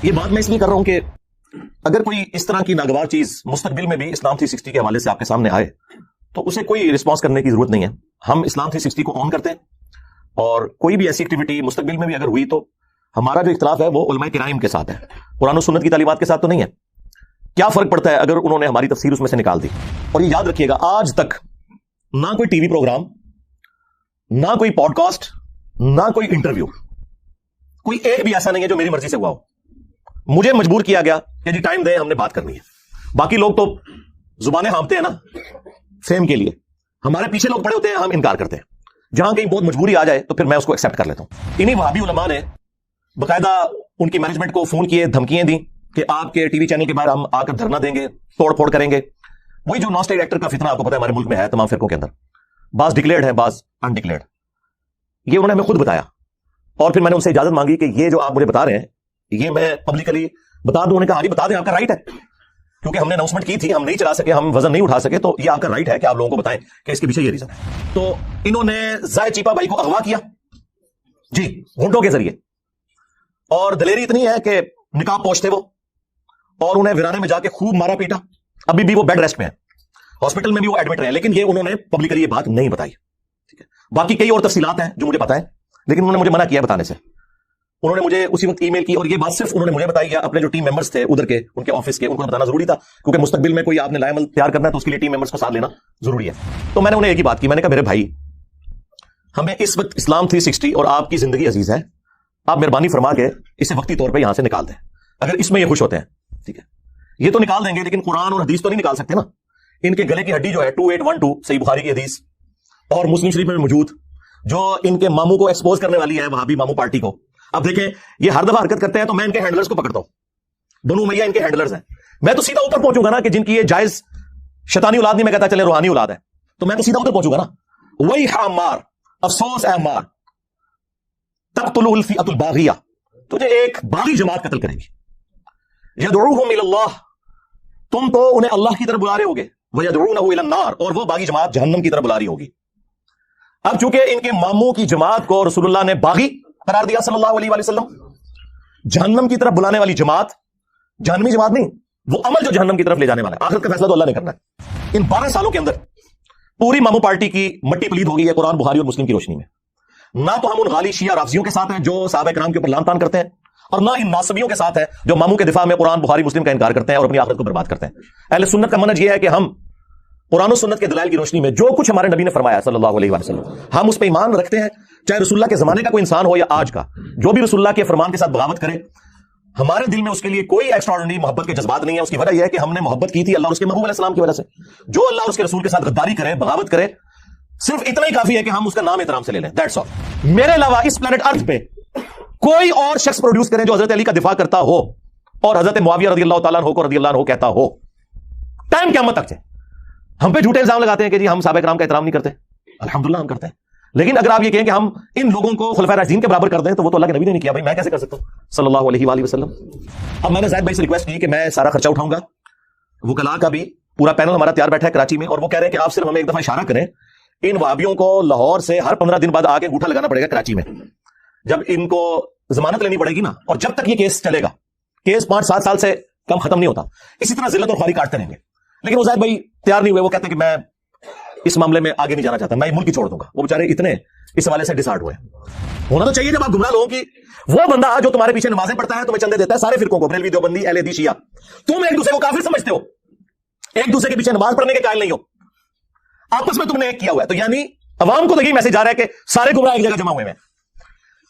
یہ بات میں اس لیے کر رہا ہوں کہ اگر کوئی اس طرح کی ناگوار چیز مستقبل میں بھی اسلام 360 کے حوالے سے آپ کے سامنے آئے تو اسے کوئی رسپانس کرنے کی ضرورت نہیں ہے. ہم اسلام 360 کو آن کرتے ہیں, اور کوئی بھی ایسی ایکٹیویٹی مستقبل میں بھی اگر ہوئی تو ہمارا جو اختلاف ہے وہ علماء کرام کے ساتھ ہے, قرآن و سنت کی تعلیمات کے ساتھ تو نہیں ہے. کیا فرق پڑتا ہے اگر انہوں نے ہماری تفسیر اس میں سے نکال دی؟ اور یہ یاد رکھیے گا, آج تک نہ کوئی ٹی وی پروگرام, نہ کوئی پوڈ کاسٹ, نہ کوئی انٹرویو, کوئی ایک بھی ایسا نہیں ہے جو میری مرضی سے ہوا ہو. مجھے مجبور کیا گیا کہ جی ٹائم دیں, ہم نے بات کرنی ہے. باقی لوگ تو زبانیں ہانپتے ہیں نا فیم کے لیے, ہمارے پیچھے لوگ پڑے ہوتے ہیں, ہم انکار کرتے ہیں. جہاں کہیں بہت مجبوری آ جائے تو پھر میں اس کو ایکسپٹ کر لیتا ہوں. انہی وہابی علماء نے باقاعدہ ان کی مینجمنٹ کو فون کیے, دھمکیاں دیں کہ آپ کے ٹی وی چینل کے باہر ہم آ کر دھرنا دیں گے, توڑ پھوڑ کریں گے. وہی جو نان اسٹیٹ ایکٹر کا فتنہ آپ کو پتا ہے ہمارے ملک میں ہے تمام فرقوں کے اندر, بعض ڈکلیئرڈ ہے بعض انڈکلیئرڈ. یہ انہوں نے ہمیں خود بتایا, اور پھر میں نے ان سے اجازت مانگی کہ یہ جو آپ مجھے بتا رہے ہیں یہ میں پبلکلی بتا دوں. انہوں نے کہا ہاں جی بتا دیں, آپ کا رائٹ ہے, کیونکہ ہم نے اناؤنسمنٹ کی تھی, ہم نہیں چلا سکے, ہم وزن نہیں اٹھا سکے, تو یہ آپ کا رائٹ ہے کہ آپ لوگوں کو بتائیں کہ اس کے پیچھے یہ ریزن ہے. تو انہوں نے زائد چیپا بھائی کو اغوا کیا جی گھونٹوں کے ذریعے, اور دلیری اتنی ہے کہ نقاب پوش تھے وہ, اور انہیں ویرانے میں جا کے خوب مارا پیٹا. ابھی بھی وہ بیڈ ریسٹ میں ہے, ہاسپٹل میں بھی وہ ایڈمٹ رہے, لیکن یہ انہوں نے پبلکلی یہ بات نہیں بتائی. ٹھیک ہے, باقی کئی اور تفصیلات ہیں جو مجھے پتا ہے, لیکن انہوں نے مجھے منع کیا بتانے سے. انہوں نے مجھے اسی وقت ای میل کی, اور یہ بات صرف انہوں نے مجھے بتائی یا اپنے جو ٹیم ممبرس تھے ادھر کے, ان کے آفس کے, ان کو بتانا ضروری تھا, کیونکہ مستقبل میں کوئی آپ نے لائے عمل تیار کرنا ہے تو اس کے لیے ٹیم ممبرس کو ساتھ لینا ضروری ہے. تو میں نے انہیں ایک ہی بات کی, میں نے کہا میرے بھائی ہمیں اس وقت اسلام 360 اور آپ کی زندگی عزیز ہے, آپ مہربانی فرما کے اسے وقتی طور پہ یہاں سے نکال دیں اگر اس میں یہ خوش ہوتے ہیں. ٹھیک ہے, یہ تو نکال دیں گے, لیکن قرآن اور حدیث تو نہیں نکال سکتے نا. ان کے گلے کی ہڈی جو ہے 2812 صحیح بخاری کی حدیث اور مسلم شریف میں موجود, جو ان کے ماموں کو ایکسپوز کرنے والی ہے وہابی ماموں پارٹی کو. اب دیکھیں یہ ہر دفعہ حرکت کرتے ہیں تو میں ان کے ہینڈلرز کو پکڑتا ہوں, بنو امیہ ان کے ہینڈلرز ہیں. میں تو سیدھا اوپر پہنچوں گا نا کہ جن کی یہ جائز شیطانی اولاد نہیں, میں کہتا چلے روحانی اولاد ہے, تو میں تو سیدھا اوپر پہنچوں گا نا. وہی عمار, افسوس اے عمار, تقتلہ الفئۃ الباغیہ, تجھے ایک باغی جماعت قتل کرے گی. یدعوہم الی اللہ, تم تو انہیں اللہ کی طرف بلا رہے ہوگے, ویدعونہ الی النار, اور وہ باغی جماعت جہنم کی طرف بلا رہی ہوگی. اب چونکہ ان کے ماموں کی جماعت کو رسول اللہ نے باغی قرار دیا صلی اللہ علیہ وآلہ وسلم, جہنم کی طرف بلانے والی جماعت, جہنمی جماعت نہیں, وہ عمل جو جہنم کی طرف لے جانے والا ہے, آخرت کا فیصلہ تو اللہ نے کرنا ہے. ان 12 سالوں کے اندر پوری ماموں پارٹی کی مٹی پلید ہو گئی ہے قرآن بخاری اور مسلم کی روشنی میں. نہ تو ہم ان غالی شیعہ رافضیوں کے ساتھ ہیں جو صحابہ کرام کے اوپر لعن طعن کرتے ہیں, اور نہ ان ناصبیوں کے ساتھ ہیں جو ماموں کے دفاع میں قرآن بخاری مسلم کا انکار کرتے ہیں اور اپنی آخرت کو برباد کرتے ہیں. اہل سنت کا منہج یہ ہے کہ ہم قرآن و سنت کے دلائل کی روشنی میں جو کچھ ہمارے نبی نے فرمایا صلی اللہ علیہ وسلم, ہم اس پہ ایمان رکھتے ہیں, چاہے رسول اللہ کے زمانے کا کوئی انسان ہو یا آج کا. جو بھی رسول اللہ کے فرمان کے ساتھ بغاوت کرے, ہمارے دل میں اس کے لیے کوئی ایکسٹراڈنری محبت کے جذبات نہیں ہے. اس کی وجہ یہ ہے کہ ہم نے محبت کی تھی اللہ اور اس کے محبوب علیہ السلام کی وجہ سے. جو اللہ اور اس کے رسول کے ساتھ غداری کرے, بغاوت کرے, صرف اتنا ہی کافی ہے کہ ہم اس کا نام احترام سے لے لیں, دیٹس آل. میرے علاوہ اس پلانٹ ارتھ پہ کوئی اور شخص پروڈیوس کریں جو حضرت علی کا دفاع کرتا ہو اور حضرت معاویہ رضی اللہ تعالیٰ عنہ کو رضی اللہ عنہ کہتا ہو, ٹائم قیامت تک سے. ہم پہ جھوٹے الزام لگاتے ہیں کہ جی ہم صحابہ کرام کا احترام نہیں کرتے, الحمدللہ ہم کرتے ہیں, لیکن اگر آپ یہ کہیں کہ ہم ان لوگوں کو خلفائے راشدین کے برابر کر دیں تو وہ تو اللہ کے نبی نے نہیں کیا. بھائی میں کیسے کر سکتا ہوں صلی اللہ علیہ وآلہ وسلم. اب میں نے زید بھائی سے ریکویسٹ کی کہ میں سارا خرچہ اٹھاؤں گا, وکلاء کا بھی پورا پینل ہمارا تیار بیٹھا ہے کراچی میں, اور وہ کہہ رہے ہیں کہ آپ صرف ہمیں ایک دفعہ اشارہ کریں, ان وہابیوں کو لاہور سے ہر 15 دن بعد آ کے انگوٹھا لگانا پڑے گا کراچی میں, جب ان کو ضمانت لینی پڑے گی نا, اور جب تک یہ کیس چلے گا, کیس 5-7 سال سے کم ختم نہیں ہوتا, اسی طرح ذلت اور خواری کاٹتے رہیں گے. لیکن وہ زید بھائی تیار نہیں ہوئے, وہ کہتے ہیں کہ میں اس معاملے میں آگے نہیں جانا چاہتا, میں یہ ملک ہی چھوڑ دوں گا. وہ بیچارے اتنے اس حوالے سے ڈسارڈ ہوئے. ہونا تو چاہیے جب آپ گمراہ لوگوں کی, وہ بندہ جو تمہارے پیچھے نمازیں پڑھتا ہے, تمہیں چندے دیتا ہے, سارے فرقوں کو, بریلوی, دیوبندی, اہل حدیث, شیعہ, تم ایک دوسرے کو کافر سمجھتے ہو, ایک دوسرے کے پیچھے نماز پڑھنے کے قائل نہیں ہو, آپس میں تم نے ایک کیا ہوا ہے. تو یعنی عوام کو تو یہی میسج آ رہا ہے کہ سارے گمراہ ایک جگہ جمع ہوئے ہیں,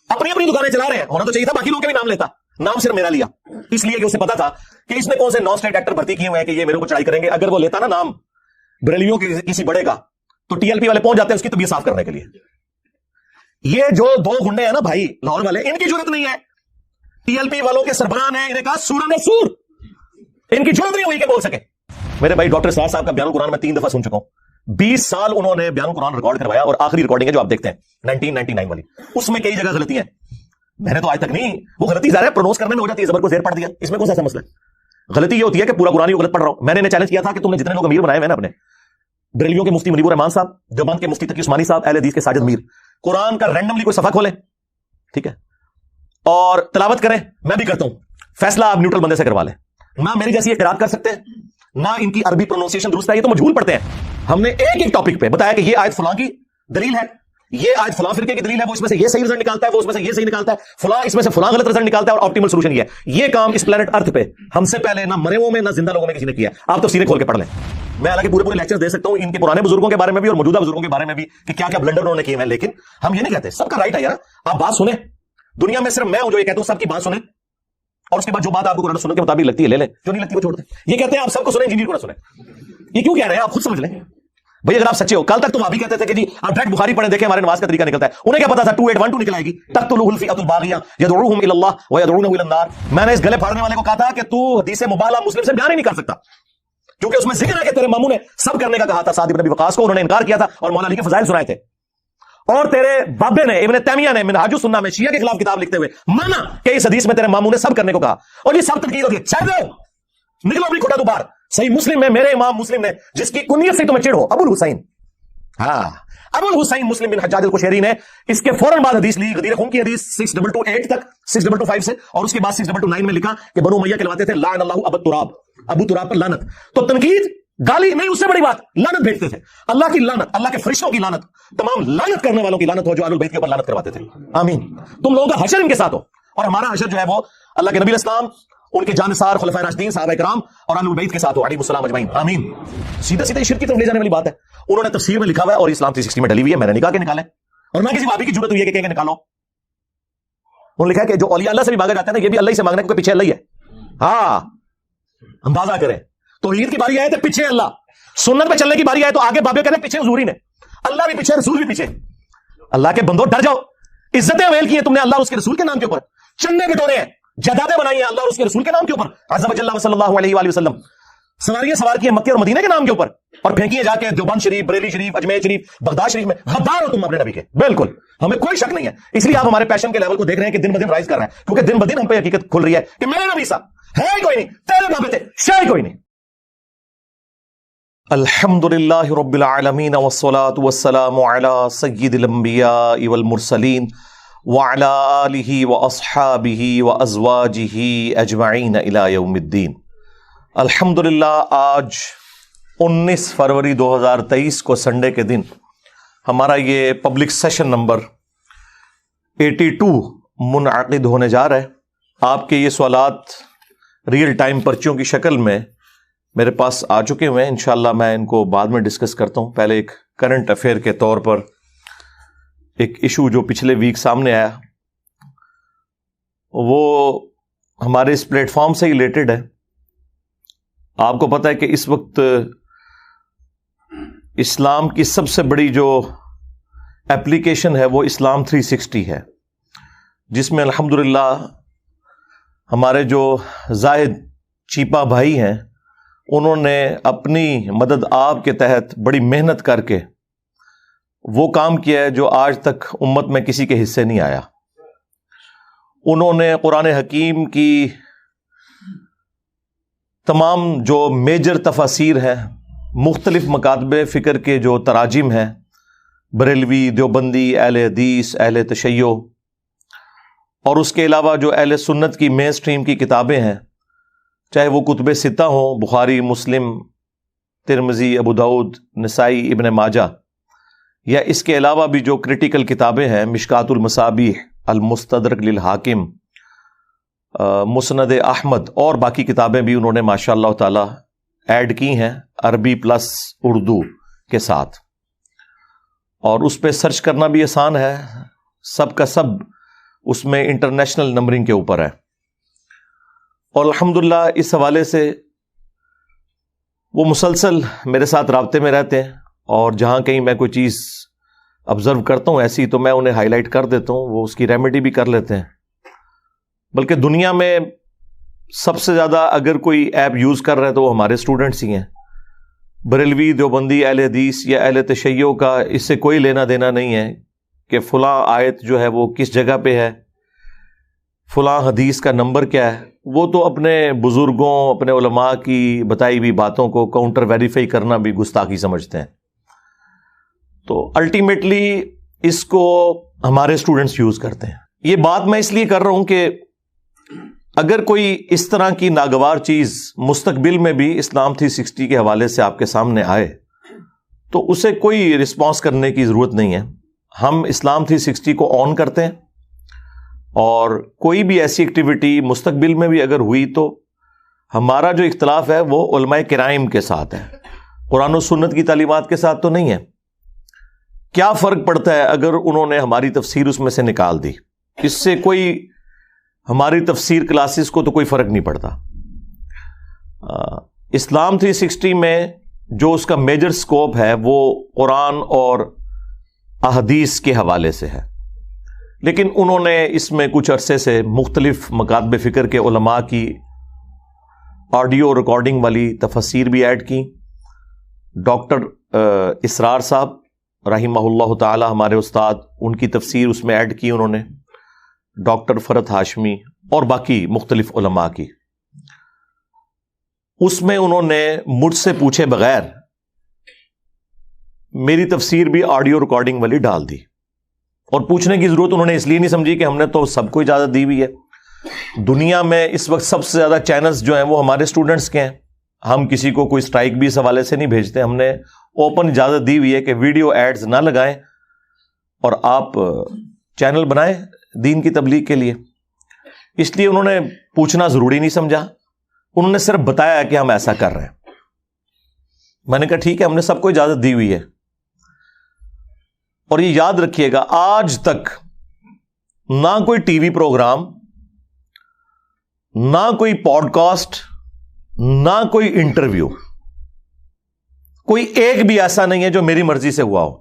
اپنی اپنی دکانیں چلا رہے ہیں. ہونا تو چاہیے تھا باقی لوگوں کے بھی نام لیتا, نام صرف میرا لیا, اس لیے کہ اسے پتا تھا کہ اس نے کون سے نان اسٹیٹ ایکٹر بھرتی کیے ہوئے ہیں کہ یہ میرے کو چڑھائی کریں گے. اگر وہ لیتا نا نام بریلویوں کے کسی بڑے کا, تو ٹی ایل پی والے پہنچ جاتے ہیں اس کی طبیعت صاف کرنے کے لیے. یہ جو 2 گنڈے ہیں نا بھائی لاہور والے, ان کی ضرورت نہیں ہے. ٹی ایل پی والوں کے سربراہ ہیں, انہیں کہا سورہ سور, ان کی ضرورت نہیں ہوئی کہ بول سکے. میرے بھائی ڈاکٹر سراج صاحب کا بیان القرآن میں 3 دفعہ سن چکا ہوں. 20 سال انہوں نے بیان القرآن ریکارڈ کروایا, اور آخری ریکارڈنگ ہے جو آپ دیکھتے ہیں 1999 والی, اس میں کئی جگہ غلطی ہیں. میں نے تو آج تک نہیں, وہ غلطی ظاہر ہے پرونوس کرنے میں ہو جاتی ہے, زبر کو زیر پڑھ دیا, اس میں کون سا ایسا مسئلہ ہے. غلطی یہ ہوتی ہے کہ پورا قرآن غلط پڑھ رہا ہوں. میں نے انہیں چیلنج کیا تھا کہ تم نے جتنے لوگ امیر بنائے ہوئے ہیں نا اپنے, بریلویوں کے مفتی منیب الرحمان صاحب, دیوبند کے مفتی تقی عثمانی صاحب, اہل حدیث کے ساجد میر, قرآن کا رینڈملی کوئی صفحہ کھولیں, ٹھیک ہے, اور تلاوت کریں. میں بھی کرتا ہوں, فیصلہ آپ نیوٹرل بندے سے کروا لیں. نہ میری جیسی قرات کر سکتے ہیں, نہ ان کی عربی پروننسیشن درست ہے, یہ تو مجہول پڑھتے ہیں. ہم نے ایک ایک ٹاپک پہ بتایا کہ یہ آیت فلاں کی دلیل ہے, یہ آیت فلاں فرقے کی دلیل ہے, وہ اس میں سے یہ صحیح رزلٹ نکالتا ہے, وہ اس میں سے یہ صحیح نکالتا ہے, فلاں اس میں سے فلاں غلط رزلٹ نکالتا ہے, اور آپٹیمل سولوشن یہ ہے. یہ کام اس پلانٹ ارتھ پہ ہم سے پہلے نہ مرے ہوئے میں نہ زندہ لوگوں میں کسی نے کیا. آپ تفسیریں کھول کے پڑھ لیں. میں حالانکہ پورے لیکچر دے سکتا ہوں ان کے پرانے بزرگوں کے بارے میں بھی اور موجودہ بزرگوں کے بارے میں بھی کہ کیا کیا بلنڈر انہوں نے کیے ہیں, لیکن ہم یہ نہیں کہتے. سب کا رائٹ ہے یار, آپ بات سنیں. دنیا میں صرف میں ہوں جو یہ کہتا ہوں سب کی بات سنیں, اور اس کے بعد جو بات آپ کو قرآن سننے کے مطابق لگتی ہے لے لیں, جو نہیں لگتی وہ چھوڑ دیں. یہ کہتے ہیں آپ سب کو سنیں, انجینئر کو نہ سنیں. یہ کیوں کہہ رہے ہیں آپ خود سمجھ لیں بھائی. اگر آپ سچے ہو, کل تک تو آپ بھی کہتے تھے کہ جی آپ ڈائریکٹ بخاری پڑھیں دیکھیں ہمارے نماز کا طریقہ نکلتا ہے. انہیں کیا پتا تھا 2812 نکل آئے گی. تقتلوہ الفئۃ الباغیہ یدعوہم الی اللہ ویدعونہ الی النار. میں نے اس گلے پھاڑنے والے کو کہا تھا کہ تو حدیث مبالغہ مسلم سے بیان ہی نہیں کر سکتا, کیونکہ اس میں ذکر ہے کہ تیرے ماموں نے سب کرنے کا کہا تھا. سعد بن ابی وقاص کو انہوں نے انکار کیا تھا اور مولا علی کے فضائل سنائے تھے. اور تیرے بابے نے ابن تیمیہ نے منہاج السنہ میں شیعہ کے خلاف کتاب لکھتے ہوئے مانا کہ اس حدیث میں تیرے ماموں نے سب کرنے کو کہا, اور یہ سب تنقید ہوتی ہے. چاہے نکلو اپنی کھوٹا تو باہر. صحیح مسلم میں میرے امام مسلم نے جس کی کنیت سے تمہیں چڑ ہو, ابو الحسین, ہاں ابو الحسین مسلم بن حجاج القشیری نے اس کے فوراً بعد حدیث لی, غدیر خون کی حدیث 6228 تک 6225 سے, اور اس کے بعد 6229 میں لکھا کہ بنو امیہ کہلواتے تھے لعن اللہ ابو تراب, ابو تراب پر لعنت. تو تنقید گالی نہیں, اس سے بڑی بات لعنت بھیجتے تھے. اللہ کی لعنت, اللہ کے فرشتوں کی لعنت, تمام لعنت کرنے والوں کی لعنت ہو جو اہل البیت کے اوپر لعنت کرواتے تھے. آمین. تم لوگوں کا حشر ان کے ساتھ ہو, اور ہمارا حشر جو ہے وہ اللہ کے نبی اسلام, ان کے جانثار خلفائے راشدین صحابہ کرام اور اہل البیت کے ساتھ ہو علیہم السلام اجمعین. آمین. سیدھا سیدھا شرک کی طرف لے جانے والی بات ہے. انہوں نے تفسیر میں لکھا ہوا ہے اور اسلام 360 میں ڈلی ہوئی ہے, میں نے نکال کے نکالے, اور میں کسی بابی کی ضرورت ہوئی ہے کہ نکالو. انہوں نے لکھا ہے کہ جو اولیاء اللہ سے بھی مانگا جاتا ہے نا, یہ بھی اللہ ہی سے مانگنا کیونکہ پیچھے اللہ ہی ہے. ہاں اندازہ کریں, توحید کی باری آئے تو پیچھے اللہ, سنت پہ چلنے کی باری آئے تو آگے بابے کریں, پیچھے حضور ہی نے, اللہ بھی پیچھے رسول بھی پیچھے. اللہ کے بندو ڈر جاؤ, عزتیں اویل کی ہیں تم نے اللہ اور اس کے رسول کے نام کے اوپر, چندے بٹورے ہیں, جدادیں بنائی ہیں اللہ اور اس کے رسول کے نام کے اوپر, عز و جل صلی اللہ علیہ وآلہ وسلم, سواریاں سوار کی ہیں مکے اور مدینے کے نام کے اوپر, اور پھینکیے جا کے دیوبند شریف, بریلی شریف, اجمیر شریف, بغداد شریف میں. غدار ہو تم اپنے نبی کے, بالکل, ہمیں کوئی شک نہیں ہے. اس لیے آپ ہمارے پیشن کے لیول کو دیکھ رہے ہیں کہ دن بدن رائز کر رہے ہیں, کیونکہ دن بدن ہم پہ حقیقت کھل رہی ہے کہ میرے نبی صاحب ہے ہی کوئی نہیں, تیرے بابے تھے شاید کوئی نہیں. الحمدللہ رب العالمین والصلاة والسلام علی سید الانبیاء والمرسلین وعلی آلہ واصحابہ وازواجہ اجمعین الی یوم الدین. الحمدللہ آج 19 فروری 2023 کو سنڈے کے دن ہمارا یہ پبلک سیشن نمبر 82 منعقد ہونے جا رہا ہے. آپ کے یہ سوالات ریئل ٹائم پرچیوں کی شکل میں میرے پاس آ چکے ہوئے ہیں. انشاءاللہ میں ان کو بعد میں ڈسکس کرتا ہوں. پہلے ایک کرنٹ افیئر کے طور پر ایک ایشو جو پچھلے ویک سامنے آیا, وہ ہمارے اس پلیٹ فارم سے ریلیٹڈ ہے. آپ کو پتہ ہے کہ اس وقت اسلام کی سب سے بڑی جو ایپلیکیشن ہے وہ اسلام 360 ہے, جس میں الحمدللہ ہمارے جو زاہد چیپا بھائی ہیں انہوں نے اپنی مدد آپ کے تحت بڑی محنت کر کے وہ کام کیا ہے جو آج تک امت میں کسی کے حصے نہیں آیا. انہوں نے قرآن حکیم کی تمام جو میجر تفاسیر ہیں, مختلف مکاتب فکر کے جو تراجم ہیں, بریلوی, دیوبندی, اہل حدیث, اہل تشیع, اور اس کے علاوہ جو اہل سنت کی مین سٹریم کی کتابیں ہیں, چاہے وہ کتب ستہ ہوں, بخاری, مسلم, ترمذی, ابو داؤد, نسائی, ابن ماجہ, یا اس کے علاوہ بھی جو کریٹیکل کتابیں ہیں, مشکات المصابیح, المستدرک للحاکم, مسند احمد, اور باقی کتابیں بھی انہوں نے ماشاء اللہ تعالی ایڈ کی ہیں عربی پلس اردو کے ساتھ. اور اس پہ سرچ کرنا بھی آسان ہے, سب کا سب اس میں انٹرنیشنل نمبرنگ کے اوپر ہے. اور الحمدللہ اس حوالے سے وہ مسلسل میرے ساتھ رابطے میں رہتے ہیں, اور جہاں کہیں میں کوئی چیز آبزرو کرتا ہوں ایسی تو میں انہیں ہائی لائٹ کر دیتا ہوں, وہ اس کی ریمیڈی بھی کر لیتے ہیں. بلکہ دنیا میں سب سے زیادہ اگر کوئی ایپ یوز کر رہے ہیں تو وہ ہمارے اسٹوڈنٹس ہی ہیں. بریلوی, دیوبندی, اہل حدیث یا اہل تشیع کا اس سے کوئی لینا دینا نہیں ہے کہ فلاں آیت جو ہے وہ کس جگہ پہ ہے, فلاں حدیث کا نمبر کیا ہے. وہ تو اپنے بزرگوں, اپنے علماء کی بتائی ہوئی باتوں کو کاؤنٹر ویریفائی کرنا بھی گستاخی سمجھتے ہیں. تو الٹیمیٹلی اس کو ہمارے اسٹوڈنٹس یوز کرتے ہیں. یہ بات میں اس لیے کر رہا ہوں کہ اگر کوئی اس طرح کی ناگوار چیز مستقبل میں بھی اسلام 360 کے حوالے سے آپ کے سامنے آئے تو اسے کوئی رسپانس کرنے کی ضرورت نہیں ہے. ہم اسلام 360 کو آن کرتے ہیں اور کوئی بھی ایسی ایکٹیویٹی مستقبل میں بھی اگر ہوئی تو ہمارا جو اختلاف ہے وہ علماء کرام کے ساتھ ہے, قرآن و سنت کی تعلیمات کے ساتھ تو نہیں ہے. کیا فرق پڑتا ہے اگر انہوں نے ہماری تفسیر اس میں سے نکال دی؟ اس سے کوئی ہماری تفسیر کلاسز کو تو کوئی فرق نہیں پڑتا. اسلام 360 میں جو اس کا میجر سکوپ ہے وہ قرآن اور احادیث کے حوالے سے ہے, لیکن انہوں نے اس میں کچھ عرصے سے مختلف مکاتب فکر کے علماء کی آڈیو ریکارڈنگ والی تفسیر بھی ایڈ کی. ڈاکٹر اسرار صاحب رحمہ اللہ تعالی ہمارے استاد, ان کی تفسیر اس میں ایڈ کی انہوں نے, ڈاکٹر فرت ہاشمی اور باقی مختلف علماء کی. اس میں انہوں نے مجھ سے پوچھے بغیر میری تفسیر بھی آڈیو ریکارڈنگ والی ڈال دی, اور پوچھنے کی ضرورت انہوں نے اس لیے نہیں سمجھی کہ ہم نے تو سب کو اجازت دی ہوئی ہے. دنیا میں اس وقت سب سے زیادہ چینلز جو ہیں وہ ہمارے اسٹوڈنٹس کے ہیں. ہم کسی کو کوئی اسٹرائک بھی اس حوالے سے نہیں بھیجتے. ہم نے اوپن اجازت دی ہوئی ہے کہ ویڈیو ایڈز نہ لگائیں اور آپ چینل بنائیں دین کی تبلیغ کے لیے. اس لیے انہوں نے پوچھنا ضروری نہیں سمجھا, انہوں نے صرف بتایا کہ ہم ایسا کر رہے ہیں. میں نے کہا ٹھیک ہے, ہم نے سب کو اجازت دی ہوئی ہے. اور یہ یاد رکھیے گا, آج تک نہ کوئی ٹی وی پروگرام, نہ کوئی پوڈ کاسٹ, نہ کوئی انٹرویو, کوئی ایک بھی ایسا نہیں ہے جو میری مرضی سے ہوا ہو.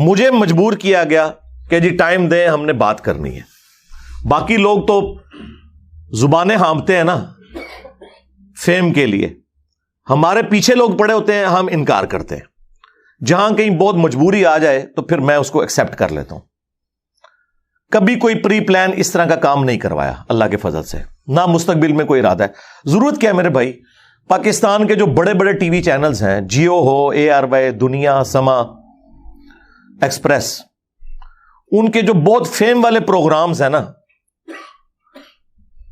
مجھے مجبور کیا گیا کہ جی ٹائم دیں, ہم نے بات کرنی ہے. باقی لوگ تو زبانیں ہانپتے ہیں نا فیم کے لیے, ہمارے پیچھے لوگ پڑے ہوتے ہیں, ہم انکار کرتے ہیں. جہاں کہیں بہت مجبوری آ جائے تو پھر میں اس کو ایکسپٹ کر لیتا ہوں. کبھی کوئی پری پلان اس طرح کا کام نہیں کروایا اللہ کے فضل سے, نہ مستقبل میں کوئی ارادہ ہے. ضرورت کیا ہے میرے بھائی, پاکستان کے جو بڑے بڑے ٹی وی چینلز ہیں, جیو ہو, ARY, دنیا, سما, ایکسپریس, ان کے جو بہت فیم والے پروگرامز ہیں نا,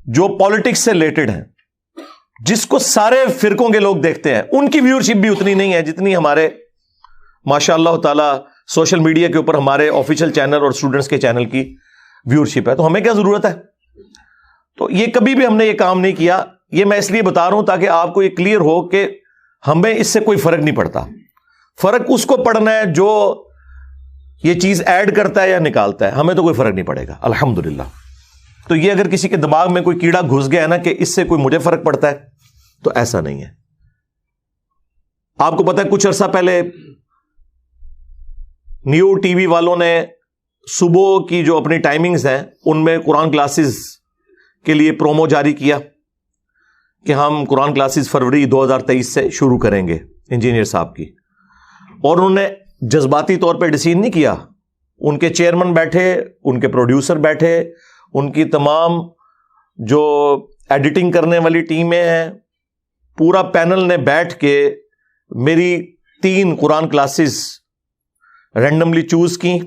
جو پالیٹکس سے ریلیٹڈ ہیں, جس کو سارے فرقوں کے لوگ دیکھتے ہیں, ان کی ویورشپ بھی اتنی نہیں ہے جتنی ہمارے ماشاء اللہ تعالی سوشل میڈیا کے اوپر ہمارے آفیشیل چینل اور اسٹوڈنٹس کے چینل کی ویورشپ ہے. تو ہمیں کیا ضرورت ہے؟ تو یہ کبھی بھی ہم نے یہ کام نہیں کیا. یہ میں اس لیے بتا رہا ہوں تاکہ آپ کو یہ کلیئر ہو کہ ہمیں اس سے کوئی فرق نہیں پڑتا. فرق اس کو پڑنا ہے جو یہ چیز ایڈ کرتا ہے یا نکالتا ہے, ہمیں تو کوئی فرق نہیں پڑے گا الحمدللہ. تو یہ اگر کسی کے دماغ میں کوئی کیڑا گھس گیا ہے نا کہ اس سے کوئی مجھے فرق پڑتا ہے, تو ایسا نہیں ہے. آپ کو پتا ہے کچھ عرصہ پہلے نیو ٹی وی والوں نے صبح کی جو اپنی ٹائمنگز ہیں ان میں قرآن کلاسز کے لیے پرومو جاری کیا کہ ہم قرآن کلاسز فروری 2023 سے شروع کریں گے انجینئر صاحب کی. اور انہوں نے جذباتی طور پہ ڈیسیژن نہیں کیا, ان کے چیئرمین بیٹھے, ان کے پروڈیوسر بیٹھے, ان کی تمام جو ایڈیٹنگ کرنے والی ٹیمیں ہیں, پورا پینل نے بیٹھ کے میری 3 قرآن کلاسز رینڈملی چوز کی.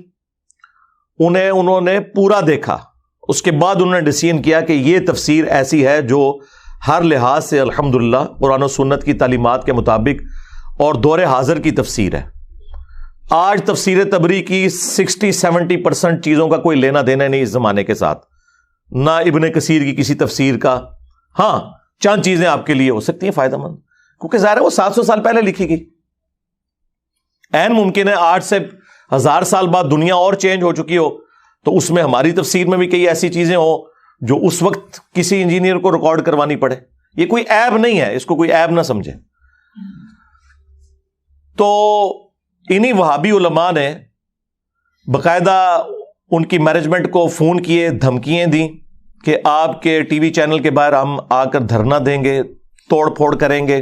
انہوں نے پورا دیکھا, اس کے بعد انہوں نے ڈیسیژن کیا کہ یہ تفسیر ایسی ہے جو ہر لحاظ سے الحمدللہ قرآن و سنت کی تعلیمات کے مطابق اور دور حاضر کی تفسیر ہے. آج تفسیر تبری کی 60-70% چیزوں کا کوئی لینا دینا نہیں اس زمانے کے ساتھ, نہ ابن کثیر کی کسی تفسیر کا. ہاں چند چیزیں آپ کے لیے ہو سکتی ہیں فائدہ مند, کیونکہ ظاہر ہے وہ 700 سال پہلے لکھی گئی. این ممکن ہے 8 سے 1000 سال بعد دنیا اور چینج ہو چکی ہو, تو اس میں ہماری تفسیر میں بھی کئی ایسی چیزیں ہوں جو اس وقت کسی انجینئر کو ریکارڈ کروانی پڑے. یہ کوئی عیب نہیں ہے, اس کو کوئی عیب نہ سمجھے. تو انہی وہابی علماء نے باقاعدہ ان کی مینجمنٹ کو فون کیے, دھمکیاں دیں کہ آپ کے ٹی وی چینل کے باہر ہم آ کر دھرنا دیں گے, توڑ پھوڑ کریں گے.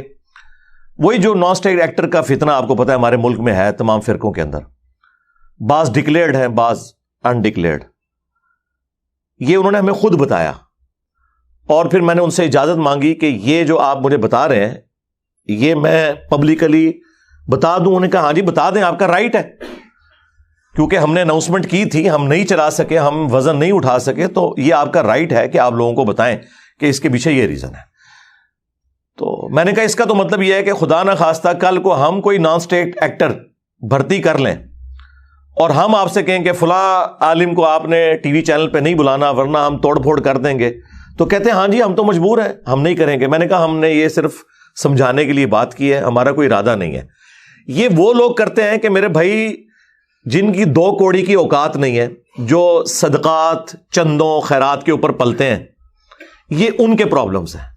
وہی جو نان اسٹیٹ ایکٹر کا فتنہ آپ کو پتا ہے ہمارے ملک میں ہے تمام فرقوں کے اندر, بعض ڈکلیئرڈ ہیں بعض انڈکلیئرڈ. یہ انہوں نے ہمیں خود بتایا, اور پھر میں نے ان سے اجازت مانگی کہ یہ جو آپ مجھے بتا رہے ہیں یہ میں پبلکلی بتا دوں. انہوں نے کہا ہاں جی بتا دیں, آپ کا رائٹ ہے. کیونکہ ہم نے اناؤنسمنٹ کی تھی، ہم نہیں چلا سکے، ہم وزن نہیں اٹھا سکے، تو یہ آپ کا رائٹ ہے کہ آپ لوگوں کو بتائیں کہ اس کے پیچھے یہ ریزن ہے۔ تو میں نے کہا اس کا تو مطلب یہ ہے کہ خدا نہ خواستہ کل کو ہم کوئی نان اسٹیٹ ایکٹر بھرتی کر لیں اور ہم آپ سے کہیں کہ فلاں عالم کو آپ نے ٹی وی چینل پہ نہیں بلانا ورنہ ہم توڑ پھوڑ کر دیں گے، تو کہتے ہیں ہاں جی ہم تو مجبور ہیں، ہم نہیں کریں گے۔ میں نے کہا ہم نے یہ صرف سمجھانے کے لیے بات کی ہے، ہمارا کوئی ارادہ نہیں ہے۔ یہ وہ لوگ کرتے ہیں کہ میرے بھائی جن کی 2 کوڑی کی اوقات نہیں ہے، جو صدقات چندوں خیرات کے اوپر پلتے ہیں، یہ ان کے پرابلمز ہیں۔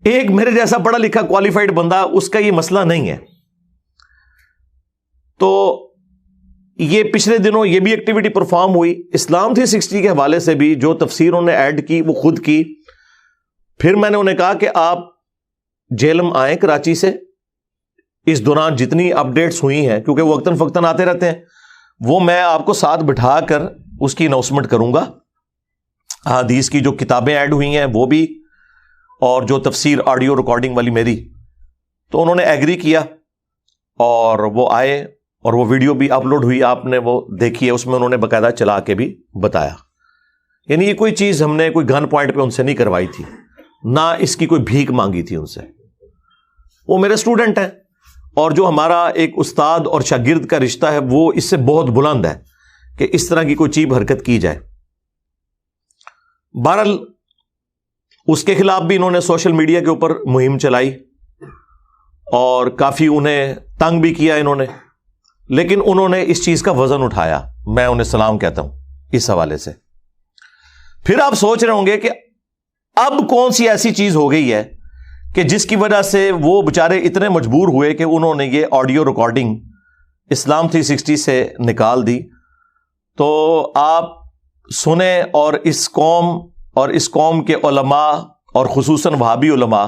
ایک میرے جیسا پڑھا لکھا کوالیفائڈ بندہ، اس کا یہ مسئلہ نہیں ہے۔ تو یہ پچھلے دنوں یہ بھی ایکٹیویٹی پرفارم ہوئی، اسلام 360 کے حوالے سے بھی جو تفسیر انہوں نے ایڈ کی وہ خود کی۔ پھر میں نے انہیں کہا کہ آپ جیلم آئیں کراچی سے، اس دوران جتنی اپڈیٹس ہوئی ہیں، کیونکہ وہ وقتاً فوقتاً آتے رہتے ہیں، وہ میں آپ کو ساتھ بٹھا کر اس کی اناؤنسمنٹ کروں گا۔ حدیث کی جو کتابیں ایڈ ہوئی ہیں وہ بھی، اور جو تفسیر آڈیو ریکارڈنگ والی میری، تو انہوں نے ایگری کیا اور وہ آئے اور وہ ویڈیو بھی اپلوڈ ہوئی، آپ نے وہ دیکھی ہے، اس میں انہوں نے باقاعدہ چلا کے بھی بتایا۔ یعنی یہ کوئی چیز ہم نے کوئی گن پوائنٹ پہ ان سے نہیں کروائی تھی، نہ اس کی کوئی بھیک مانگی تھی ان سے۔ وہ میرے اسٹوڈنٹ ہیں، اور جو ہمارا ایک استاد اور شاگرد کا رشتہ ہے وہ اس سے بہت بلند ہے کہ اس طرح کی کوئی چیز حرکت کی جائے۔ بہرحال اس کے خلاف بھی انہوں نے سوشل میڈیا کے اوپر مہم چلائی اور کافی انہیں تنگ بھی کیا انہوں نے، لیکن انہوں نے اس چیز کا وزن اٹھایا، میں انہیں سلام کہتا ہوں اس حوالے سے۔ پھر آپ سوچ رہے ہوں گے کہ اب کون سی ایسی چیز ہو گئی ہے کہ جس کی وجہ سے وہ بےچارے اتنے مجبور ہوئے کہ انہوں نے یہ آڈیو ریکارڈنگ اسلام 360 سے نکال دی۔ تو آپ سنیں، اور اس قوم کے علماء اور خصوصاً وہابی علماء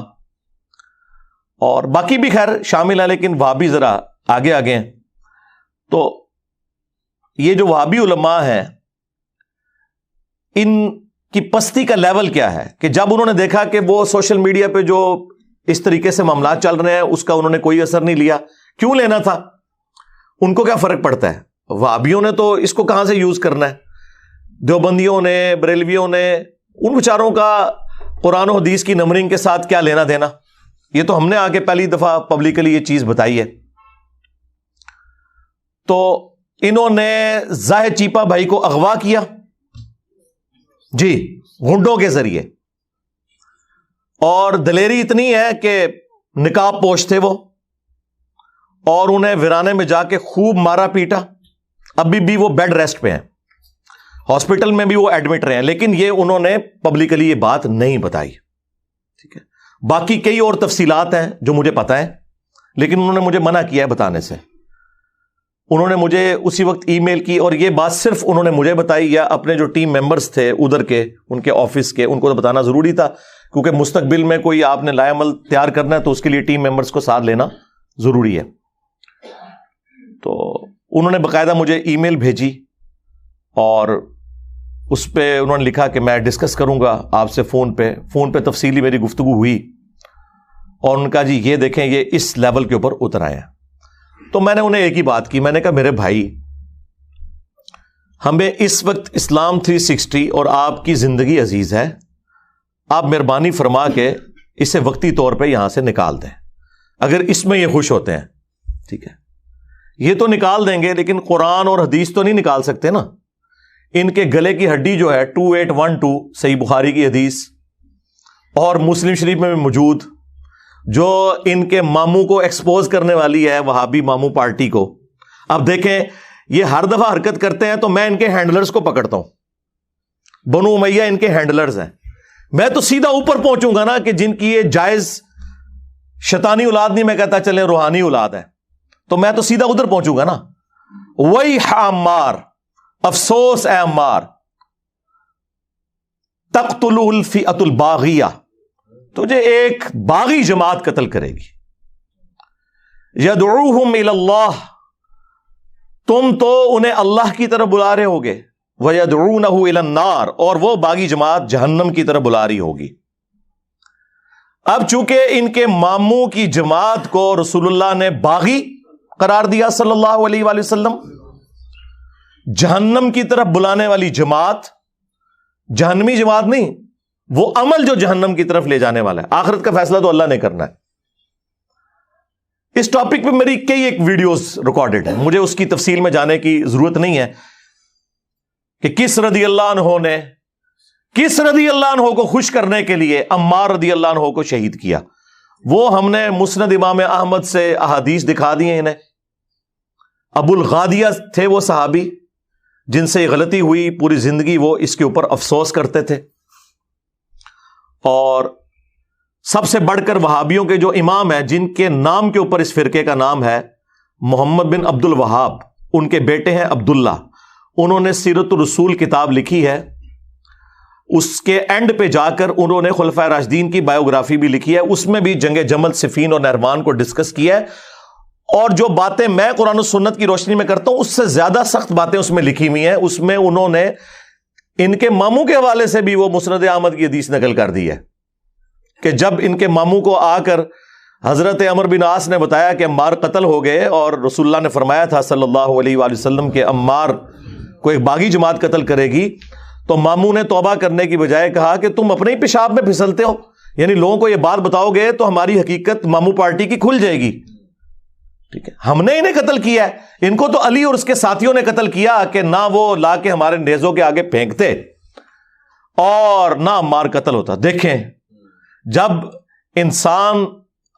اور باقی بھی خیر شامل ہیں، لیکن وہابی ذرا آگے آگے ہیں۔ تو یہ جو وہابی علماء ہیں، ان کی پستی کا لیول کیا ہے کہ جب انہوں نے دیکھا کہ وہ سوشل میڈیا پہ جو اس طریقے سے معاملات چل رہے ہیں اس کا انہوں نے کوئی اثر نہیں لیا، کیوں لینا تھا؟ ان کو کیا فرق پڑتا ہے؟ وہابیوں نے تو اس کو کہاں سے یوز کرنا ہے؟ دیوبندیوں نے، بریلویوں نے، ان بیچاروں کا قرآن و حدیث کی نمبرنگ کے ساتھ کیا لینا دینا؟ یہ تو ہم نے آگے پہلی دفعہ پبلکلی یہ چیز بتائی ہے۔ تو انہوں نے زاہد چیپا بھائی کو اغوا کیا جی گنڈوں کے ذریعے، اور دلیری اتنی ہے کہ نقاب پوش تھے وہ، اور انہیں ویرانے میں جا کے خوب مارا پیٹا۔ ابھی بھی وہ بیڈ ریسٹ پہ ہیں، ہاسپٹل میں بھی وہ ایڈمٹ رہے ہیں، لیکن یہ انہوں نے پبلکلی یہ بات نہیں بتائی، ٹھیک ہے۔ باقی کئی اور تفصیلات ہیں جو مجھے پتا ہے، لیکن انہوں نے مجھے منع کیا ہے بتانے سے۔ انہوں نے مجھے اسی وقت ای میل کی، اور یہ بات صرف انہوں نے مجھے بتائی یا اپنے جو ٹیم ممبرز تھے ادھر کے، ان کے آفس کے، ان کو تو بتانا ضروری تھا، کیونکہ مستقبل میں کوئی آپ نے لائے عمل تیار کرنا ہے تو اس کے لیے ٹیم ممبرز کو ساتھ لینا ضروری ہے۔ تو انہوں نے باقاعدہ مجھے ای میل بھیجی، اور اس پہ انہوں نے لکھا کہ میں ڈسکس کروں گا آپ سے فون پہ تفصیلی میری گفتگو ہوئی، اور ان کا جی یہ دیکھیں یہ اس لیول کے اوپر اتر آئے ہیں۔ تو میں نے انہیں ایک ہی بات کی، میں نے کہا میرے بھائی، ہمیں اس وقت اسلام 360 اور آپ کی زندگی عزیز ہے، آپ مہربانی فرما کے اسے وقتی طور پہ یہاں سے نکال دیں، اگر اس میں یہ خوش ہوتے ہیں، ٹھیک ہے۔ یہ تو نکال دیں گے، لیکن قرآن اور حدیث تو نہیں نکال سکتے نا۔ ان کے گلے کی ہڈی جو ہے 2812 صحیح بخاری کی حدیث اور مسلم شریف میں بھی موجود، جو ان کے ماموں کو ایکسپوز کرنے والی ہے، وہابی ماموں پارٹی کو۔ اب دیکھیں یہ ہر دفعہ حرکت کرتے ہیں تو میں ان کے ہینڈلرز کو پکڑتا ہوں، بنو امیہ ان کے ہینڈلرز ہیں، میں تو سیدھا اوپر پہنچوں گا نا کہ جن کی یہ جائز شیطانی اولاد نہیں، میں کہتا چلیں روحانی اولاد ہے، تو میں تو سیدھا ادھر پہنچوں گا نا۔ وہی عمار، افسوس اے عمار، تقتلہ الفئۃ الباغیہ، تجھے ایک باغی جماعت قتل کرے گی۔ یدعوہم الی اللہ، تم تو انہیں اللہ کی طرف بلا رہے ہوگے، ویدعونہ الی النار، اور وہ باغی جماعت جہنم کی طرف بلا رہی ہوگی۔ اب چونکہ ان کے ماموں کی جماعت کو رسول اللہ نے باغی قرار دیا صلی اللہ علیہ وآلہ وسلم، جہنم کی طرف بلانے والی جماعت جہنمی جماعت نہیں، وہ عمل جو جہنم کی طرف لے جانے والا ہے. آخرت کا فیصلہ تو اللہ نے کرنا ہے. اس ٹاپک پہ میری کئی ایک ویڈیوز ریکارڈڈ ہیں، مجھے اس کی تفصیل میں جانے کی ضرورت نہیں ہے کہ کس رضی اللہ عنہ کو خوش کرنے کے لیے عمار رضی اللہ عنہ کو شہید کیا. وہ ہم نے مسند امام احمد سے احادیث دکھا دی ہیں انہیں. ابو الغادیہ تھے وہ صحابی جن سے یہ غلطی ہوئی، پوری زندگی وہ اس کے اوپر افسوس کرتے تھے. اور سب سے بڑھ کر وہابیوں کے جو امام ہیں، جن کے نام کے اوپر اس فرقے کا نام ہے محمد بن عبد الوہاب، ان کے بیٹے ہیں عبداللہ. انہوں نے سیرت الرسول کتاب لکھی ہے. اس کے اینڈ پہ جا کر انہوں نے خلفائے راشدین کی بایوگرافی بھی لکھی ہے. اس میں بھی جنگ جمل، صفین اور نہروان کو ڈسکس کیا ہے. اور جو باتیں میں قرآن و سنت کی روشنی میں کرتا ہوں، اس سے زیادہ سخت باتیں اس میں لکھی ہوئی ہیں. اس میں انہوں نے ان کے ماموں کے حوالے سے بھی وہ مسند احمد کی حدیث نقل کر دی ہے کہ جب ان کے ماموں کو آ کر حضرت عمر بن عاص نے بتایا کہ عمار قتل ہو گئے، اور رسول اللہ نے فرمایا تھا صلی اللہ علیہ وآلہ وسلم کہ عمار کو ایک باغی جماعت قتل کرے گی، تو ماموں نے توبہ کرنے کی بجائے کہا کہ تم اپنے ہی پیشاب میں پھسلتے ہو، یعنی لوگوں کو یہ بات بتاؤ گے تو ہماری حقیقت ماموں پارٹی کی کھل جائے گی. ٹھیک ہے، ہم نے انہیں قتل کیا ہے، ان کو تو علی اور اس کے ساتھیوں نے قتل کیا کہ نہ وہ لا کے ہمارے نیزوں کے آگے پھینکتے اور نہ عمار قتل ہوتا. دیکھیں، جب انسان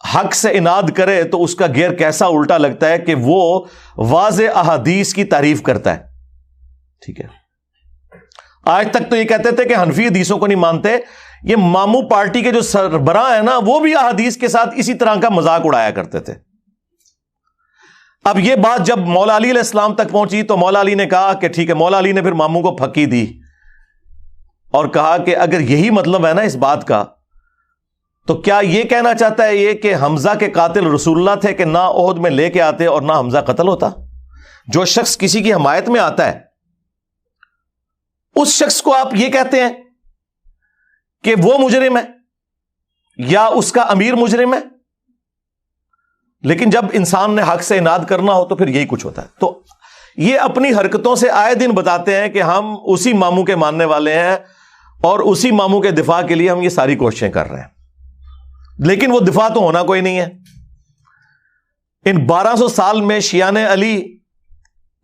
حق سے اناد کرے تو اس کا گیئر کیسا الٹا لگتا ہے کہ وہ واضح احادیث کی تعریف کرتا ہے. ٹھیک ہے، آج تک تو یہ کہتے تھے کہ حنفی حدیثوں کو نہیں مانتے. یہ ماموں پارٹی کے جو سربراہ ہیں نا، وہ بھی احادیث کے ساتھ اسی طرح کا مذاق اڑایا کرتے تھے. اب یہ بات جب مولا علی علیہ السلام تک پہنچی تو مولا علی نے کہا کہ ٹھیک ہے. مولا علی نے پھر ماموں کو پھکی دی اور کہا کہ اگر یہی مطلب ہے نا اس بات کا، تو کیا یہ کہنا چاہتا ہے یہ کہ حمزہ کے قاتل رسول اللہ تھے کہ نہ احد میں لے کے آتے اور نہ حمزہ قتل ہوتا؟ جو شخص کسی کی حمایت میں آتا ہے اس شخص کو آپ یہ کہتے ہیں کہ وہ مجرم ہے یا اس کا امیر مجرم ہے. لیکن جب انسان نے حق سے اناد کرنا ہو تو پھر یہی کچھ ہوتا ہے. تو یہ اپنی حرکتوں سے آئے دن بتاتے ہیں کہ ہم اسی ماموں کے ماننے والے ہیں اور اسی ماموں کے دفاع کے لیے ہم یہ ساری کوششیں کر رہے ہیں. لیکن وہ دفاع تو ہونا کوئی نہیں ہے. ان 1200 سال میں شیعان علی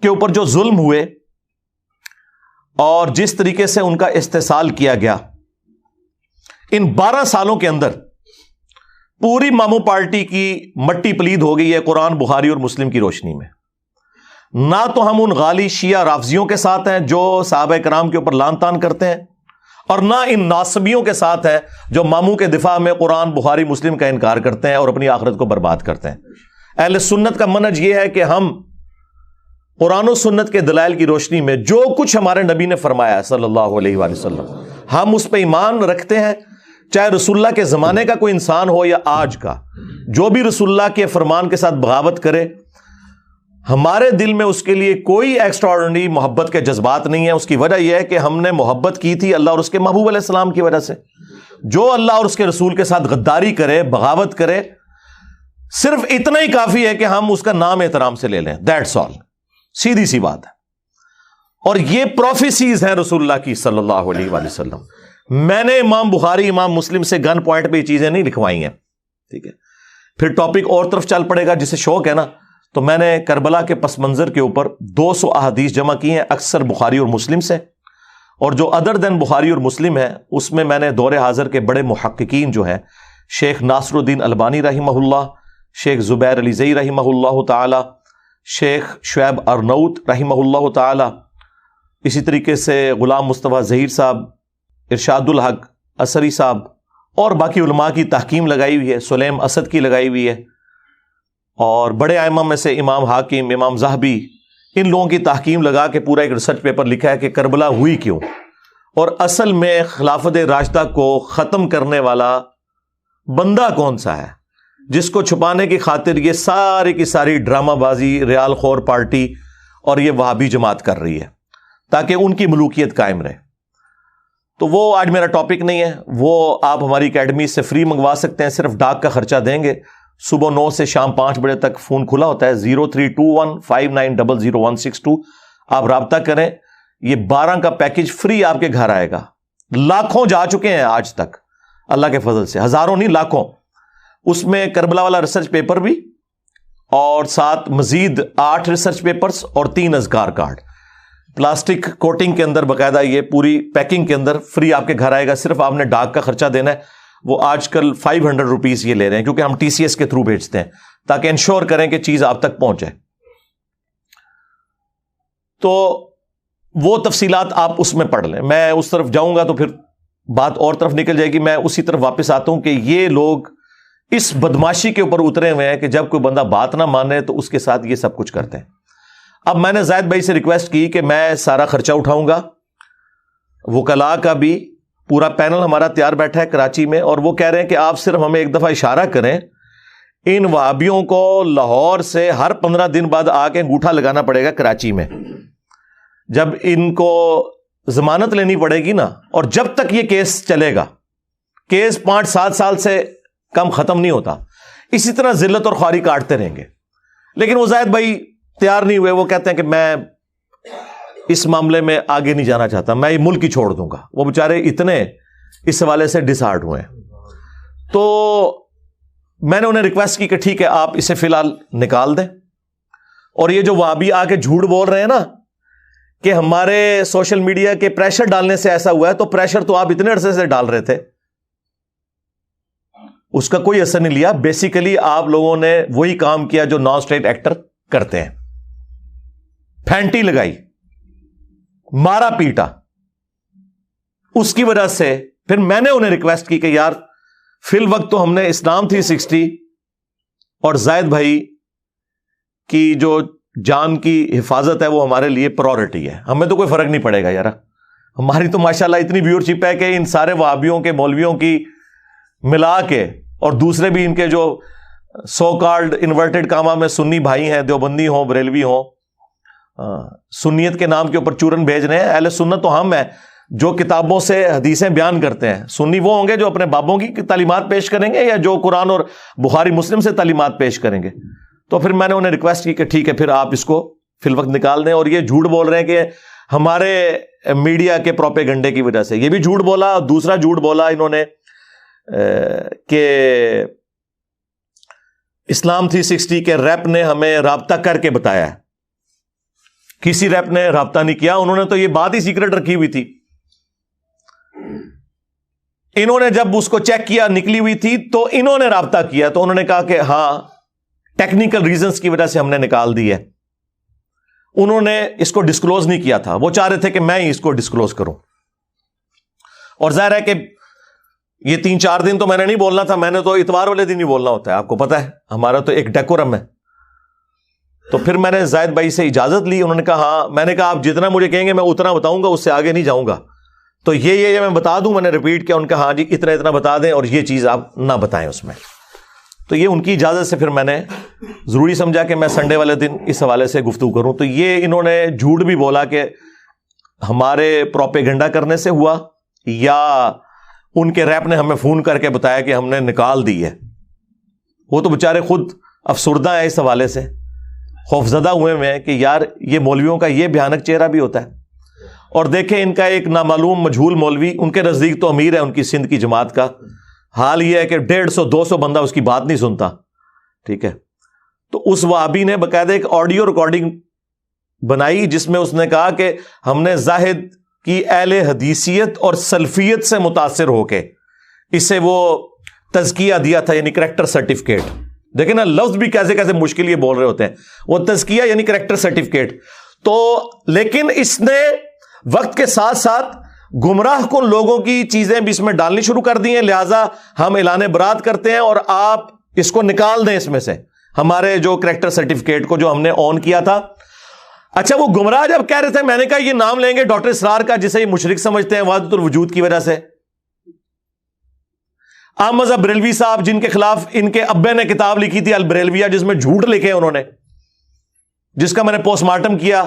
کے اوپر جو ظلم ہوئے اور جس طریقے سے ان کا استحصال کیا گیا، ان 12 سالوں کے اندر پوری ماموں پارٹی کی مٹی پلید ہو گئی ہے قرآن، بخاری اور مسلم کی روشنی میں. نہ تو ہم ان غالی شیعہ رافضیوں کے ساتھ ہیں جو صحابہ کرام کے اوپر لان تان کرتے ہیں، اور نہ ان ناصبیوں کے ساتھ ہیں جو ماموں کے دفاع میں قرآن، بخاری، مسلم کا انکار کرتے ہیں اور اپنی آخرت کو برباد کرتے ہیں. اہل سنت کا منہج یہ ہے کہ ہم قرآن و سنت کے دلائل کی روشنی میں جو کچھ ہمارے نبی نے فرمایا ہے صلی اللہ علیہ وآلہ وسلم، ہم اس پہ ایمان رکھتے ہیں. چاہے رسول اللہ کے زمانے کا کوئی انسان ہو یا آج کا، جو بھی رسول اللہ کے فرمان کے ساتھ بغاوت کرے، ہمارے دل میں اس کے لیے کوئی ایکسٹرا آرڈنری محبت کے جذبات نہیں ہے. اس کی وجہ یہ ہے کہ ہم نے محبت کی تھی اللہ اور اس کے محبوب علیہ السلام کی وجہ سے. جو اللہ اور اس کے رسول کے ساتھ غداری کرے، بغاوت کرے، صرف اتنا ہی کافی ہے کہ ہم اس کا نام احترام سے لے لیں. That's all. سیدھی سی بات ہے. اور یہ پروفیسیز ہیں رسول اللہ کی صلی اللہ علیہ وآلہ وسلم. میں نے امام بخاری، امام مسلم سے گن پوائنٹ پہ یہ چیزیں نہیں لکھوائی ہیں. ٹھیک ہے، پھر ٹاپک اور طرف چل پڑے گا. جسے شوق ہے نا، تو میں نے کربلا کے پس منظر کے اوپر 200 احادیث جمع کی ہیں، اکثر بخاری اور مسلم سے، اور جو ادر دین بخاری اور مسلم ہے اس میں میں نے دور حاضر کے بڑے محققین جو ہیں، شیخ ناصر الدین البانی رحمہ اللہ، شیخ زبیر علی زئی رحمہ اللہ تعالی، شیخ شعیب ارنوت رحمہ اللہ تعالی، اسی طریقے سے غلام مصطفیٰ ظہیر صاحب، ارشاد الحق اثری صاحب، اور باقی علماء کی تحکیم لگائی ہوئی ہے، سلیم اسد کی لگائی ہوئی ہے، اور بڑے ائمہ میں سے امام حاکم، امام ذہبی، ان لوگوں کی تحکیم لگا کے پورا ایک ریسرچ پیپر لکھا ہے کہ کربلا ہوئی کیوں، اور اصل میں خلافت راشدہ کو ختم کرنے والا بندہ کون سا ہے جس کو چھپانے کی خاطر یہ ساری کی ساری ڈرامہ بازی ریال خور پارٹی اور یہ وہابی جماعت کر رہی ہے تاکہ ان کی ملوکیت قائم رہے. تو وہ آج میرا ٹاپک نہیں ہے. وہ آپ ہماری اکیڈمی سے فری منگوا سکتے ہیں، صرف ڈاک کا خرچہ دیں گے. صبح 9 سے شام 5 بجے تک فون کھلا ہوتا ہے. 032159000162. آپ رابطہ کریں, یہ 12 کا پیکج فری آپ کے گھر آئے گا. لاکھوں جا چکے ہیں آج تک اللہ کے فضل سے, ہزاروں نہیں لاکھوں. اس میں کربلا والا ریسرچ پیپر بھی, اور ساتھ مزید 8 ریسرچ پیپرز اور 3 اذکار کارڈ پلاسٹک کوٹنگ کے اندر, باقاعدہ یہ پوری پیکنگ کے اندر فری آپ کے گھر آئے گا. صرف آپ نے ڈاک کا خرچہ دینا ہے, وہ آج کل 500 روپیز یہ لے رہے ہیں, کیونکہ ہم TCS کے تھرو بھیجتے ہیں تاکہ انشور کریں کہ چیز آپ تک پہنچے. تو وہ تفصیلات آپ اس میں پڑھ لیں. میں اس طرف جاؤں گا تو پھر بات اور طرف نکل جائے گی. میں اسی طرف واپس آتا ہوں کہ یہ لوگ اس بدماشی کے اوپر اترے ہوئے ہیں کہ جب کوئی بندہ بات نہ مانے تو اس کے ساتھ یہ سب کچھ کرتے ہیں. اب میں نے زاہد بھائی سے ریکویسٹ کی کہ میں سارا خرچہ اٹھاؤں گا, وکلاء کا بھی پورا پینل ہمارا تیار بیٹھا ہے کراچی میں, اور وہ کہہ رہے ہیں کہ آپ صرف ہمیں ایک دفعہ اشارہ کریں, ان وہابیوں کو لاہور سے ہر 15 دن بعد آ کے انگوٹھا لگانا پڑے گا کراچی میں. جب ان کو ضمانت لینی پڑے گی نا, اور جب تک یہ کیس چلے گا, کیس 5-7 سال سے کم ختم نہیں ہوتا, اسی طرح ذلت اور خواری کاٹتے رہیں گے. لیکن وہ زاہد بھائی تیار نہیں ہوئے. وہ کہتے ہیں کہ میں اس معاملے میں آگے نہیں جانا چاہتا, میں یہ ملک ہی چھوڑ دوں گا. وہ بیچارے اتنے اس حوالے سے ڈسہارٹ ہوئے ہیں. تو میں نے انہیں ریکویسٹ کی کہ ٹھیک ہے آپ اسے فی الحال نکال دیں. اور یہ جو وہابی آ کے جھوٹ بول رہے ہیں نا کہ ہمارے سوشل میڈیا کے پریشر ڈالنے سے ایسا ہوا ہے, تو پریشر تو آپ اتنے عرصے سے ڈال رہے تھے, اس کا کوئی اثر نہیں لیا. بیسیکلی آپ لوگوں نے وہی کام کیا جو نان اسٹیٹ ایکٹر کرتے ہیں, پھینٹی لگائی, مارا پیٹا. اس کی وجہ سے پھر میں نے انہیں ریکویسٹ کی کہ یار فی الوقت تو ہم نے اسلام 360 اور زاہد بھائی کی جو جان کی حفاظت ہے وہ ہمارے لیے پرائورٹی ہے, ہمیں تو کوئی فرق نہیں پڑے گا یار. ہماری تو ماشاءاللہ اتنی ویورشپ ہے کہ ان سارے وہابیوں کے مولویوں کی ملا کے, اور دوسرے بھی ان کے جو سو کالڈ انورٹڈ کاما میں سنی بھائی ہیں, دیوبندی ہوں بریلوی ہوں, سنیت کے نام کے اوپر چورن بھیج رہے ہیں. اہل سنت تو ہم ہیں جو کتابوں سے حدیثیں بیان کرتے ہیں. سنی وہ ہوں گے جو اپنے بابوں کی تعلیمات پیش کریں گے, یا جو قرآن اور بخاری مسلم سے تعلیمات پیش کریں گے. تو پھر میں نے انہیں ریکویسٹ کی کہ ٹھیک ہے پھر آپ اس کو فی الوقت نکال دیں. اور یہ جھوٹ بول رہے ہیں کہ ہمارے میڈیا کے پروپیگنڈے کی وجہ سے, یہ بھی جھوٹ بولا. دوسرا جھوٹ بولا انہوں نے کہ اسلام 360 کے ریپ نے ہمیں رابطہ کر کے بتایا ہے. کسی ریپ نے رابطہ نہیں کیا, انہوں نے تو یہ بات ہی سیکرٹ رکھی ہوئی تھی. انہوں نے جب اس کو چیک کیا نکلی ہوئی تھی تو انہوں نے رابطہ کیا, تو انہوں نے کہا کہ ہاں ٹیکنیکل ریزنز کی وجہ سے ہم نے نکال دی ہے. انہوں نے اس کو ڈسکلوز نہیں کیا تھا, وہ چاہ رہے تھے کہ میں ہی اس کو ڈسکلوز کروں. اور ظاہر ہے کہ یہ 3-4 دن تو میں نے نہیں بولنا تھا, میں نے تو اتوار والے دن ہی بولنا ہوتا ہے, آپ کو پتا ہے ہمارا تو ایک ڈیکورم ہے. تو پھر میں نے زاہد بھائی سے اجازت لی, انہوں نے کہا ہاں. میں نے کہا آپ جتنا مجھے کہیں گے میں اتنا بتاؤں گا, اس سے آگے نہیں جاؤں گا. تو یہ میں بتا دوں, میں نے ریپیٹ کیا. ان کا ہاں جی اتنا بتا دیں, اور یہ چیز آپ نہ بتائیں اس میں. تو یہ ان کی اجازت سے پھر میں نے ضروری سمجھا کہ میں سنڈے والے دن اس حوالے سے گفتگو کروں. تو یہ انہوں نے جھوٹ بھی بولا کہ ہمارے پروپیگنڈا کرنے سے ہوا, یا ان کے ریپ نے ہمیں فون کر کے بتایا کہ ہم نے نکال دی ہے. وہ تو بیچارے خود افسردہ ہیں اس حوالے سے, خوفزدہ ہوئے ہیں کہ یار یہ مولویوں کا یہ بھیانک چہرہ بھی ہوتا ہے. اور دیکھیں ان کا ایک نامعلوم مجہول مولوی, ان کے نزدیک تو امیر ہے ان کی سندھ کی جماعت کا, حال یہ ہے کہ 150-200 بندہ اس کی بات نہیں سنتا. ٹھیک ہے, تو اس وہابی نے باقاعدہ ایک آڈیو ریکارڈنگ بنائی جس میں اس نے کہا کہ ہم نے زاہد کی اہل حدیثیت اور سلفیت سے متاثر ہو کے اسے وہ تزکیہ دیا تھا, یعنی کریکٹر سرٹیفکیٹ. دیکھیں نا لفظ بھی کیسے کیسے مشکل یہ بول رہے ہوتے ہیں, وہ تزکیہ یعنی کریکٹر سرٹیفکیٹ. تو لیکن اس نے وقت کے ساتھ ساتھ گمراہ کن لوگوں کی چیزیں بھی اس میں ڈالنی شروع کر دی ہیں. لہٰذا ہم اعلان برات کرتے ہیں اور آپ اس کو نکال دیں اس میں سے, ہمارے جو کریکٹر سرٹیفکیٹ کو جو ہم نے آن کیا تھا. اچھا وہ گمراہ جب کہہ رہے تھے, میں نے کہا یہ نام لیں گے ڈاکٹر اسرار کا جسے یہ مشرک سمجھتے ہیں وحدت الوجود کی وجہ سے. احمد بریلوی صاحب جن کے خلاف ان کے ابے نے کتاب لکھی تھی البریلویہ, جس میں جھوٹ لکھے انہوں نے, جس کا میں نے پوسٹ مارٹم کیا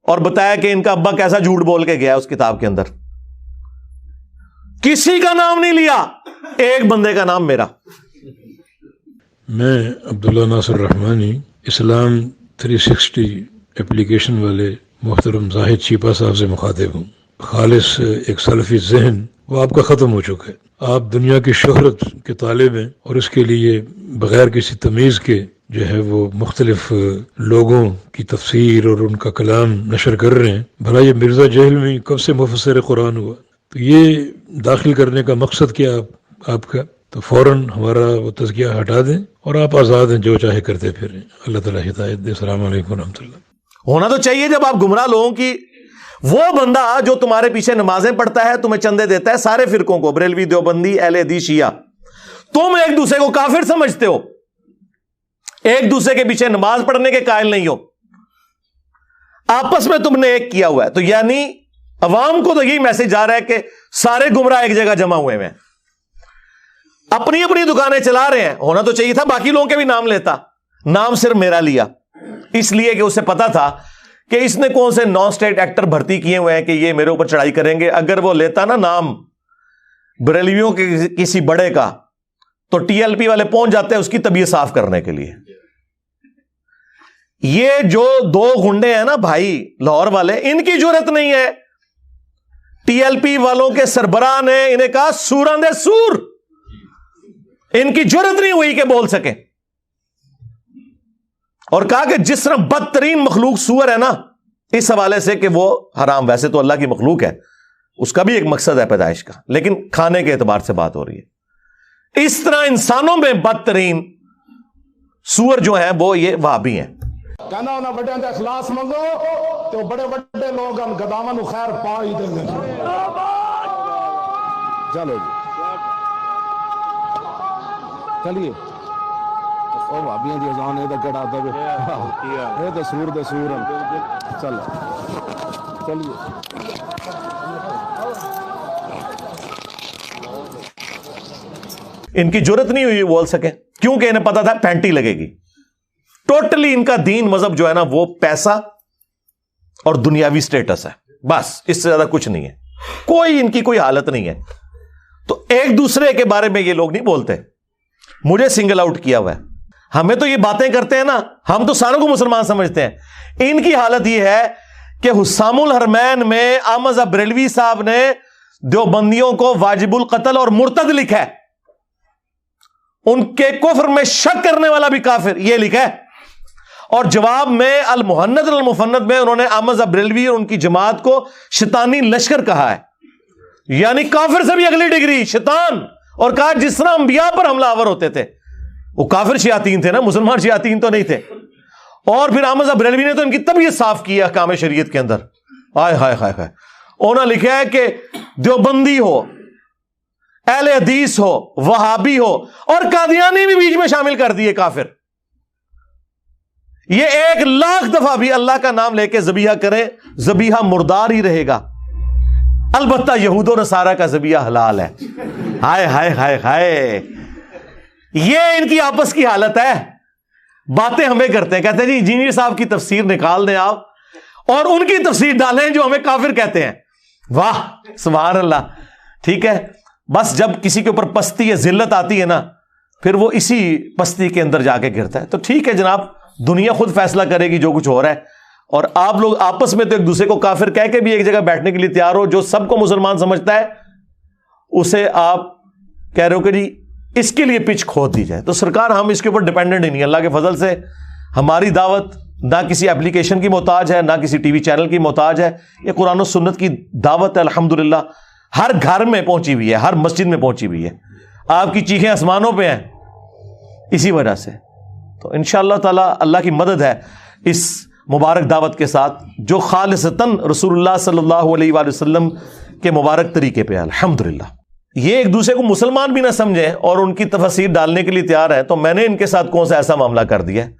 اور بتایا کہ ان کا ابا کیسا جھوٹ بول کے گیا اس کتاب کے اندر. کسی کا نام نہیں لیا, ایک بندے کا نام میرا. میں عبداللہ ناصر رحمانی, اسلام 360 اپلیکیشن والے محترم زاہد شیپا صاحب سے مخاطب ہوں. خالص ایک سلفی ذہن وہ آپ کا ختم ہو چکا ہے. آپ دنیا کی شہرت کے طالب ہیں اور اس کے لیے بغیر کسی تمیز کے جو ہے وہ مختلف لوگوں کی تفسیر اور ان کا کلام نشر کر رہے ہیں. بھلا یہ مرزا جہل میں کب سے مفسر قرآن ہوا؟ تو یہ داخل کرنے کا مقصد کیا آپ کا؟ تو فوراً ہمارا وہ تزکیہ ہٹا دیں اور آپ آزاد ہیں، جو چاہے کرتے پھریں. اللہ تعالیٰ ہدایت دے. السلام علیکم ورحمۃ اللہ. ہونا تو چاہیے جب آپ گمراہ لوگوں کی، وہ بندہ جو تمہارے پیچھے نمازیں پڑھتا ہے، تمہیں چندے دیتا ہے، سارے فرقوں کو، بریلوی، دیوبندی، اہل حدیث، شیعہ، تم ایک دوسرے کو کافر سمجھتے ہو، ایک دوسرے کے پیچھے نماز پڑھنے کے قائل نہیں ہو، آپس میں تم نے ایک کیا ہوا ہے. تو یعنی عوام کو تو یہی میسج جا رہا ہے کہ سارے گمراہ ایک جگہ جمع ہوئے ہیں، اپنی اپنی دکانیں چلا رہے ہیں. ہونا تو چاہیے تھا باقی لوگوں کے بھی نام لیتا، نام صرف میرا لیا اس لیے کہ اسے پتا تھا کہ اس نے کون سے نان اسٹیٹ ایکٹر بھرتی کیے ہوئے ہیں کہ یہ میرے اوپر چڑھائی کریں گے. اگر وہ لیتا نا نام بریلویوں کے کسی بڑے کا تو ٹی ایل پی والے پہنچ جاتے ہیں اس کی طبیعت صاف کرنے کے لیے. یہ جو دو گنڈے ہیں نا بھائی لاہور والے، ان کی جرت نہیں ہے. ٹی ایل پی والوں کے سربراہ نے انہیں کہا سوراندے سور، ان کی جرت نہیں ہوئی کہ بول سکیں، اور کہا کہ جس طرح بدترین مخلوق سور ہے نا، اس حوالے سے کہ وہ حرام، ویسے تو اللہ کی مخلوق ہے، اس کا بھی ایک مقصد ہے پیدائش کا، لیکن کھانے کے اعتبار سے بات ہو رہی ہے. اس طرح انسانوں میں بدترین سور جو ہیں وہ یہ وہابی ہیں. کہنا انہاں بڑے دا اخلاص منگو تو بڑے بڑے لوگ ان گداواں نو خیر پا ہی دیں گے. چلو جی چلیے او بھابیاں دی اذان اے تے کیڑا دے اے تے سور چلو چلیے. ان کی جرت نہیں ہوئی بول سکے کیونکہ انہیں پتا تھا پینٹی لگے گی. ٹوٹلی ان کا دین مذہب جو ہے نا وہ پیسہ اور دنیاوی سٹیٹس ہے، بس اس سے زیادہ کچھ نہیں ہے. کوئی ان کی کوئی حالت نہیں ہے. تو ایک دوسرے کے بارے میں یہ لوگ نہیں بولتے. مجھے سنگل آؤٹ کیا ہوا ہے. ہمیں تو یہ باتیں کرتے ہیں نا، ہم تو ساروں کو مسلمان سمجھتے ہیں. ان کی حالت یہ ہے کہ حسام الحرمین میں احمد بریلوی صاحب نے دیوبندیوں کو واجب القتل اور مرتد لکھا ہے. ان کے کفر میں شک کرنے والا بھی کافر، یہ لکھا ہے. اور جواب میں المحند المفند میں انہوں نے احمد بریلوی اور ان کی جماعت کو شیطانی لشکر کہا ہے، یعنی کافر سے بھی اگلی ڈگری شیطان. اور کہا جس طرح انبیاء پر حملہ آور ہوتے تھے، وہ کافر شیاطین تھے نا، مسلمان شیاطین تو نہیں تھے. اور پھر احمد بریلوی نے تو ان کی طبیعت صاف کی احکام شریعت کے اندر. ہائے ہائے ہائے ہائے. انہوں نے لکھا ہے کہ دیوبندی ہو، اہل حدیث ہو، وہابی ہو، اور قادیانی بھی بیچ میں شامل کر دیے کافر. یہ 1,00,000 دفعہ بھی اللہ کا نام لے کے ذبیحہ کریں، ذبیحہ مردار ہی رہے گا. البتہ یہود و نصارہ کا ذبیحہ حلال ہے. ہائے ہائے ہائے ہائے. یہ ان کی آپس کی حالت ہے. باتیں ہمیں کرتے ہیں، کہتے ہیں جی انجینئر صاحب کی تفسیر نکال دیں آپ اور ان کی تفسیر ڈالیں جو ہمیں کافر کہتے ہیں. واہ سبحان اللہ. ٹھیک ہے، بس جب کسی کے اوپر پستی یا ذلت آتی ہے نا، پھر وہ اسی پستی کے اندر جا کے گرتا ہے. تو ٹھیک ہے جناب، دنیا خود فیصلہ کرے گی جو کچھ ہو رہا ہے. اور آپ لوگ آپس میں تو ایک دوسرے کو کافر کہہ کے بھی ایک جگہ بیٹھنے کے لیے تیار ہو. جو سب کو مسلمان سمجھتا ہے اسے آپ کہہ رہے ہو کہ جی اس کے لیے پچ کھود دی جائے. تو سرکار ہم اس کے اوپر ڈیپینڈنٹ ہی نہیں. اللہ کے فضل سے ہماری دعوت نہ کسی اپلیکیشن کی محتاج ہے، نہ کسی ٹی وی چینل کی محتاج ہے. یہ قرآن و سنت کی دعوت ہے، الحمدللہ ہر گھر میں پہنچی ہوئی ہے، ہر مسجد میں پہنچی ہوئی ہے. آپ کی چیخیں آسمانوں پہ ہیں اسی وجہ سے. تو انشاءاللہ تعالی اللہ کی مدد ہے اس مبارک دعوت کے ساتھ جو خالصتاً رسول اللہ صلی اللہ علیہ وآلہ وسلم کے مبارک طریقے پہ ہے. الحمدللہ یہ ایک دوسرے کو مسلمان بھی نہ سمجھیں اور ان کی تفسیر ڈالنے کے لیے تیار ہے. تو میں نے ان کے ساتھ کون سا ایسا معاملہ کر دیا ہے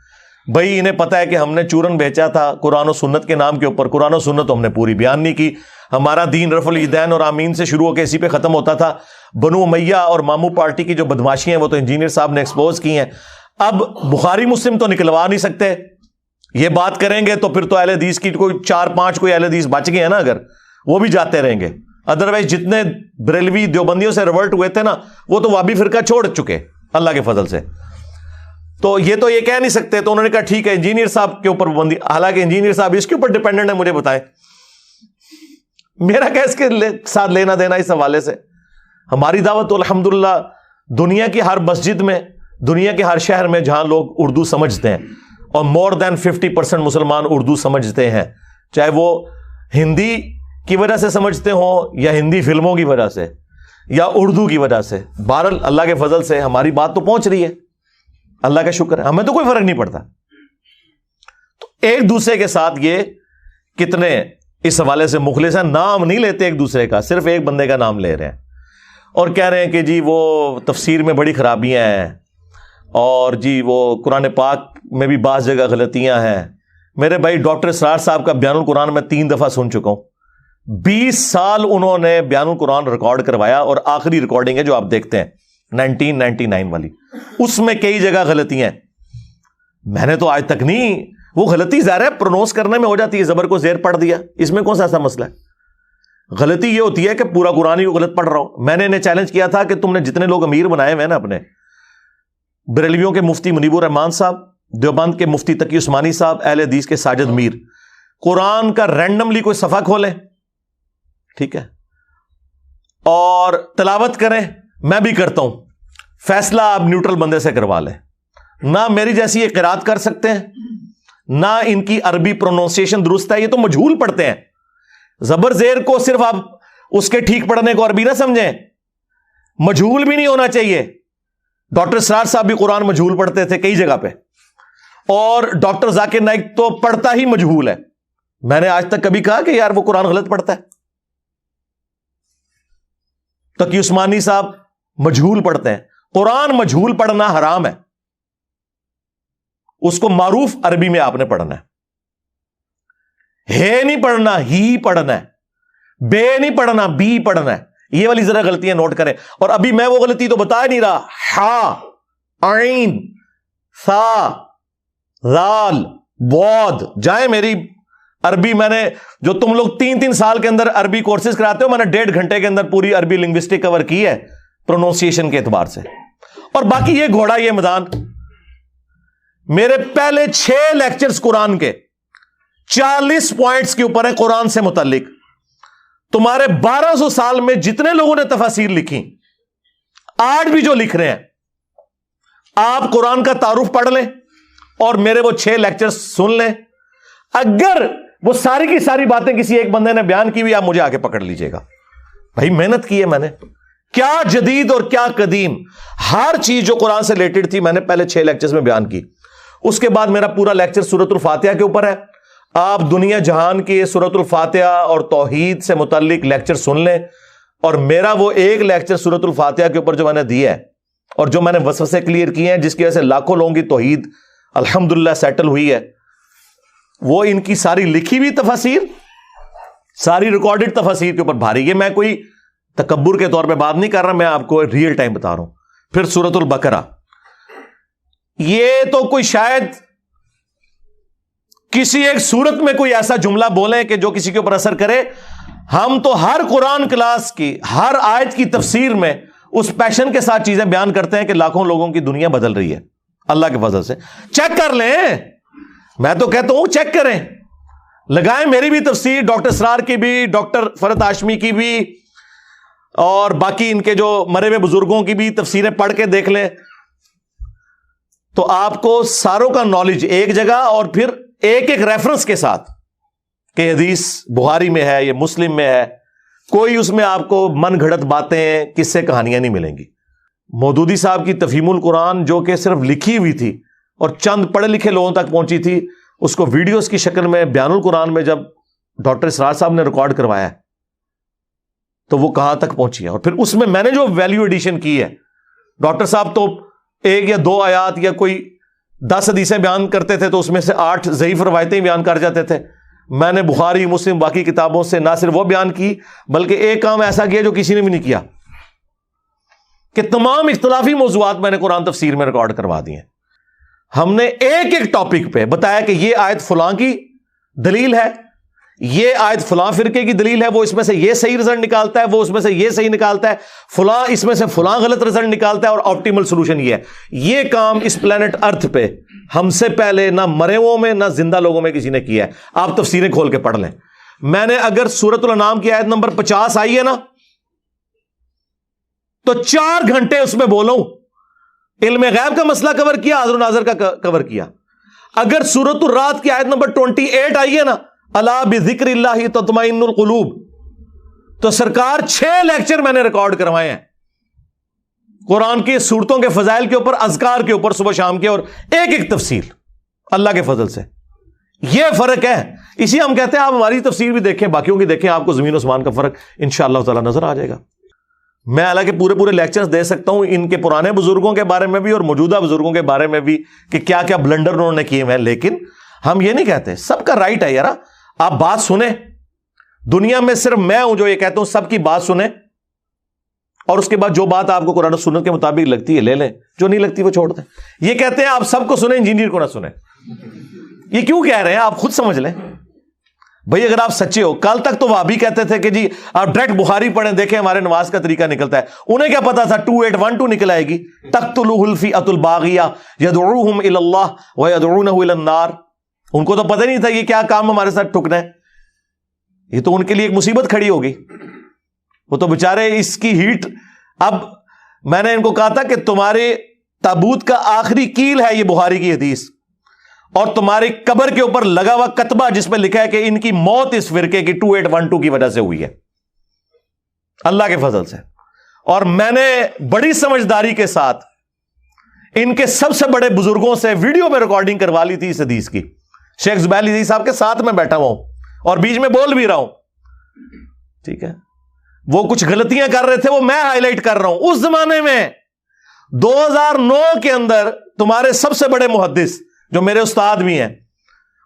بھائی؟ انہیں پتا ہے کہ ہم نے چورن بیچا تھا قرآن و سنت کے نام کے اوپر. قرآن و سنت ہم نے پوری بیان نہیں کی. ہمارا دین رفع الیدین اور آمین سے شروع ہو کے اسی پہ ختم ہوتا تھا. بنو امیہ اور مامو پارٹی کی جو بدماشی ہیں وہ تو انجینئر صاحب نے ایکسپوز کی ہیں. اب بخاری مسلم تو نکلوا نہیں سکتے. یہ بات کریں گے تو پھر تو اہل حدیث کی کوئی 4-5 کوئی اہل حدیث بچ گئے ہیں نا، اگر وہ بھی جاتے رہیں گے. ادروائز جتنے بریلوی دیوبندیوں سے ریورٹ ہوئے تھے نا، وہ تو وابی فرقہ چھوڑ چکے اللہ کے فضل سے. تو یہ تو یہ کہہ نہیں سکتے. تو انہوں نے کہا ٹھیک ہے انجینئر صاحب کے اوپر پابندی. حالانکہ انجینئر صاحب اس کے اوپر ڈیپینڈنٹ ہے, مجھے بتائیں میرا کیا اس کے ساتھ لینا دینا اس حوالے سے. ہماری دعوت تو الحمدللہ دنیا کی ہر مسجد میں, دنیا کے ہر شہر میں جہاں لوگ اردو سمجھتے ہیں, اور مور دین 50% مسلمان اردو سمجھتے ہیں, چاہے وہ ہندی کی وجہ سے سمجھتے ہوں یا ہندی فلموں کی وجہ سے یا اردو کی وجہ سے. بہرحال اللہ کے فضل سے ہماری بات تو پہنچ رہی ہے, اللہ کا شکر ہے, ہمیں تو کوئی فرق نہیں پڑتا. تو ایک دوسرے کے ساتھ یہ کتنے اس حوالے سے مخلص ہیں, نام نہیں لیتے ایک دوسرے کا, صرف ایک بندے کا نام لے رہے ہیں اور کہہ رہے ہیں کہ جی وہ تفسیر میں بڑی خرابیاں ہیں, اور جی وہ قرآن پاک میں بھی بعض جگہ غلطیاں ہیں. میرے بھائی ڈاکٹر اسرار صاحب کا بیان القرآن میں 3 دفعہ سن چکا ہوں. 20 سال انہوں نے بیان القرآن ریکارڈ کروایا, اور آخری ریکارڈنگ ہے جو آپ دیکھتے ہیں 1999 والی, اس میں کئی جگہ غلطیاں ہیں. میں نے تو آج تک نہیں, وہ غلطی ظاہر ہے پرونونس کرنے میں ہو جاتی ہے, زبر کو زیر پڑھ دیا, اس میں کون سا ایسا مسئلہ ہے. غلطی یہ ہوتی ہے کہ پورا قرآن ہی غلط پڑھ رہا ہوں. میں نے انہیں چیلنج کیا تھا کہ تم نے جتنے لوگ امیر بنائے ہوئے نا اپنے, بریلویوں کے مفتی منیب الرحمان صاحب, دیوبند کے مفتی تقی عثمانی صاحب, اہل حدیث کے ساجد میر, قرآن کا رینڈملی کوئی صفحہ کھولیں, ٹھیک ہے, اور تلاوت کریں. میں بھی کرتا ہوں, فیصلہ آپ نیوٹرل بندے سے کروا لیں. نہ میری جیسی یہ قرات کر سکتے ہیں, نہ ان کی عربی پروننسیشن درست ہے, یہ تو مجہول پڑھتے ہیں. زبر زیر کو صرف آپ اس کے ٹھیک پڑھنے کو عربی نہ سمجھیں, مجہول بھی نہیں ہونا چاہیے. ڈاکٹر اسرار صاحب بھی قرآن مجہول پڑھتے تھے کئی جگہ پہ, اور ڈاکٹر ذاکر نائک تو پڑھتا ہی مجہول ہے. میں نے آج تک کبھی کہا کہ یار وہ قرآن غلط پڑھتا ہے. تقی عثمانی صاحب مجہول پڑھتے ہیں. قرآن مجہول پڑھنا حرام ہے, اس کو معروف عربی میں آپ نے پڑھنا ہے نہیں پڑھنا, ہی پڑھنا ہے, بے نہیں پڑھنا, بی پڑھنا ہے. یہ والی ذرا غلطیاں نوٹ کریں. اور ابھی میں وہ غلطی تو بتا نہیں رہا, ہا, عین, سا, لال, بود. جائیں میری عربی, میں نے جو تم لوگ 3 سال کے اندر عربی کورسز کراتے ہو, میں نے 1.5 گھنٹے کے اندر پوری عربی لنگوسٹک کور کی ہے پروننسیشن کے اعتبار سے. اور باقی یہ گھوڑا, یہ میدان, میرے پہلے 6 لیکچرز قرآن کے 40 پوائنٹس کے اوپر ہیں قرآن سے متعلق. تمہارے 1200 سال میں جتنے لوگوں نے تفاسیر لکھی, آج بھی جو لکھ رہے ہیں, آپ قرآن کا تعارف پڑھ لیں اور میرے وہ 6 لیکچر سن لیں. اگر وہ ساری کی ساری باتیں کسی ایک بندے نے بیان کی ہوئی, آپ مجھے آگے پکڑ لیجئے گا. بھائی محنت کی ہے میں نے, کیا جدید اور کیا قدیم, ہر چیز جو قرآن سے ریلیٹڈ تھی میں نے پہلے 6 لیکچرز میں بیان کی. اس کے بعد میرا پورا لیکچر سورۃ الفاتحہ کے اوپر ہے. آپ دنیا جہان کی سورۃ الفاتحہ اور توحید سے متعلق لیکچر سن لیں, اور میرا وہ ایک لیکچر سورۃ الفاتحہ کے اوپر جو میں نے دیا ہے, اور جو میں نے وسوسے کلیئر کیے ہیں, جس کی وجہ سے لاکھوں لوگوں کی توحید الحمدللہ سیٹل ہوئی ہے, وہ ان کی ساری لکھی ہوئی تفاسیر, ساری ریکارڈڈ تفاسیر کے اوپر بھاری. یہ میں کوئی تکبر کے طور پہ بات نہیں کر رہا, میں آپ کو ریئل ٹائم بتا رہا ہوں. پھر سورۃ البقرہ, یہ تو کوئی شاید کسی ایک صورت میں کوئی ایسا جملہ بولیں کہ جو کسی کے اوپر اثر کرے. ہم تو ہر قرآن کلاس کی ہر آیت کی تفسیر میں اس پیشن کے ساتھ چیزیں بیان کرتے ہیں کہ لاکھوں لوگوں کی دنیا بدل رہی ہے اللہ کے فضل سے. چیک کر لیں, میں تو کہتا ہوں چیک کریں, لگائیں میری بھی تفسیر, ڈاکٹر اسرار کی بھی, ڈاکٹر فرحت ہاشمی کی بھی, اور باقی ان کے جو مرے ہوئے بزرگوں کی بھی تفسیریں پڑھ کے دیکھ لیں. تو آپ کو ساروں کا نالج ایک جگہ, اور پھر ایک ایک ریفرنس کے ساتھ کہ حدیث بخاری میں ہے, یہ مسلم میں ہے, کوئی اس میں آپ کو من گھڑت باتیں, قصے, کہانیاں نہیں ملیں گی. مودودی صاحب کی تفہیم القرآن جو کہ صرف لکھی ہوئی تھی اور چند پڑھے لکھے لوگوں تک پہنچی تھی, اس کو ویڈیوز کی شکل میں بیان القرآن میں جب ڈاکٹر اسرار صاحب نے ریکارڈ کروایا تو وہ کہاں تک پہنچی ہے. اور پھر اس میں نے جو ویلیو ایڈیشن کی ہے, ڈاکٹر صاحب تو 1 یا 2 آیات یا کوئی 10 حدیثیں بیان کرتے تھے تو اس میں سے 8 ضعیف روایتیں بیان کر جاتے تھے. میں نے بخاری, مسلم, باقی کتابوں سے نہ صرف وہ بیان کی بلکہ ایک کام ایسا کیا جو کسی نے بھی نہیں کیا, کہ تمام اختلافی موضوعات میں نے قرآن تفسیر میں ریکارڈ کروا دی ہیں. ہم نے ایک ایک ٹاپک پہ بتایا کہ یہ آیت فلاں کی دلیل ہے, یہ آیت فلاں فرقے کی دلیل ہے، وہ اس میں سے یہ صحیح رزلٹ نکالتا ہے، وہ اس میں سے یہ صحیح نکالتا ہے، فلاں اس میں سے فلاں غلط رزلٹ نکالتا ہے، اور آپٹیمل سولوشن یہ ہے. یہ کام اس پلانٹ ارتھ پہ ہم سے پہلے نہ مرے ہوئوں میں نہ زندہ لوگوں میں کسی نے کیا ہے. آپ تفسیریں کھول کے پڑھ لیں. میں نے اگر سورۃ الانعام کی آیت نمبر 50 آئی ہے نا تو 4 گھنٹے اس میں بولوں، علم غیب کا مسئلہ کور کیا، حاضر و ناظر کا کور کیا. اگر سورۃ الرعد کی آیت نمبر 28 آئی ہے نا، الا بذکر اللہ تطمئن القلوب، تو سرکار 6 لیکچر میں نے ریکارڈ کروائے ہیں قرآن کی صورتوں کے فضائل کے اوپر، اذکار کے اوپر، صبح شام کے، اور ایک ایک تفصیل اللہ کے فضل سے. یہ فرق ہے. اسی ہم کہتے ہیں آپ ہماری تفسیر بھی دیکھیں، باقیوں کی دیکھیں، آپ کو زمین و آسمان کا فرق انشاءاللہ تعالی نظر آ جائے گا. میں حالانکہ پورے لیکچرز دے سکتا ہوں ان کے پرانے بزرگوں کے بارے میں بھی اور موجودہ بزرگوں کے بارے میں بھی کہ کیا کیا بلنڈر انہوں نے کیے ہیں، لیکن ہم یہ نہیں کہتے. سب کا رائٹ ہے یار، آپ بات سنیں. دنیا میں صرف میں ہوں جو یہ کہتا ہوں سب کی بات سنیں، اور اس کے بعد جو بات آپ کو قرآن و سنت کے مطابق لگتی ہے لے لیں، جو نہیں لگتی وہ چھوڑ دیں. یہ کہتے ہیں آپ سب کو سنیں، انجینئر کو نہ سنیں. یہ کیوں کہہ رہے ہیں آپ خود سمجھ لیں بھائی. اگر آپ سچے ہو، کل تک تو وہابی کہتے تھے کہ جی آپ ڈائریکٹ بخاری پڑھیں دیکھیں ہمارے نماز کا طریقہ نکلتا ہے. انہیں کیا پتا تھا 2812 نکل آئے گی، تقتلہ الفئۃ الباغیہ یدعوہم الی اللہ ویدعونہ الی النار. ان کو تو پتہ نہیں تھا یہ کیا کام ہمارے ساتھ ٹھکنا ہے. یہ تو ان کے لیے ایک مصیبت کھڑی ہوگی. وہ تو بےچارے اس کی ہیٹ. اب میں نے ان کو کہا تھا کہ تمہارے تابوت کا آخری کیل ہے یہ بخاری کی حدیث، اور تمہاری قبر کے اوپر لگا ہوا کتبہ جس میں لکھا ہے کہ ان کی موت اس فرقے کی 2812 کی وجہ سے ہوئی ہے، اللہ کے فضل سے. اور میں نے بڑی سمجھداری کے ساتھ ان کے سب سے بڑے بزرگوں سے ویڈیو میں ریکارڈنگ کروا لی تھی اس حدیث کی. شیخ زبیر علی صاحب کے ساتھ میں بیٹھا ہوا ہوں اور بیچ میں بول بھی رہا ہوں. ٹھیک ہے، وہ کچھ غلطیاں کر رہے تھے وہ میں ہائی لائٹ کر رہا ہوں. اس زمانے میں 2009 کے اندر تمہارے سب سے بڑے محدث جو میرے استاد بھی ہیں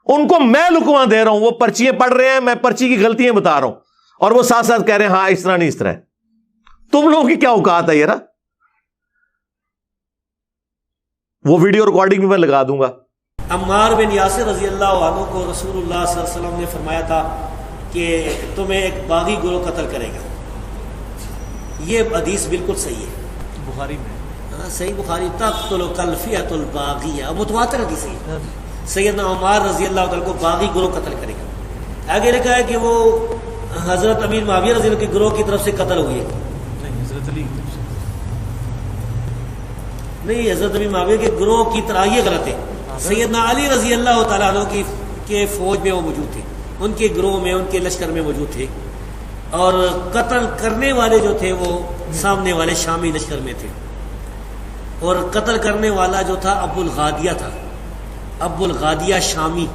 ان کو میں لکواں دے رہا ہوں. وہ پرچیاں پڑھ رہے ہیں، میں پرچی کی غلطیاں بتا رہا ہوں، اور وہ ساتھ ساتھ کہہ رہے ہیں ہاں اس طرح نہیں اس طرح. تم لوگوں کی کیا اوقات ہے یار. وہ ویڈیو ریکارڈنگ بھی میں لگا دوں گا. عمار بن یاسر رضی اللہ عنہ کو رسول اللہ صلی اللہ علیہ وسلم نے فرمایا تھا کہ تمہیں ایک باغی گروہ قتل کرے گا. یہ حدیث بالکل صحیح ہے بخاری میں، صحیح بخاری. تقتل الفئۃ الباغیہ، متواتر حدیث ہے. سیدنا عمار رضی اللہ عنہ کو باغی گروہ قتل کرے گا. آگے لکھا ہے کہ وہ حضرت امیر معاویہ رضی اللہ عنہ کے گروہ کی طرف سے قتل ہوئے. نہیں حضرت علی کی طرف سے نہیں، حضرت امیر معاویہ کے گروہ کی طرح یہ غلط ہے. سیدنا علی رضی اللہ تعالیٰ عنہ کے فوج میں وہ موجود تھے، ان کے گروہ میں، ان کے لشکر میں موجود تھے، اور قتل کرنے والے جو تھے وہ سامنے والے شامی لشکر میں تھے. اور قتل کرنے والا جو تھا ابو الغادیہ تھا. ابو الغادیہ شامی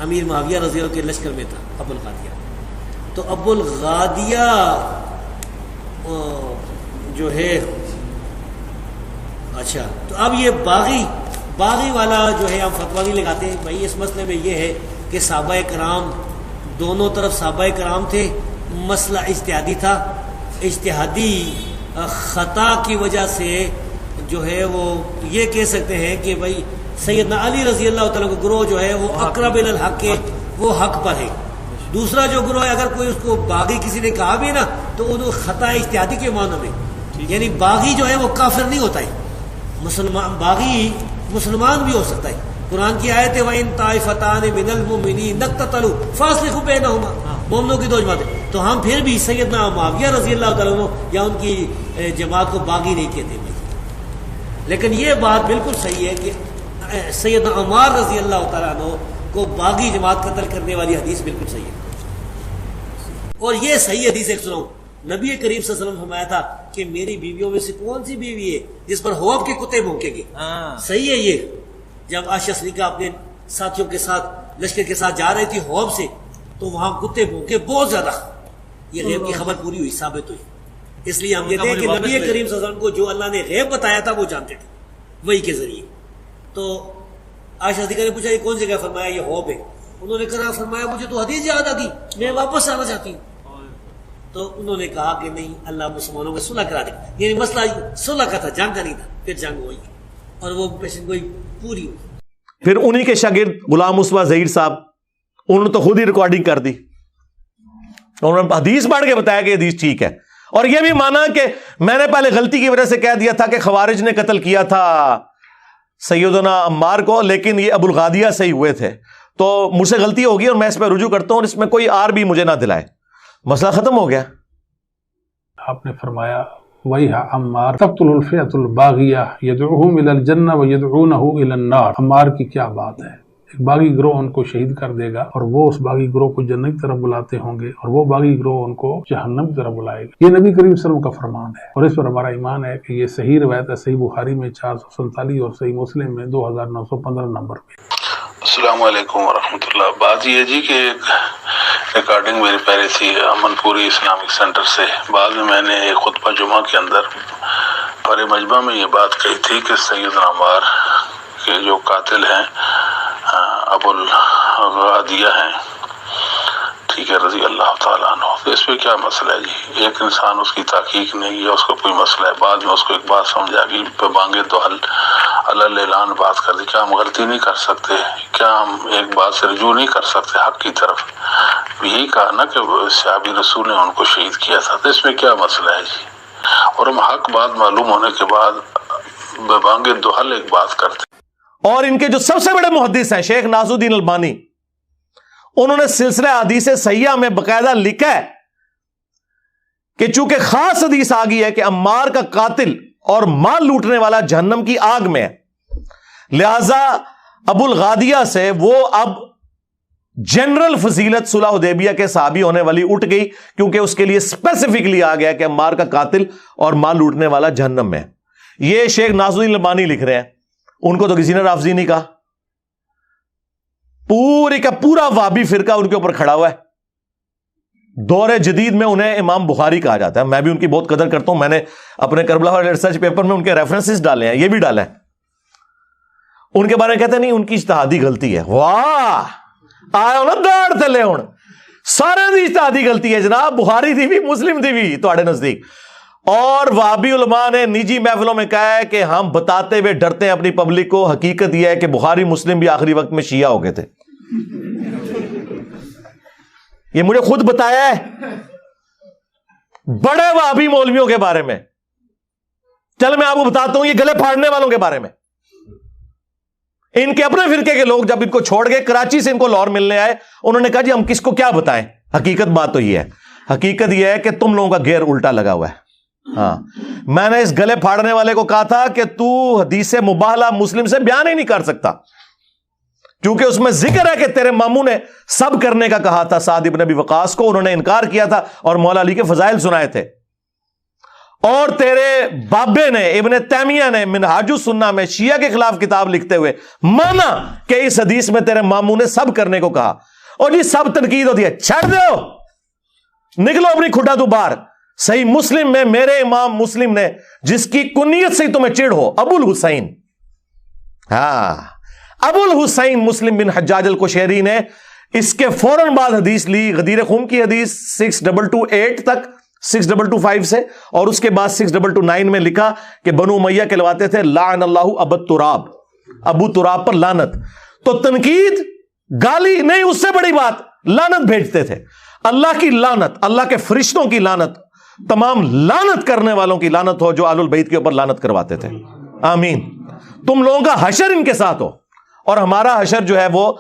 امیر معاویہ رضی اللہ کے لشکر میں تھا ابو الغادیہ. تو ابو الغادیہ جو ہے، اچھا تو اب یہ باغی والا جو ہے ہم فتویٰ نہیں لگاتے ہیں بھائی. اس مسئلے میں یہ ہے کہ صحابہ کرام دونوں طرف صحابہ کرام تھے، مسئلہ اجتہادی تھا. اجتہادی خطا کی وجہ سے جو ہے وہ یہ کہہ سکتے ہیں کہ بھائی سیدنا علی رضی اللہ تعالیٰ کا گروہ جو ہے وہ اقرب الی الحق ہے، وہ حق پر ہے. دوسرا جو گروہ ہے اگر کوئی اس کو باغی کسی نے کہا بھی نا تو وہ خطا اجتہادی کے معنی میں، یعنی باغی جو ہے وہ کافر نہیں ہوتا ہے. باغی مسلمان بھی ہو سکتا ہے. قرآن کی آیت ہے وَإِن طَائِفَتَانِ مِنَ الْمُؤْمِنِينَ اقْتَتَلُوا فَأَصْلِحُوا بَيْنَهُمَا. مومنوں کی دو جماعتیں. تو ہم پھر بھی سیدنا معاویہ رضی اللہ تعالیٰ عنہ یا ان کی جماعت کو باغی نہیں کہتے بھائی. لیکن یہ بات بالکل صحیح ہے کہ سیدنا عمار رضی اللہ تعالیٰ عنہ کو باغی جماعت قتل کرنے والی حدیث بالکل صحیح ہے. اور یہ صحیح حدیث ایک سناؤں. نبی کریم صلی اللہ علیہ وسلم فرمایا تھا کہ میری بیویوں میں سے کون سی بیوی ہے جس پر حوض کے کتے بھونکیں گے. صحیح ہے یہ. جب عائشہ صدیقہ اپنے ساتھیوں کے ساتھ لشکر کے ساتھ جا رہی تھی حوض سے تو وہاں کتے بھونکے بہت زیادہ. یہ غیب کی خبر پوری ہوئی، ثابت ہوئی. اس لیے ہم کہتے ہیں کہ نبی کریم صلی اللہ علیہ وسلم کو جو اللہ نے غیب بتایا تھا وہ جانتے تھے وہی کے ذریعے. تو عائشہ صدیقہ نے پوچھا یہ کون جگہ؟ فرمایا یہ حوض ہے. انہوں نے کہا فرمایا مجھے تو حدیث یاد آ گئی، میں واپس آنا چاہتی ہوں. تو انہوں نے کہا کہ نہیں، اللہ مسلمانوں میں صلح کرا دے. یعنی مسئلہ صلح کا تھا، جنگ کا نہیں تھا. پھر جنگ ہوئی اور وہ پیشن گوئی پوری ہوئی. پھر انہی کے شاگرد غلام مصطفیٰ ظہیر صاحب، انہوں نے تو خود ہی ریکارڈنگ کر دی. انہوں نے حدیث پڑھ کے بتایا کہ حدیث ٹھیک ہے، اور یہ بھی مانا کہ میں نے پہلے غلطی کی وجہ سے کہہ دیا تھا کہ خوارج نے قتل کیا تھا سیدنا عمار کو، لیکن یہ ابو الغادیہ سے ہی ہوئے تھے، تو مجھ سے غلطی ہوگی اور میں اس پہ رجوع کرتا ہوں، اور اس میں کوئی آر بھی مجھے نہ دلائے، مسئلہ ختم ہو گیا۔ آپ نے فرمایا وَيْحَ عَمَّارَ تَقْتُلُ الْفِئَةُ الْبَاغِيَةَ يَدْعُوهُمْ إِلَى الْجَنَّةِ وَيَدْعُونَهُ إِلَى النَّارِ۔ عمار کی کیا بات ہے، ایک باغی گروہ ان کو شہید کر دے گا اور وہ اس باغی گروہ کو جنت کی طرف بلاتے ہوں گے، اور وہ باغی گروہ ان کو جہنم کی طرف بلائے گا۔ یہ نبی کریم صلی اللہ علیہ وسلم کا فرمان ہے، اور اس پر ہمارا ایمان ہے کہ یہ صحیح روایت ہے، صحیح بخاری میں 447 اور صحیح مسلم میں 2915 نمبر پہ۔ السلام علیکم ورحمۃ اللہ۔ بات یہ جی کہ ایک ریکارڈنگ میری پہلے تھی امن پوری اسلامک سینٹر سے، بعد میں نے ایک خطبہ جمعہ کے اندر پر مجمع میں یہ بات کہی تھی کہ سیدنا عمار کے جو قاتل ہیں ابو الغادیہ ہیں، ٹھیک ہے، رضی اللہ تعالیٰ عنہ، تو اس پہ کیا مسئلہ ہے جی؟ ایک انسان اس کی تحقیق نہیں ہے، اس کو کوئی مسئلہ ہے، بعد میں اس کو ایک بات سمجھ آ گئی، پہ بانگے دوحل اللہ اعلان بات کر دی، کیا ہم غلطی نہیں کر سکتے؟ کیا ہم ایک بات سے رجوع نہیں کر سکتے حق کی طرف؟ یہی کہا نا کہ صحابی رسول نے ان کو شہید کیا تھا، تو اس میں کیا مسئلہ ہے جی؟ اور ہم حق بات معلوم ہونے کے بعد بے بانگے دوحل ایک بات کرتے۔ اور ان کے جو سب سے بڑے محدث ہیں شیخ ناصر الدین البانی، انہوں نے سلسلہ حدیث صحیحہ میں باقاعدہ لکھا ہے کہ چونکہ خاص حدیث آ گئی ہے کہ عمار کا قاتل اور مال لوٹنے والا جہنم کی آگ میں ہے، لہذا ابو الغادیہ سے وہ اب جنرل فضیلت صلح حدیبیہ کے صحابی ہونے والی اٹھ گئی، کیونکہ اس کے لیے اسپیسیفکلی آ گیا کہ عمار کا قاتل اور مال لوٹنے والا جہنم میں ہے۔ یہ شیخ ناصر الدین البانی لکھ رہے ہیں، ان کو تو کسی نے رافضی نہیں کہا، پورے کا پورا وہابی فرقہ ان کے اوپر کھڑا ہوا ہے۔ دور جدید میں انہیں امام بخاری کہا جاتا ہے، میں بھی ان کی بہت قدر کرتا ہوں، میں نے اپنے کربلا والے ریسرچ پیپر میں ان کے ریفرنسز ڈالے ہیں، یہ بھی ڈالا ہے۔ ان کے بارے میں کہتے ہیں نہیں ان کی اجتہادی غلطی ہے۔ واہ، آیا نا داڑ تلے ہوں، سارے دی اجتہادی غلطی ہے جناب، بخاری دی بھی مسلم دی بھی تواڈے نزدیک۔ اور وہابی علماء نے نجی محفلوں میں کہا ہے کہ ہم بتاتے ہوئے ڈرتے ہیں اپنی پبلک کو، حقیقت یہ ہے کہ بخاری مسلم بھی آخری وقت میں شیعہ ہو گئے تھے، یہ مجھے خود بتایا ہے بڑے وہابی مولویوں کے بارے میں۔ چل میں آپ کو بتاتا ہوں یہ گلے پھاڑنے والوں کے بارے میں، ان کے اپنے فرقے کے لوگ جب ان کو چھوڑ گئے، کراچی سے ان کو لاہور ملنے آئے، انہوں نے کہا جی ہم کس کو کیا بتائیں، حقیقت بات تو یہ ہے، حقیقت یہ ہے کہ تم لوگوں کا گیئر الٹا لگا ہوا ہے۔ ہاں، میں نے اس گلے پھاڑنے والے کو کہا تھا کہ تو حدیث مباہلہ مسلم سے بیان ہی نہیں کر سکتا، کیونکہ اس میں ذکر ہے کہ تیرے ماموں نے سب کرنے کا کہا تھا سعد ابن ابی وقاص کو، انہوں نے انکار کیا تھا اور مولا علی کے فضائل سنائے تھے، اور تیرے بابے نے ابن تیمیہ نے منہاج السنہ میں شیعہ کے خلاف کتاب لکھتے ہوئے مانا کہ اس حدیث میں تیرے ماموں نے سب کرنے کو کہا، اور جی سب تنقید ہوتی ہے، چھڑ دو، نکلو اپنی کھڈا تو باہر۔ صحیح مسلم میں میرے امام مسلم نے، جس کی کنیت سے تمہیں چڑ ہو، ابو الحسین، ہاں ابو الحسین مسلم بن حجاج القشیری نے اس کے فوراً بعد حدیث لی، غدیر خم کی حدیث 6228 تک 6225 سے، اور اس کے بعد 6229 میں لکھا کہ بنو امیہ کہلواتے تھے لعن اللہ ابو تراب، ابو تراب پر لعنت۔ تو تنقید، گالی نہیں، اس سے بڑی بات لعنت بھیجتے تھے، اللہ کی لعنت، اللہ کے فرشتوں کی لعنت، تمام لعنت کرنے والوں کی لعنت ہو جو آل البیت کے اوپر لعنت کرواتے تھے۔ آمین۔ تم لوگوں کا حشر ان کے ساتھ ہو، اور ہمارا حشر جو ہے وہ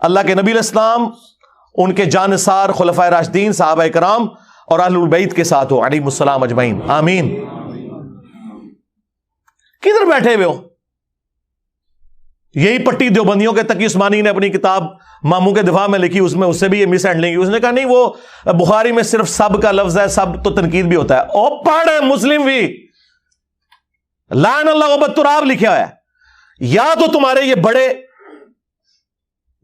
اللہ کے نبی علیہ السلام، ان کے جانثار خلفائے راشدین، صحابہ کرام اور اہل البیت کے ساتھ ہو علیہم السلام اجمعین۔ آمین۔ کدھر بیٹھے ہوئے ہو؟ یہی پٹی دیوبندیوں کے تقی عثمانی نے اپنی کتاب ماموں کے دفاع میں لکھی، اس میں اس سے بھی یہ مس ہینڈلنگ کی، اس نے کہا نہیں وہ بخاری میں صرف سب کا لفظ ہے، سب تو تنقید بھی ہوتا ہے، او پڑھ ہے مسلم بھی لعن اللہ ابو تراب لکھا ہوا ہے۔ یا تو تمہارے یہ بڑے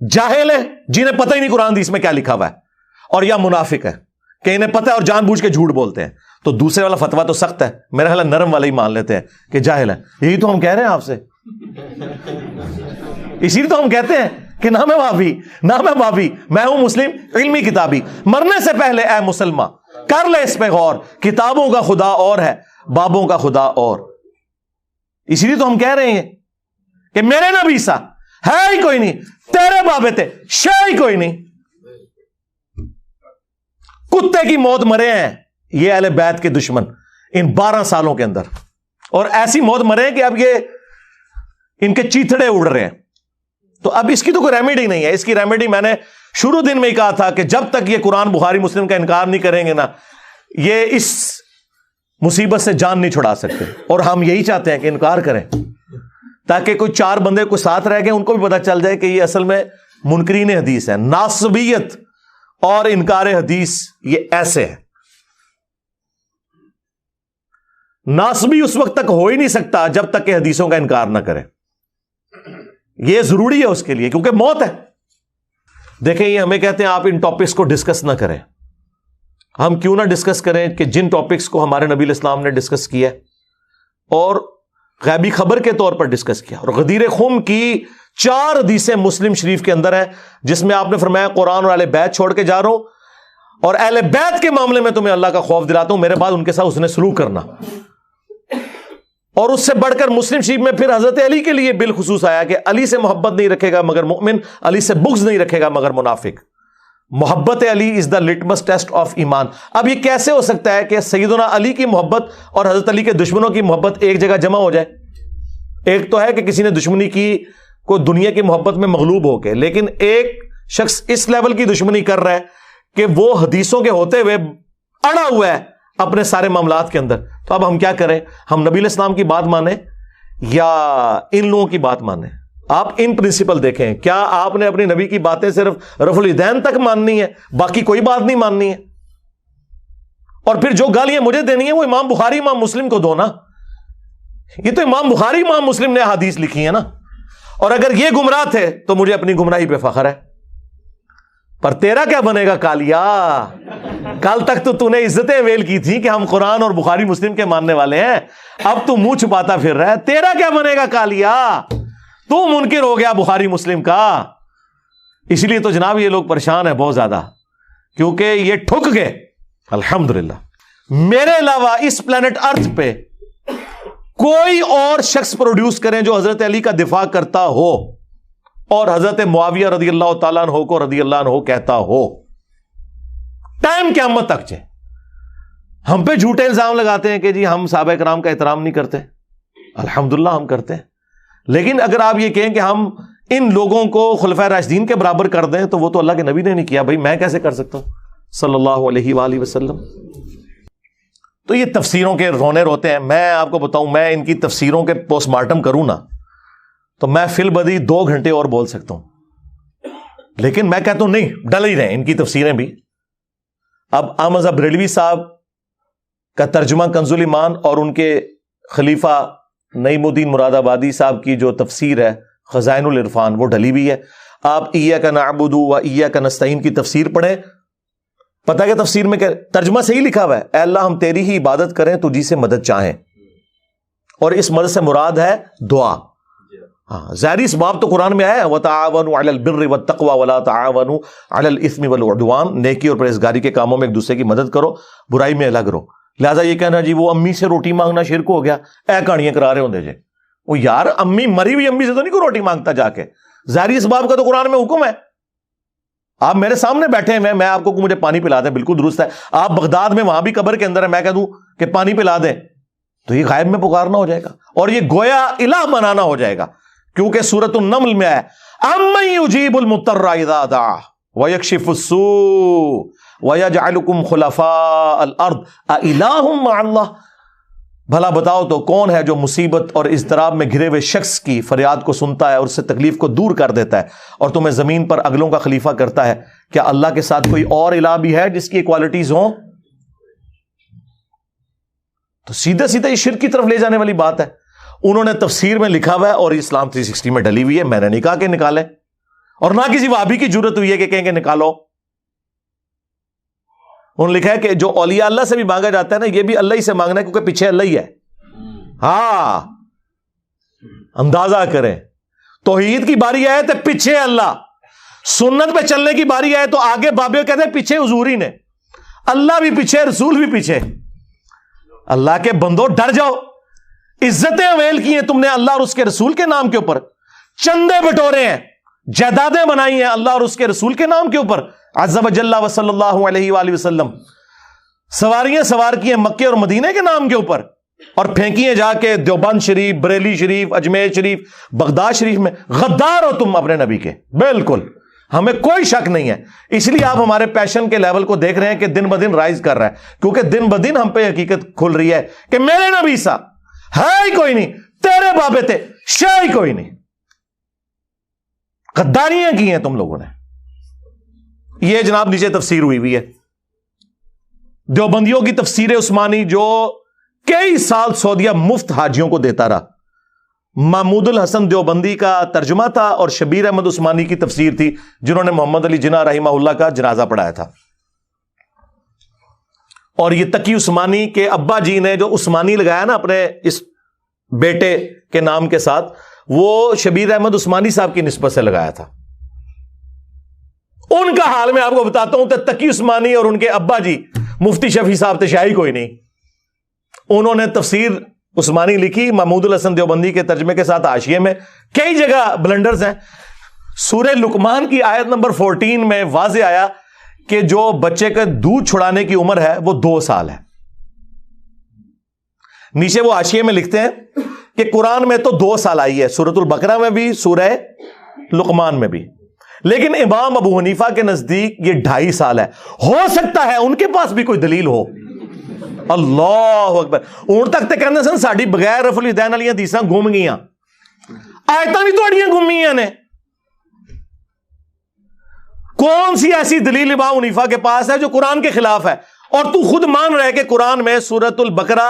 جاہل ہیں جنہیں پتہ ہی نہیں قرآن حدیث میں کیا لکھا ہوا ہے، اور یا منافق ہے کہ انہیں پتہ ہے اور جان بوجھ کے جھوٹ بولتے ہیں۔ تو دوسرے والا فتویٰ تو سخت ہے، میرا خیال نرم والا ہی مان لیتے ہیں کہ جاہل ہے۔ یہی تو ہم کہہ رہے ہیں آپ سے، اسی لیے تو ہم کہتے ہیں کہ نہ میں وہابی، نہ میں وہابی، میں ہوں مسلم علمی کتابی۔ مرنے سے پہلے اے مسلمان کر لے اس پہ غور، کتابوں کا خدا اور ہے، بابوں کا خدا اور۔ اسی لیے تو ہم کہہ رہے ہیں کہ میرے نبی سا ہے ہی کوئی نہیں، تیرے بابے تھے شے ہی کوئی نہیں۔ کتے کی موت مرے ہیں یہ اہل بیت کے دشمن ان 12 سالوں کے اندر, اور ایسی موت مرے ہیں کہ اب یہ ان کے چیتڑے اڑ رہے ہیں. تو اب اس کی تو کوئی ریمیڈی نہیں ہے. اس کی ریمیڈی میں نے شروع دن میں ہی کہا تھا کہ جب تک یہ قرآن بخاری مسلم کا انکار نہیں کریں گے نا, یہ اس مصیبت سے جان نہیں چھڑا سکتے. اور ہم یہی چاہتے ہیں کہ انکار کریں تاکہ کوئی 4 بندے کوئی ساتھ رہ گئے ان کو بھی پتا چل جائے کہ یہ اصل میں منکرین حدیث ہے. ناصبیت اور انکار حدیث یہ ایسے ہے. ناصبی اس وقت تک ہو ہی نہیں سکتا جب تک کہ حدیثوں کا انکار نہ کرے. یہ ضروری ہے اس کے لیے کیونکہ موت ہے. دیکھیں یہ ہمیں کہتے ہیں آپ ان ٹاپکس کو ڈسکس نہ کریں. ہم کیوں نہ ڈسکس کریں کہ جن ٹاپکس کو ہمارے نبی الاسلام نے ڈسکس کیا اور غیبی خبر کے طور پر ڈسکس کیا. اور غدیر خم کی 4 حدیثیں مسلم شریف کے اندر ہیں جس میں آپ نے فرمایا قرآن اور اہل بیت چھوڑ کے جا رہا ہوں, اور اہل بیت کے معاملے میں تمہیں اللہ کا خوف دلاتا ہوں, میرے بعد ان کے ساتھ اس نے سلوک کرنا. اور اس سے بڑھ کر مسلم شریف میں پھر حضرت علی کے لیے بالخصوص آیا کہ علی سے محبت نہیں رکھے گا مگر مومن, علی سے بغض نہیں رکھے گا مگر منافق. محبت علی از دا لٹمس ٹیسٹ آف ایمان. اب یہ کیسے ہو سکتا ہے کہ سیدنا علی کی محبت اور حضرت علی کے دشمنوں کی محبت ایک جگہ جمع ہو جائے؟ ایک تو ہے کہ کسی نے دشمنی کی کو دنیا کی محبت میں مغلوب ہو کے, لیکن ایک شخص اس لیول کی دشمنی کر رہا ہے کہ وہ حدیثوں کے ہوتے ہوئے اڑا ہوا ہے اپنے سارے معاملات کے اندر. تو اب ہم کیا کریں؟ ہم نبی الاسلام کی بات مانیں یا ان لوگوں کی بات مانیں؟ آپ ان پرنسپل دیکھیں, کیا آپ نے اپنی نبی کی باتیں صرف رفع الیدین تک ماننی ہے, باقی کوئی بات نہیں ماننی ہے؟ اور پھر جو گالیاں مجھے دینی ہیں وہ امام بخاری امام مسلم کو دو نا. یہ تو امام بخاری امام مسلم نے حدیث لکھی ہے نا. اور اگر یہ گمراہ تھے تو مجھے اپنی گمراہی پہ فخر ہے. پر تیرا کیا بنے گا کالیا؟ کل تک تو نے عزتیں ویل کی تھی کہ ہم قرآن اور بخاری مسلم کے ماننے والے ہیں, اب تو منہ چھپاتا پھر رہا ہے. تیرا کیا بنے گا کالیا؟ تو منکر ہو گیا بخاری مسلم کا. اس لیے تو جناب یہ لوگ پریشان ہیں بہت زیادہ, کیونکہ یہ ٹھک گئے. الحمدللہ میرے علاوہ اس پلانٹ ارتھ پہ کوئی اور شخص پروڈیوس کریں جو حضرت علی کا دفاع کرتا ہو اور حضرت معاویہ رضی اللہ تعالیٰ عنہ کو رضی اللہ عنہ کہتا ہو, ٹائم قیامت تک چاہے. ہم پہ جھوٹے الزام لگاتے ہیں کہ جی ہم صحابہ کرام کا احترام نہیں کرتے. الحمدللہ ہم کرتے ہیں, لیکن اگر آپ یہ کہیں کہ ہم ان لوگوں کو خلفائے راشدین کے برابر کر دیں تو وہ تو اللہ کے نبی نے نہیں کیا. بھائی میں کیسے کر سکتا ہوں صلی اللہ علیہ وآلہ وسلم. تو یہ تفسیروں کے رونے روتے ہیں. میں آپ کو بتاؤں, میں ان کی تفسیروں کے پوسٹ مارٹم کروں نا تو میں فی البدی 2 گھنٹے اور بول سکتا ہوں, لیکن میں کہتا ہوں نہیں, ڈل ہی رہے ان کی تفسیریں بھی. اب احمد بریلوی صاحب کا ترجمہ کنز الایمان اور ان کے خلیفہ نعیم الدین مراد آبادی صاحب کی جو تفسیر ہے خزائن العرفان وہ ڈلی ہوئی ہے. آپ ایاک نعبد و ایاک نستعین کی تفسیر پڑھیں, پتہ کہ تفسیر میں کہ ترجمہ صحیح لکھا ہوا ہے, اے اللہ ہم تیری ہی عبادت کریں تجھی سے مدد چاہیں, اور اس مدد سے مراد ہے دعا. ہاں ظاہری اس باب تو قرآن میں آیا ہے وَتَعَاوَنُوا عَلَى الْبِرِّ وَالتَّقْوَى وَلَا تَعَاوَنُوا عَلَى الْإِثْمِ وَالْعُدْوَانِ. نیکی اور پرہیزگاری کے کاموں میں ایک دوسرے کی مدد کرو, برائی میں الگ رہو. لہٰذا یہ کہنا جی وہ امی سے روٹی مانگنا شرک ہو گیا, اے کہانیاں کرا رہے ہوندے جے. وہ یار امی مری ہوئی امی سے تو نہیں کوئی روٹی مانگتا جا کے. ظاہری اس باب کا تو قرآن میں حکم ہے. آپ میرے سامنے بیٹھے ہیں, میں آپ کو مجھے پانی پلا دیں, بالکل درست ہے. آپ بغداد میں وہاں بھی قبر کے اندر ہے, میں کہہ دوں کہ پانی پلا دیں تو یہ غائب میں پکارنا ہو جائے گا اور یہ گویا الہ بنانا ہو جائے گا, کیونکہ سورۃ النمل میں ہے اَمَّن يُجِيبُ الْمُضْطَرَّ إِذَا دَعَاهُ وَيَكْشِفُ السُّوءَ وَيَجْعَلُكُمْ خُلَفَاءَ الْأَرْضِ أَإِلَٰهٌ مَّعَ اللَّهِ. بھلا بتاؤ تو کون ہے جو مصیبت اور اضطراب میں گھرے ہوئے شخص کی فریاد کو سنتا ہے اور اس سے تکلیف کو دور کر دیتا ہے اور تمہیں زمین پر اگلوں کا خلیفہ کرتا ہے؟ کیا اللہ کے ساتھ کوئی اور الہ بھی ہے جس کی کوالٹیز ہوں؟ تو سیدھے سیدھے یہ شرک کی طرف لے جانے والی بات ہے. انہوں نے تفسیر میں لکھا ہوا ہے اور اسلام 360 میں ڈلی ہوئی ہے. میں نے نہیں کہا کہ نکالیں, اور نہ کسی وہابی کی جرت ہوئی ہے کہ کہیں کہ نکالو. انہوں نے لکھا ہے کہ جو اولیاء اللہ سے بھی مانگا جاتا ہے نا, یہ بھی اللہ ہی سے مانگنا ہے کیونکہ پیچھے اللہ ہی ہے. ہاں اندازہ کریں, توحید کی باری آئے تو پیچھے اللہ, سنت پہ چلنے کی باری آئے تو آگے بابے کہتے ہیں پیچھے حضور ہی نے. اللہ بھی پیچھے, رسول بھی پیچھے. اللہ کے بندو ڈر جاؤ, عزتیں اویل کی ہیں تم نے اللہ اور اس کے رسول کے نام کے اوپر, چندے بٹورے ہیں, جائیدادیں بنائی ہیں اللہ اور اس کے رسول کے نام کے اوپر, عز وجل و صلی اللہ علیہ وآلہ وسلم سواریاں سوار کی ہیں مکے اور مدینے کے نام کے اوپر اور پھینکی ہیں جا کے دیوبند شریف، بریلی شریف، اجمیر شریف، بغداد شریف میں. غدار ہو تم اپنے نبی کے، بالکل ہمیں کوئی شک نہیں ہے. اس لیے آپ ہمارے پیشن کے لیول کو دیکھ رہے ہیں کہ دن بدن رائز کر رہا ہے، کیونکہ دن بدن ہم پہ حقیقت کھل رہی ہے کہ میرے نبی سا ہے ہی کوئی نہیں، تیرے بابے تھے شے ہی کوئی نہیں. غداریاں کی ہیں تم لوگوں نے. یہ جناب نیچے تفسیر ہوئی ہوئی ہے دیوبندیوں کی تفسیر عثمانی، جو کئی سال سعودیہ مفت حاجیوں کو دیتا رہا. محمود الحسن دیوبندی کا ترجمہ تھا اور شبیر احمد عثمانی کی تفسیر تھی، جنہوں نے محمد علی جناح رحمہ اللہ کا جنازہ پڑھایا تھا. اور یہ تقی عثمانی کے ابا جی نے جو عثمانی لگایا نا اپنے اس بیٹے کے نام کے ساتھ، وہ شبیر احمد عثمانی صاحب کی نسبت سے لگایا تھا. ان کا حال میں آپ کو بتاتا ہوں، تو تقی عثمانی اور ان کے ابا جی مفتی شفیع صاحب تشائی کوئی نہیں. انہوں نے تفسیر عثمانی لکھی محمود الحسن دیوبندی کے ترجمے کے ساتھ حاشیے میں. کئی جگہ بلنڈرز ہیں. سورہ لقمان کی آیت نمبر 14 میں واضح آیا کہ جو بچے کا دودھ چھڑانے کی عمر ہے وہ 2 سال ہے. نیچے وہ حاشیے میں لکھتے ہیں کہ قرآن میں تو 2 سال آئی ہے، سورۃ البقرہ میں بھی، سورہ لقمان میں بھی، لیکن امام ابو حنیفہ کے نزدیک یہ 2.5 سال ہے. ہو سکتا ہے ان کے پاس بھی کوئی دلیل ہو. اللہ اکبر. ان تک تے کہندے سن ساڈی بغیر رفع الیدین والی حدیثاں گم گئیاں، آیتاں بھی تہاڈیاں گم گئیاں نے. کون سی ایسی دلیل امام حنیفہ کے پاس ہے جو قرآن کے خلاف ہے؟ اور تو خود مان رہے کہ قرآن میں سورۃ البقرہ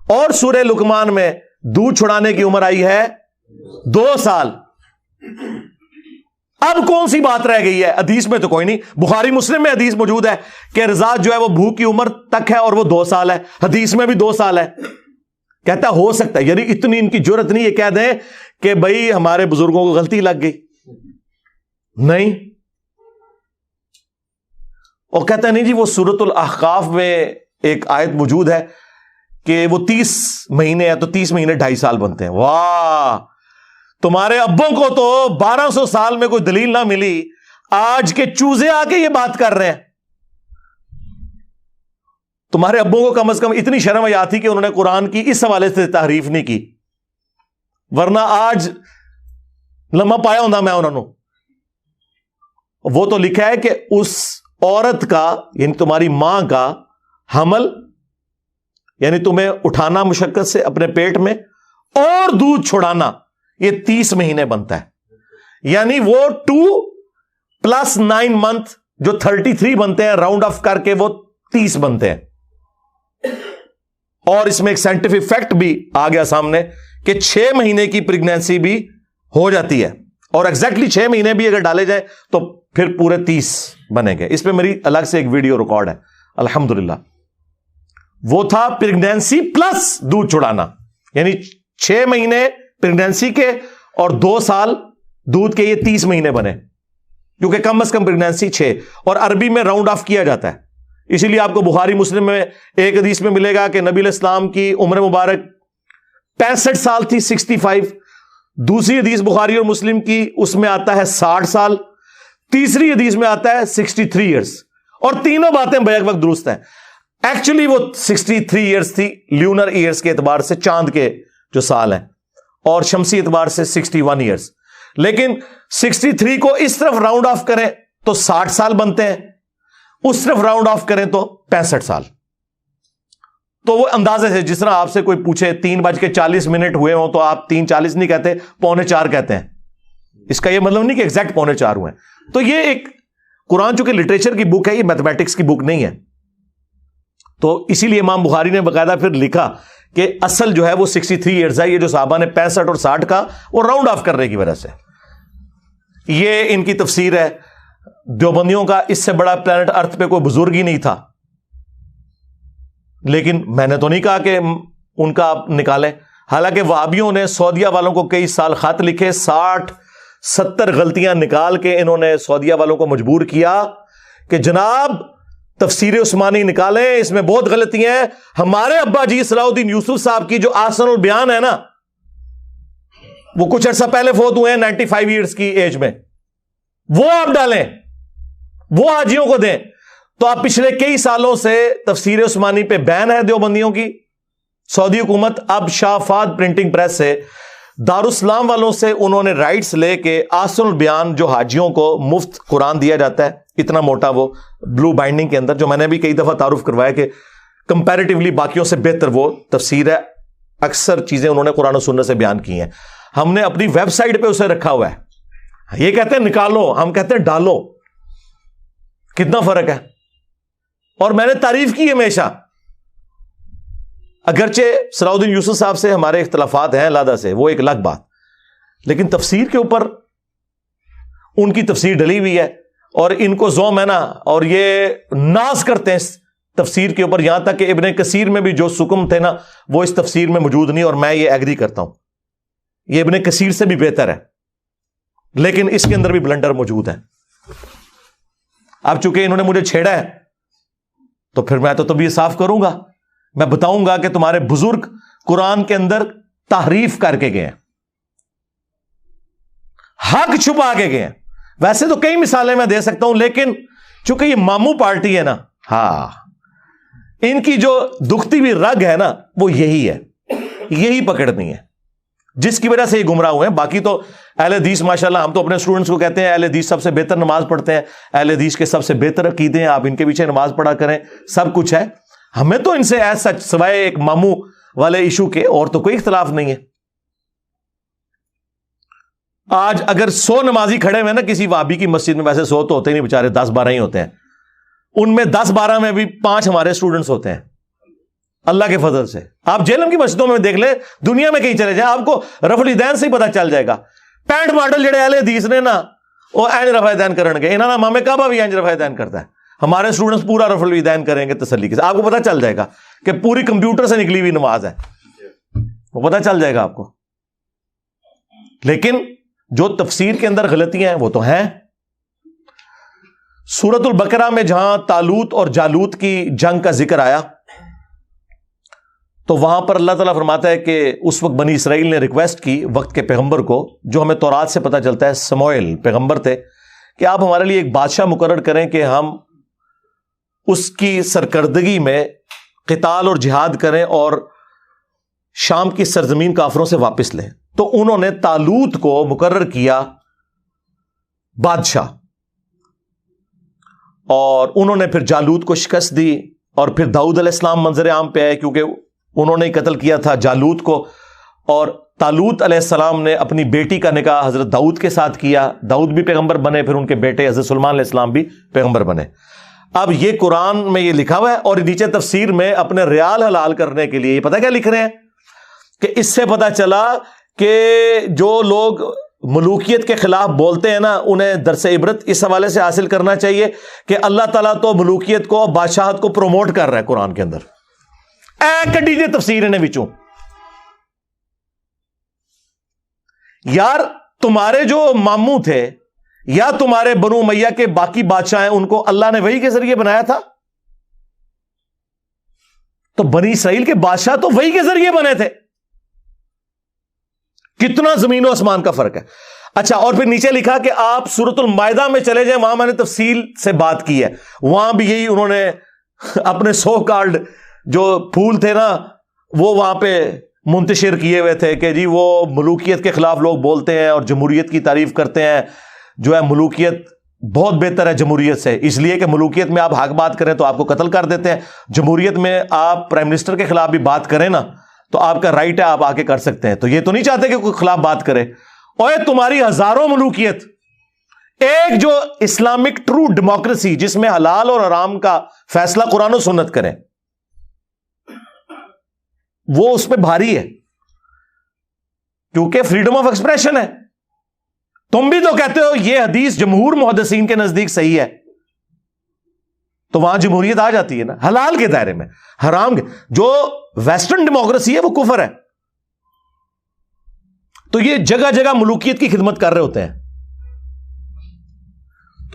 اور سورہ لقمان میں دودھ چھڑانے کی عمر آئی ہے 2 سال. اب کون سی بات رہ گئی ہے؟ حدیث میں تو کوئی نہیں. بخاری مسلم میں حدیث موجود ہے کہ رضاعت جو ہے وہ بھوک کی عمر تک ہے اور وہ 2 سال ہے. حدیث میں بھی 2 سال ہے. کہتا ہو سکتا ہے، یعنی اتنی ان کی جرت نہیں یہ کہہ دیں کہ بھائی ہمارے بزرگوں کو غلطی لگ گئی. نہیں. اور کہتا ہے نہیں جی وہ سورۃ الاحقاف میں ایک آیت موجود ہے کہ وہ 30 مہینے ہے تو 30 مہینے 2.5 سال بنتے ہیں. واہ، تمہارے ابوں کو تو 1200 سال میں کوئی دلیل نہ ملی، آج کے چوزے آ کے یہ بات کر رہے ہیں. تمہارے ابوں کو کم از کم اتنی شرم حیا تھی کہ انہوں نے قرآن کی اس حوالے سے تحریف نہیں کی، ورنہ آج لمحہ پایا ہوتا میں انہوں نے. وہ تو لکھا ہے کہ اس عورت کا، یعنی تمہاری ماں کا حمل، یعنی تمہیں اٹھانا مشقت سے اپنے پیٹ میں اور دودھ چھڑانا، یہ 30 مہینے بنتا ہے. یعنی وہ 2 + 9 منتھ جو 33 بنتے ہیں، راؤنڈ آف کر کے وہ 30 بنتے ہیں. اور اس میں ایک سائنٹیفک فیکٹ بھی آ گیا سامنے کہ 6 مہینے کی پریگنینسی بھی ہو جاتی ہے، اور ایگزیکٹلی 6 مہینے بھی اگر ڈالے جائیں تو پھر پورے 30 بنے گے. اس پہ میری الگ سے ایک ویڈیو ریکارڈ ہے الحمدللہ. وہ تھا پریگنینسی پلس دودھ چھڑانا، یعنی 6 مہینے پریگنینسی کے اور 2 سال دودھ کے، یہ 30 مہینے بنے، کیونکہ کم از کم پریگنینسی 6، اور عربی میں راؤنڈ آف کیا جاتا ہے. اسی لیے آپ کو بخاری مسلم میں ایک حدیث میں ملے گا کہ نبی علیہ السلام کی عمر مبارک 65 سال تھی، 65. دوسری حدیث بخاری اور مسلم کی اس میں آتا ہے 60 سال، تیسری حدیث میں آتا ہے 63 ایئرس. اور تینوں باتیں بیک وقت درست ہیں. ایکچولی وہ 63 ایئرس تھی لیونر ایئرس کے اعتبار سے، چاند کے جو سال ہیں، اور شمسی اعتبار سے 61 ایئرس. لیکن 63 کو اس طرف راؤنڈ آف کریں تو 60 سال بنتے ہیں، اس طرف راؤنڈ آف کریں تو 65 سال. تو وہ اندازے سے، جس طرح آپ سے کوئی پوچھے 3:40 ہوئے ہوں تو آپ 3:40 نہیں کہتے، 3:45 کہتے ہیں. اس کا یہ مطلب نہیں کہ ایگزیکٹ 3:45 ہوئے. تو یہ ایک قرآن چونکہ لٹریچر کی بک ہے، یہ میتھمیٹکس کی بک نہیں ہے. تو اسی لیے امام بخاری نے باقاعدہ پھر لکھا کہ اصل جو ہے وہ 63 ایئرز ہے. یہ جو صحابہ نے 65 اور 60 کا وہ راؤنڈ آف کرنے کی وجہ سے. یہ ان کی تفسیر ہے. دیوبندیوں کا اس سے بڑا پلانٹ ارتھ پہ کوئی بزرگ ہی نہیں تھا. لیکن میں نے تو نہیں کہا کہ ان کا آپ نکالیں. حالانکہ وہابیوں نے سعودیہ والوں کو کئی سال خط لکھے، 60-70 غلطیاں نکال کے انہوں نے سعودیہ والوں کو مجبور کیا کہ جناب تفسیر عثمانی نکالیں، اس میں بہت غلطیاں ہیں. ہمارے ابا جی صلاح الدین یوسف صاحب کی جو احسن البیان ہے نا، وہ کچھ عرصہ پہلے فوت ہوئے ہیں 95 ایئرس کی ایج میں، وہ آپ ڈالیں. وہ حاجیوں کو دیں. تو آپ پچھلے کئی سالوں سے تفسیر عثمانی پہ بین ہے دیوبندیوں کی. سعودی حکومت اب شاہ فہد پرنٹنگ پریس سے دارالاسلام والوں سے انہوں نے رائٹس لے کے آسن البیان جو حاجیوں کو مفت قرآن دیا جاتا ہے اتنا موٹا وہ بلو بائنڈنگ کے اندر, جو میں نے بھی کئی دفعہ تعارف کروایا کہ کمپیریٹیولی باقیوں سے بہتر وہ تفسیر ہے, اکثر چیزیں انہوں نے قرآن و سنت سے بیان کی ہیں. ہم نے اپنی ویب سائٹ پہ اسے رکھا ہوا ہے. یہ کہتے ہیں نکالو, ہم کہتے ہیں ڈالو. کتنا فرق ہے. اور میں نے تعریف کی ہمیشہ, اگرچہ صلاح الدین یوسف صاحب سے ہمارے اختلافات ہیں علیحدہ سے, وہ ایک الگ بات, لیکن تفسیر کے اوپر ان کی تفسیر ڈلی ہوئی ہے اور ان کو ذوم ہے نا, اور یہ ناز کرتے ہیں اس تفسیر کے اوپر, یہاں تک کہ ابن کثیر میں بھی جو سکم تھے نا وہ اس تفسیر میں موجود نہیں, اور میں یہ ایگری کرتا ہوں, یہ ابن کثیر سے بھی بہتر ہے, لیکن اس کے اندر بھی بلنڈر موجود ہے. اب چونکہ انہوں نے مجھے چھیڑا ہے تو پھر میں تو یہ صاف کروں گا, میں بتاؤں گا کہ تمہارے بزرگ قرآن کے اندر تحریف کر کے گئے ہیں, حق چھپا کے گئے ہیں. ویسے تو کئی مثالیں میں دے سکتا ہوں, لیکن چونکہ یہ ماموں پارٹی ہے نا, ہاں ان کی جو دکھتی ہوئی رگ ہے نا وہ یہی ہے, یہی پکڑنی ہے جس کی وجہ سے یہ گمراہ ہوئے ہیں. باقی تو اہل حدیث ماشاءاللہ, ہم تو اپنے اسٹوڈنٹس کو کہتے ہیں اہل حدیث سب سے بہتر نماز پڑھتے ہیں, اہل حدیث کے سب سے بہتر عقیدے ہیں, آپ ان کے پیچھے نماز پڑھا کریں, سب کچھ ہے. ہمیں تو ان سے ایز سچ سوائے ایک ماموں والے ایشو کے اور تو کوئی اختلاف نہیں ہے. آج اگر 100 نمازی کھڑے ہوئے نا کسی وہابی کی مسجد میں, ویسے 100 تو ہوتے نہیں بیچارے, 10-12 ہی ہوتے ہیں, ان میں 10-12 میں بھی 5 ہمارے اسٹوڈنٹس ہوتے ہیں اللہ کے فضل سے. آپ جیلم کی مسجدوں میں دیکھ لیں, دنیا میں کہیں چلے جائیں, آپ کو رفع الیدین سے ہی پتہ چل جائے گا. 65 ماڈل جڑے اہل حدیث نے نا وہ اینج رفع الیدین کرن گے, انہاں نا امام کعبہ بھی اینج رفع الیدین کرتا ہے. ہمارے اسٹوڈنٹس پورا رفع الیدین کریں گے تسلی کے ساتھ, آپ کو پتہ چل جائے گا کہ پوری کمپیوٹر سے نکلی ہوئی نماز ہے, وہ پتہ چل جائے گا آپ کو. لیکن جو تفسیر کے اندر غلطیاں ہیں وہ تو ہیں. سورۃ البقرہ میں جہاں طالوت اور جالوت کی جنگ کا ذکر آیا تو وہاں پر اللہ تعالیٰ فرماتا ہے کہ اس وقت بنی اسرائیل نے ریکویسٹ کی وقت کے پیغمبر کو, جو ہمیں تورات سے پتہ چلتا ہے سموئیل پیغمبر تھے, کہ آپ ہمارے لیے ایک بادشاہ مقرر کریں کہ ہم اس کی سرکردگی میں قتال اور جہاد کریں اور شام کی سرزمین کافروں سے واپس لیں. تو انہوں نے طالوت کو مقرر کیا بادشاہ, اور انہوں نے پھر جالوت کو شکست دی, اور پھر داؤد علیہ السلام منظر عام پہ آئے کیونکہ انہوں نے قتل کیا تھا جالوت کو, اور طالوت علیہ السلام نے اپنی بیٹی کا نکاح حضرت داؤد کے ساتھ کیا, داؤد بھی پیغمبر بنے, پھر ان کے بیٹے حضرت سلیمان علیہ السلام بھی پیغمبر بنے. اب یہ قرآن میں یہ لکھا ہوا ہے, اور نیچے تفسیر میں اپنے ریال حلال کرنے کے لیے یہ پتہ کیا لکھ رہے ہیں کہ اس سے پتہ چلا کہ جو لوگ ملوکیت کے خلاف بولتے ہیں نا انہیں درس عبرت اس حوالے سے حاصل کرنا چاہیے کہ اللہ تعالیٰ تو ملوکیت کو, بادشاہت کو پروموٹ کر رہا ہے قرآن کے اندر. کڈی جی تفسیر نے وچوں یار, تمہارے جو ماموں تھے یا تمہارے بنو امیہ کے باقی بادشاہ ہیں ان کو اللہ نے وحی کے ذریعے بنایا تھا, تو بنی اسرائیل کے بادشاہ تو وحی کے ذریعے بنے تھے. کتنا زمین و آسمان کا فرق ہے. اچھا, اور پھر نیچے لکھا کہ آپ سورۃ المائدہ میں چلے جائیں, وہاں میں نے تفصیل سے بات کی ہے, وہاں بھی یہی انہوں نے اپنے سو کالڈ جو پھول تھے نا وہ وہاں پہ منتشر کیے ہوئے تھے کہ جی وہ ملوکیت کے خلاف لوگ بولتے ہیں اور جمہوریت کی تعریف کرتے ہیں, جو ہے ملوکیت بہت بہتر ہے جمہوریت سے, اس لیے کہ ملوکیت میں آپ حق بات کریں تو آپ کو قتل کر دیتے ہیں, جمہوریت میں آپ پرائم منسٹر کے خلاف بھی بات کریں نا تو آپ کا رائٹ ہے, آپ آ کے کر سکتے ہیں. تو یہ تو نہیں چاہتے کہ کوئی خلاف بات کرے. اور تمہاری ہزاروں ملوکیت, ایک جو اسلامک ٹرو ڈیموکریسی جس میں حلال اور حرام کا فیصلہ قرآن و سنت کریں, وہ اس پہ بھاری ہے کیونکہ فریڈم آف ایکسپریشن ہے. تم بھی تو کہتے ہو یہ حدیث جمہور محدثین کے نزدیک صحیح ہے, تو وہاں جمہوریت آ جاتی ہے نا حلال کے دائرے میں, حرام کے. جو ویسٹرن ڈیموکریسی ہے وہ کفر ہے. تو یہ جگہ جگہ ملوکیت کی خدمت کر رہے ہوتے ہیں.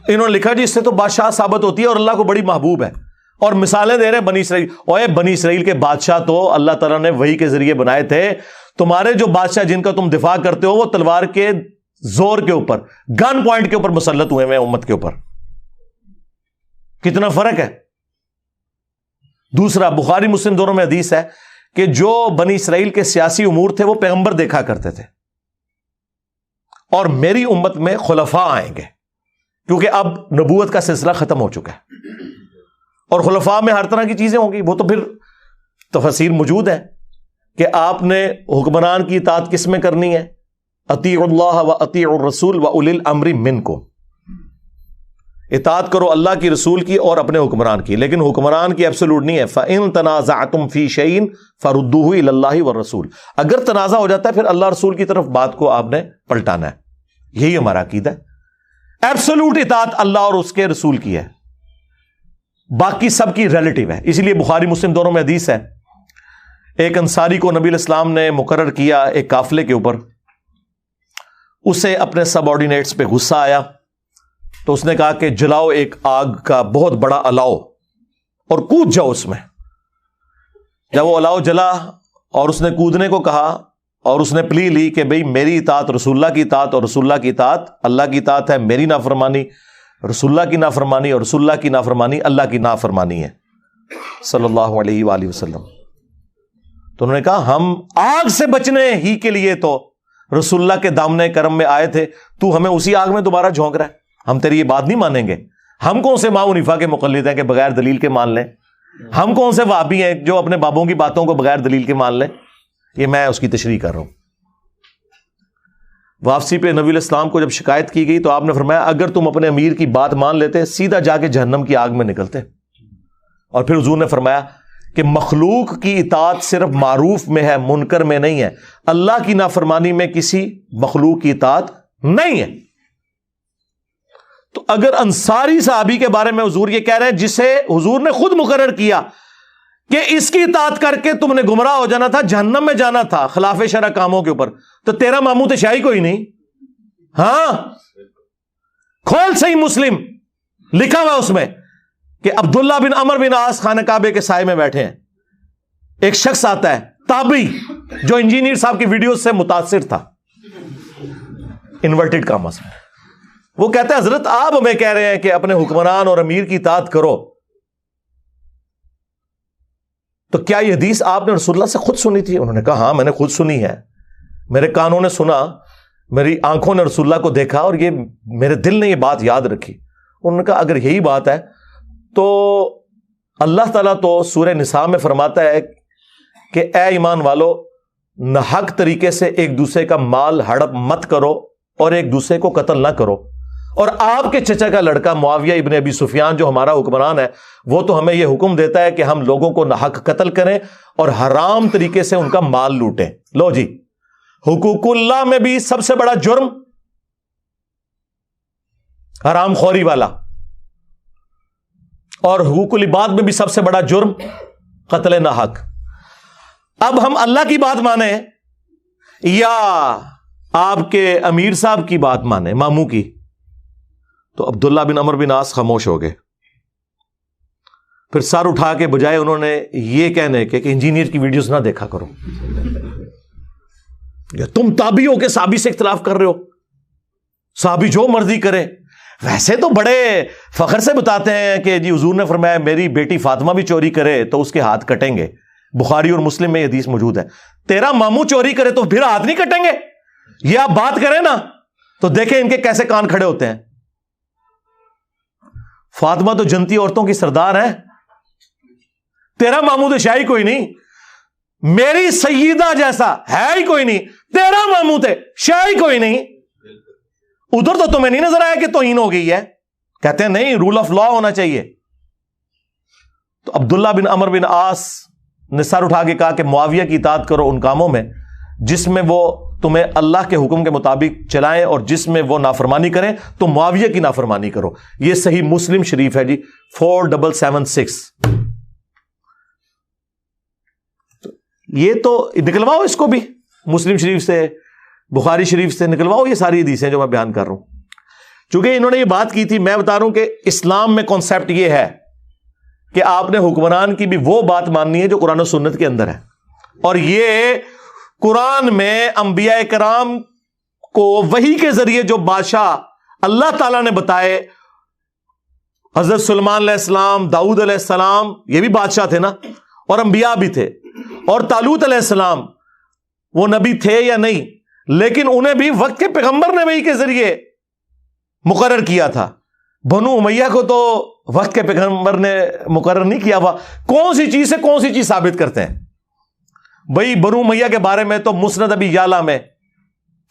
انہوں نے لکھا جی اس سے تو بادشاہ ثابت ہوتی ہے اور اللہ کو بڑی محبوب ہے, اور مثالیں دے رہے ہیں بنی اسرائیل. اوے بنی اسرائیل کے بادشاہ تو اللہ تعالیٰ نے وحی کے ذریعے بنائے تھے. تمہارے جو بادشاہ جن کا تم دفاع کرتے ہو وہ تلوار کے زور کے اوپر, گن پوائنٹ کے اوپر مسلط ہوئے ہیں امت کے اوپر. کتنا فرق ہے. دوسرا، بخاری مسلم دونوں میں حدیث ہے کہ جو بنی اسرائیل کے سیاسی امور تھے وہ پیغمبر دیکھا کرتے تھے، اور میری امت میں خلفاء آئیں گے، کیونکہ اب نبوت کا سلسلہ ختم ہو چکا ہے، اور خلفاء میں ہر طرح کی چیزیں ہوں گی. وہ تو پھر تفسیر موجود ہے کہ آپ نے حکمران کی اطاعت کس میں کرنی ہے، اطیعوا اللہ و اطیعوا الرسول و اولی الامر منکم، اطاعت کرو اللہ کی، رسول کی، اور اپنے حکمران کی. لیکن حکمران کی ایبسولوٹ نہیں ہے. فَإِن تَنَازَعْتُمْ فِي شَيْءٍ فَرُدُّوهُ إِلَى اللَّهِ وَالرَّسُولِ، اگر تنازع ہو جاتا ہے پھر اللہ رسول کی طرف بات کو آپ نے پلٹانا ہے. یہی ہمارا عقیدہ ہے. ایبسولوٹ اطاعت اللہ اور اس کے رسول کی ہے، باقی سب کی ریلیٹو ہے. اس لیے بخاری مسلم دونوں میں حدیث ہے، ایک انصاری کو نبی علیہ السلام نے مقرر کیا ایک قافلے کے اوپر. اسے اپنے سب آرڈینیٹس پہ غصہ آیا تو اس نے کہا کہ جلاؤ ایک آگ کا بہت بڑا الاؤ اور کود جاؤ اس میں. جب وہ الاؤ جلا اور اس نے کودنے کو کہا اور اس نے پلی لی کہ بھئی میری اطاعت رسول اللہ کی اطاعت، اور رسول اللہ کی اطاعت اللہ کی اطاعت ہے، میری نافرمانی رسول اللہ کی نافرمانی، اور رسول اللہ کی نافرمانی اللہ کی نافرمانی ہے صلی اللہ علیہ وآلہ وسلم. تو انہوں نے کہا ہم آگ سے بچنے ہی کے لیے تو رسول اللہ کے دامن کرم میں آئے تھے، تو ہمیں اسی آگ میں دوبارہ جھونک رہا ہے. ہم تیری یہ بات نہیں مانیں گے. ہم کون سے امام حنیفہ کے مقلد ہیں کہ بغیر دلیل کے مان لیں؟ ہم کون سے وہابی ہیں جو اپنے بابوں کی باتوں کو بغیر دلیل کے مان لیں؟ یہ میں اس کی تشریح کر رہا ہوں. واپسی پہ نبی علیہ السلام کو جب شکایت کی گئی تو آپ نے فرمایا اگر تم اپنے امیر کی بات مان لیتے سیدھا جا کے جہنم کی آگ میں نکلتے. اور پھر حضور نے فرمایا کہ مخلوق کی اطاعت صرف معروف میں ہے، منکر میں نہیں ہے. اللہ کی نافرمانی میں کسی مخلوق کی اطاعت نہیں ہے. تو اگر انصاری صحابی کے بارے میں حضور یہ کہہ رہے ہیں جسے حضور نے خود مقرر کیا کہ اس کی اطاعت کر کے تم نے گمراہ ہو جانا تھا، جہنم میں جانا تھا خلاف شرع کاموں کے اوپر، تو تیرا ماموں تو شاہی کوئی نہیں. ہاں کھول صحیح مسلم، لکھا ہوا اس میں کہ عبداللہ بن عمر بن عاص خانہ کعبے کے سائے میں بیٹھے ہیں. ایک شخص آتا ہے تابعی جو انجینئر صاحب کی ویڈیوز سے متاثر تھا، انورٹڈ کاماز میں. وہ کہتا ہے حضرت آپ ہمیں کہہ رہے ہیں کہ اپنے حکمران اور امیر کی اطاعت کرو، تو کیا یہ حدیث آپ نے رسول اللہ سے خود سنی تھی؟ انہوں نے کہا ہاں میں نے خود سنی ہے، میرے کانوں نے سنا، میری آنکھوں نے رسول اللہ کو دیکھا، اور یہ میرے دل نے یہ بات یاد رکھی. انہوں نے کہا اگر یہی بات ہے تو اللہ تعالیٰ تو سورہ نساء میں فرماتا ہے کہ اے ایمان والو ناحق طریقے سے ایک دوسرے کا مال ہڑپ مت کرو اور ایک دوسرے کو قتل نہ کرو. اور آپ کے چچا کا لڑکا معاویہ ابن ابی سفیان جو ہمارا حکمران ہے وہ تو ہمیں یہ حکم دیتا ہے کہ ہم لوگوں کو ناحق قتل کریں اور حرام طریقے سے ان کا مال لوٹیں. لو جی، حقوق اللہ میں بھی سب سے بڑا جرم حرام خوری والا، اور حقوق العباد میں بھی سب سے بڑا جرم قتل ناحق. اب ہم اللہ کی بات مانیں یا آپ کے امیر صاحب کی بات مانیں، ماموں کی، تو عبداللہ بن عمر بن عاص خاموش ہو گئے. پھر سر اٹھا کے بجائے انہوں نے یہ کہنے کہ انجینئر کی ویڈیوز نہ دیکھا کرو، یا تم تابعی ہو کے صحابی سے اختلاف کر رہے ہو، صحابی جو مرضی کرے. ویسے تو بڑے فخر سے بتاتے ہیں کہ جی حضور نے فرمایا میری بیٹی فاطمہ بھی چوری کرے تو اس کے ہاتھ کٹیں گے. بخاری اور مسلم میں یہ حدیث موجود ہے. تیرا ماموں چوری کرے تو پھر ہاتھ نہیں کٹیں گے؟ یہ آپ بات کریں نا تو دیکھیں ان کے کیسے کان کھڑے ہوتے ہیں. فاطمہ تو جنتی عورتوں کی سردار ہے، تیرا ماموں تو شاہی کوئی نہیں، میری سیدہ جیسا ہے ہی کوئی نہیں، تیرا ماموں تھے شاہی کوئی نہیں. ادھر تو تمہیں نہیں نظر آیا کہ توہین ہو گئی ہے؟ کہتے ہیں نہیں، رول آف لا ہونا چاہیے. تو عبداللہ بن عمر بن عاص نے سر اٹھا کے کہا کہ معاویہ کی اطاعت کرو ان کاموں میں جس میں وہ تمہیں اللہ کے حکم کے مطابق چلائیں، اور جس میں وہ نافرمانی کریں تو معاویہ کی نافرمانی کرو. یہ صحیح مسلم شریف ہے جی 4776. یہ تو نکلواؤ اس کو بھی مسلم شریف سے، بخاری شریف سے نکلواؤ یہ ساری حدیثیں جو میں بیان کر رہا ہوں. چونکہ انہوں نے یہ بات کی تھی، میں بتا رہا ہوں کہ اسلام میں کانسیپٹ یہ ہے کہ آپ نے حکمران کی بھی وہ بات ماننی ہے جو قرآن و سنت کے اندر ہے. اور یہ قرآن میں انبیاء کرام کو وحی کے ذریعے جو بادشاہ اللہ تعالیٰ نے بتائے حضرت سلیمان علیہ السلام، داؤد علیہ السلام، یہ بھی بادشاہ تھے نا، اور انبیاء بھی تھے. اور طالوت علیہ السلام وہ نبی تھے یا نہیں، لیکن انہیں بھی وقت کے پیغمبر نے وحی کے ذریعے مقرر کیا تھا. بنو امیہ کو تو وقت کے پیغمبر نے مقرر نہیں کیا ہوا. کون سی چیز سے کون سی چیز ثابت کرتے ہیں بھائی؟ بنو امیہ کے بارے میں تو مسند ابی یعلا میں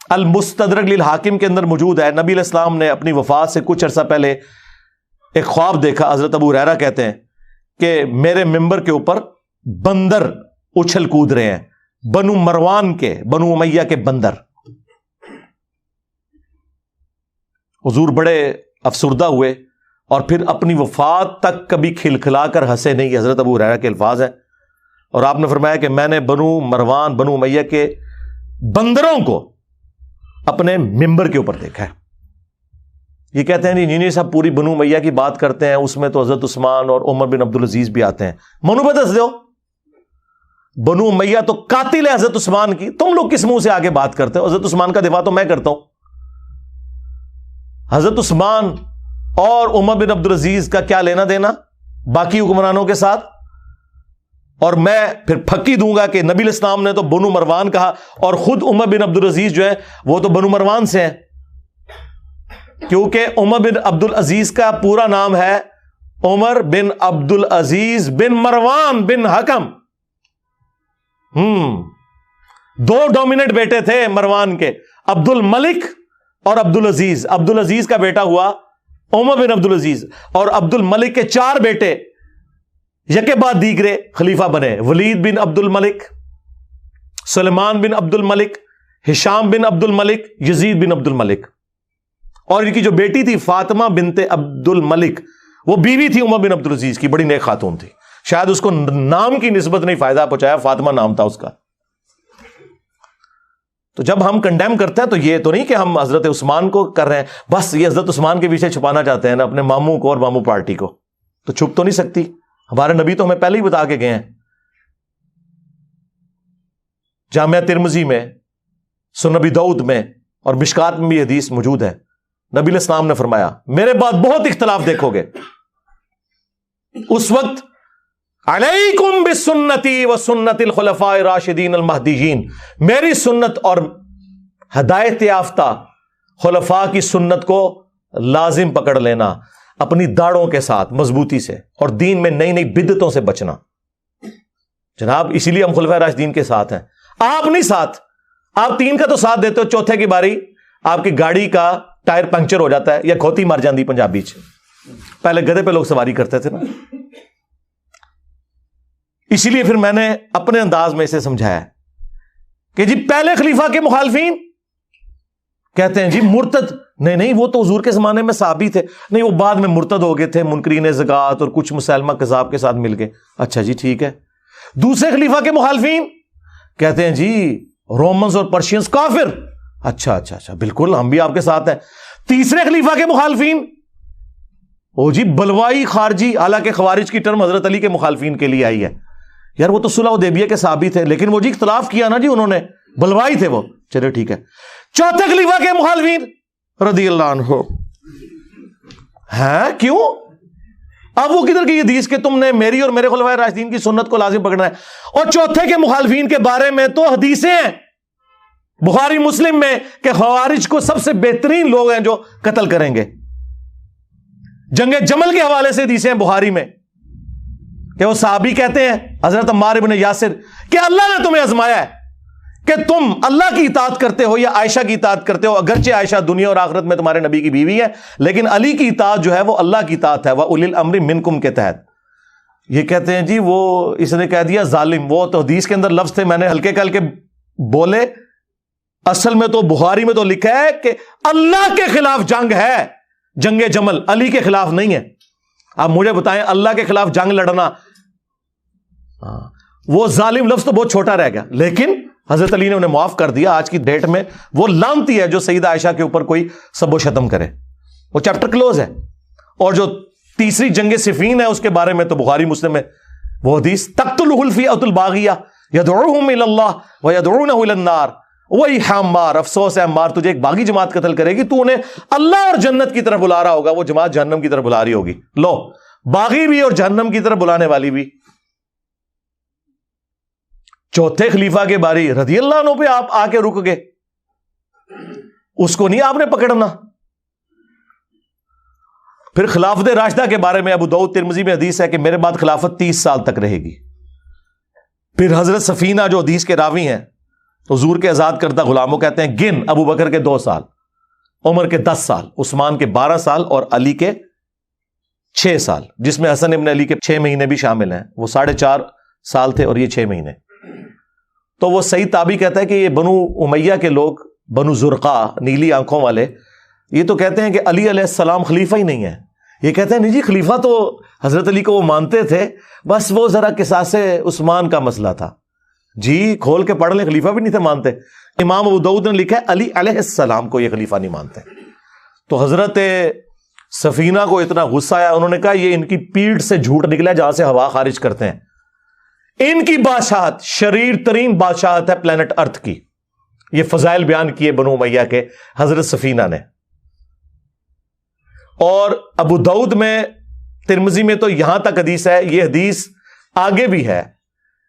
المستدرک للحاکم کے اندر موجود ہے. نبی علیہ السلام نے اپنی وفات سے کچھ عرصہ پہلے ایک خواب دیکھا. حضرت ابو ہریرہ کہتے ہیں کہ میرے ممبر کے اوپر بندر اچھل کود رہے ہیں، بنو مروان کے، بنو امیہ کے بندر. حضور بڑے افسردہ ہوئے اور پھر اپنی وفات تک کبھی کھلکھلا کر ہنسے نہیں. حضرت ابو ہریرہ کے الفاظ ہیں. اور آپ نے فرمایا کہ میں نے بنو مروان، بنو امیہ کے بندروں کو اپنے ممبر کے اوپر دیکھا ہے. یہ کہتے ہیں نہیں صاحب پوری بنو امیہ کی بات کرتے ہیں، اس میں تو حضرت عثمان اور عمر بن عبدالعزیز بھی آتے ہیں. منو پہ دس دو، بنو امیہ تو قاتل ہے حضرت عثمان کی، تم لوگ کس منہ سے آگے بات کرتے ہو؟ حضرت عثمان کا دفاع تو میں کرتا ہوں. حضرت عثمان اور عمر بن عبدالعزیز کا کیا لینا دینا باقی حکمرانوں کے ساتھ؟ اور میں پھر پھکی دوں گا کہ نبی علیہ السلام نے تو بنو مروان کہا، اور خود عمر بن عبدالعزیز جو ہے وہ تو بنو مروان سے ہیں، کیونکہ عمر بن عبدالعزیز کا پورا نام ہے عمر بن عبدالعزیز بن مروان بن حکم. دو ڈومیننٹ بیٹے تھے مروان کے، عبد الملک اور عبدالعزیز. عبدالعزیز کا بیٹا ہوا عمر بن عبدالعزیز، اور عبد الملک کے 4 بیٹے یکے بعد دیگرے خلیفہ بنے. ولید بن عبد الملک، سلیمان بن عبد الملک، ہشام بن عبد الملک، یزید بن عبد الملک. اور ان کی جو بیٹی تھی فاطمہ بنت عبد الملک، وہ بیوی تھی عمر بن عبدالعزیز کی، بڑی نیک خاتون تھی. شاید اس کو نام کی نسبت نہیں فائدہ پہنچایا، فاطمہ نام تھا اس کا. تو جب ہم کنڈیم کرتے ہیں تو یہ تو نہیں کہ ہم حضرت عثمان کو کر رہے ہیں، بس یہ حضرت عثمان کے پیچھے چھپانا چاہتے ہیں نا اپنے ماموں کو اور ماموں پارٹی کو. تو چھپ تو نہیں سکتی. ہمارے نبی تو ہمیں پہلے ہی بتا کے گئے ہیں. جامعہ ترمذی میں، سنن ابی داؤد میں اور مشکات میں بھی حدیث موجود ہے. نبی علیہ السلام نے فرمایا میرے بعد بہت اختلاف دیکھو گے، اس وقت علیکم بسنتی و سنت الخلفاء الراشدین المہدیین، میری سنت اور ہدایت یافتہ خلفاء کی سنت کو لازم پکڑ لینا اپنی داڑوں کے ساتھ مضبوطی سے، اور دین میں نئی نئی بدعتوں سے بچنا. جناب اسی لیے ہم خلفاء راشدین کے ساتھ ہیں. آپ نہیں ساتھ، آپ 3 کا تو ساتھ دیتے ہو، چوتھے کی باری آپ کی گاڑی کا ٹائر پنکچر ہو جاتا ہے یا کھوتی مر جاندی پنجابی چ. پہلے گدھے پہ لوگ سواری کرتے تھے نا. اسی لیے پھر میں نے اپنے انداز میں اسے سمجھایا کہ جی پہلے خلیفہ کے مخالفین کہتے ہیں جی مرتد، نہیں وہ تو حضور کے زمانے میں صحابی تھے، نہیں وہ بعد میں مرتد ہو گئے تھے منکرین زکات اور کچھ مسلمہ کذاب کے ساتھ مل کے. اچھا جی ٹھیک ہے. دوسرے خلیفہ کے مخالفین کہتے ہیں جی رومنز اور پرشینز کافر. اچھا بالکل ہم بھی آپ کے ساتھ ہیں. تیسرے خلیفہ کے مخالفین او جی بلوائی خارجی، حالانکہ خوارج کی ٹرم حضرت علی کے مخالفین کے لیے آئی ہے. یار وہ تو صلح حدیبیہ کے صحابی تھے، لیکن وہ جی اختلاف کیا نا جی انہوں نے، بلوائی تھے وہ. چلے ٹھیک ہے. چوتھے خلیفہ کے مخالفین رضی اللہ عنہ ہیں کیوں؟ اب وہ کدھر کی حدیث کہ تم نے میری اور میرے خلفائے راشدین کی سنت کو لازم پکڑنا ہے؟ اور چوتھے کے مخالفین کے بارے میں تو حدیثیں ہیں بخاری مسلم میں کہ خوارج کو سب سے بہترین لوگ ہیں جو قتل کریں گے. جنگ جمل کے حوالے سے حدیثیں ہیں بخاری میں کہ وہ صحابی کہتے ہیں حضرت عمار بن یاسر کہ اللہ نے تمہیں آزمایا ہے کہ تم اللہ کی اطاعت کرتے ہو یا عائشہ کی اطاعت کرتے ہو. اگرچہ عائشہ دنیا اور آخرت میں تمہارے نبی کی بیوی ہے، لیکن علی کی اطاعت جو ہے وہ اللہ کی اطاعت ہے، وَأُولِي الْأَمْرِ مِنْكُمْ کے تحت. یہ کہتے ہیں جی وہ اس نے کہہ دیا ظالم. وہ تو حدیث کے اندر لفظ تھے، میں نے ہلکے کل کے بولے، اصل میں تو بخاری میں تو لکھا ہے کہ اللہ کے خلاف جنگ ہے، جنگ جمل، علی کے خلاف نہیں ہے. آپ مجھے بتائیں اللہ کے خلاف جنگ لڑنا، وہ ظالم لفظ تو بہت چھوٹا رہ گیا، لیکن حضرت علی نے انہیں معاف کر دیا. آج کی ڈیٹ میں وہ لعنتی ہے جو سیدہ عائشہ کے اوپر کوئی سب و شتم کرے. وہ چیپٹر کلوز ہے. اور جو تیسری جنگ صفین ہے اس کے بارے میں تو بخاری مسلم میں وہ حدیث تقتلہ الفئۃ الباغیہ یدعوہم الی اللہ ویدعونہ الی النار. وہی عمار، افسوس ہے عمار، تجھے ایک باغی جماعت قتل کرے گی، تو انہیں اللہ اور جنت کی طرف بلا رہا ہوگا، وہ جماعت جہنم کی طرف بلا رہی ہوگی. لو، باغی بھی اور جہنم کی طرف بلانے والی بھی. چوتھے خلیفہ کے باری رضی اللہ عنہ پہ آپ آ کے رک گئے، اس کو نہیں آپ نے پکڑنا. پھر خلافت راشدہ کے بارے میں ابو داؤد ترمذی میں حدیث ہے کہ میرے بعد خلافت 30 سال تک رہے گی. پھر حضرت سفینہ جو حدیث کے راوی ہیں، حضور کے آزاد کردہ غلاموں کہتے ہیں گن، ابو بکر کے 2 سال، عمر کے 10 سال، عثمان کے 12 سال اور علی کے 6 سال، جس میں حسن ابن علی کے 6 مہینے بھی شامل ہیں. وہ 4.5 سال تھے اور یہ 6 مہینے. تو وہ صحیح تابعی کہتا ہے کہ یہ بنو امیہ کے لوگ، بنو زرقا، نیلی آنکھوں والے، یہ تو کہتے ہیں کہ علی علیہ السلام خلیفہ ہی نہیں ہے. یہ کہتے ہیں نہیں جی، خلیفہ تو حضرت علی کو وہ مانتے تھے، بس وہ ذرا قصاص عثمان کا مسئلہ تھا. جی کھول کے پڑھ لیں، خلیفہ بھی نہیں تھے مانتے. امام ابو داؤد نے لکھا ہے علی علیہ السلام کو یہ خلیفہ نہیں مانتے. تو حضرت سفینہ کو اتنا غصہ آیا، انہوں نے کہا یہ ان کی پیٹھ سے جھوٹ نکلا جہاں سے ہوا خارج کرتے ہیں. ان کی بادشاہت شریر ترین بادشاہت ہے پلانٹ ارتھ کی. یہ فضائل بیان کیے بنو امیہ کے حضرت سفینہ نے. اور ابو داؤد میں، ترمذی میں تو یہاں تک حدیث ہے، یہ حدیث آگے بھی ہے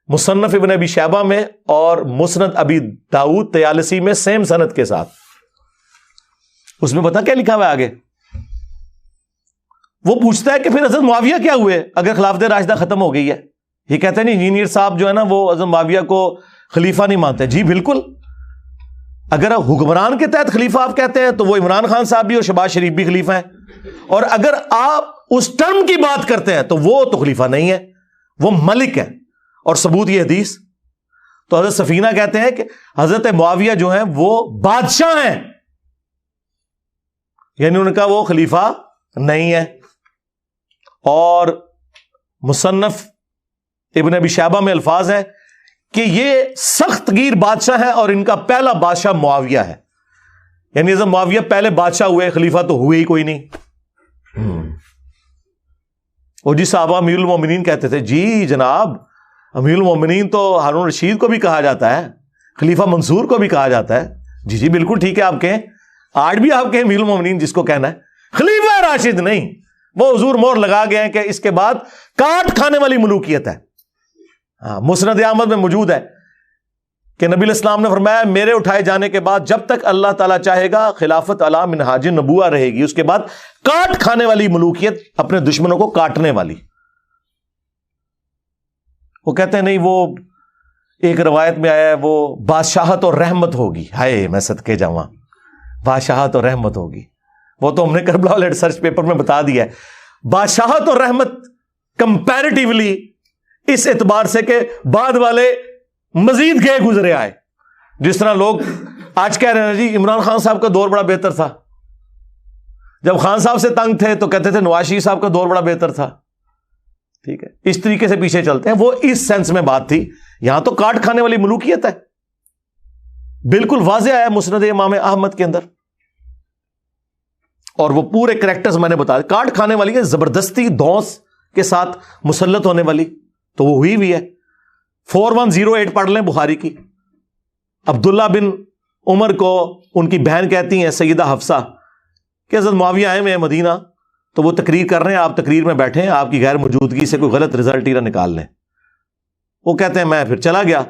مصنف ابن ابی شیبہ میں اور مسند ابی داؤد طیالسی میں سیم سند کے ساتھ. اس میں پتہ کیا لکھا ہوا ہے آگے؟ وہ پوچھتا ہے کہ پھر حضرت معاویہ کیا ہوئے اگر خلافت راشدہ ختم ہو گئی ہے؟ یہ کہتے ہیں نہیں، انجینئر صاحب جو ہے نا وہ حضرت معاویہ کو خلیفہ نہیں مانتے. جی بالکل، اگر حکمران کے تحت خلیفہ آپ کہتے ہیں تو وہ عمران خان صاحب بھی اور شہباز شریف بھی خلیفہ ہیں، اور اگر آپ اس ٹرم کی بات کرتے ہیں تو وہ تو خلیفہ نہیں ہے، وہ ملک ہے. اور ثبوت یہ حدیث. تو حضرت سفینہ کہتے ہیں کہ حضرت معاویہ جو ہیں وہ بادشاہ ہیں، یعنی ان کا وہ خلیفہ نہیں ہے. اور مصنف ابن ابی شیبہ میں الفاظ ہیں کہ یہ سخت گیر بادشاہ ہیں اور ان کا پہلا بادشاہ معاویہ ہے. یعنی حضرت معاویہ پہلے بادشاہ ہوئے، خلیفہ تو ہوئے ہی کوئی نہیں. اور جی صحابہ امیر المومنین کہتے تھے، جی جناب امیر المومنین تو ہارون رشید کو بھی کہا جاتا ہے، خلیفہ منصور کو بھی کہا جاتا ہے. جی جی بالکل ٹھیک ہے، آپ کہیں، آج بھی آپ کہیں امیر المومنین جس کو کہنا ہے، خلیفہ راشد نہیں. وہ حضور مور لگا گئے ہیں کہ اس کے بعد کاٹ کھانے والی ملوکیت ہے. مسند احمد میں موجود ہے کہ نبی علیہ السلام نے فرمایا میرے اٹھائے جانے کے بعد جب تک اللہ تعالیٰ چاہے گا خلافت علی منہاج نبوہ رہے گی، اس کے بعد کاٹ کھانے والی ملوکیت، اپنے دشمنوں کو کاٹنے والی. وہ کہتے ہیں نہیں، وہ ایک روایت میں آیا ہے وہ بادشاہت اور رحمت ہوگی. ہائے میں صدقے جاواں، بادشاہت اور رحمت ہوگی. وہ تو ہم نے کربلا والے ریسرچ پیپر میں بتا دیا ہے. بادشاہت اور رحمت کمپیریٹیولی اس اعتبار سے کہ بعد والے مزید گئے گزرے آئے. جس طرح لوگ آج کہہ رہے ہیں جی عمران خان صاحب کا دور بڑا بہتر تھا، جب خان صاحب سے تنگ تھے تو کہتے تھے نواز شریف صاحب کا دور بڑا بہتر تھا. ٹھیک ہے، اس طریقے سے پیچھے چلتے ہیں. وہ اس سینس میں بات تھی. یہاں تو کاٹ کھانے والی ملوکیت ہے، بالکل واضح ہے مسند امام احمد کے اندر. اور وہ پورے کریکٹرز میں نے بتا دیا. کاٹ کھانے والی ہے، زبردستی دھونس کے ساتھ مسلط ہونے والی، تو وہ ہوئی بھی ہے. 4108 پڑھ لیں بخاری کی. عبداللہ بن عمر کو ان کی بہن کہتی ہیں سیدہ حفصہ کہ حضرت معاویہ آئے ہوئے ہیں مدینہ، تو وہ تقریر کر رہے ہیں، آپ تقریر میں بیٹھے ہیں، آپ کی غیر موجودگی سے کوئی غلط رزلٹ ہی نہ نکال لیں. وہ کہتے ہیں میں پھر چلا گیا.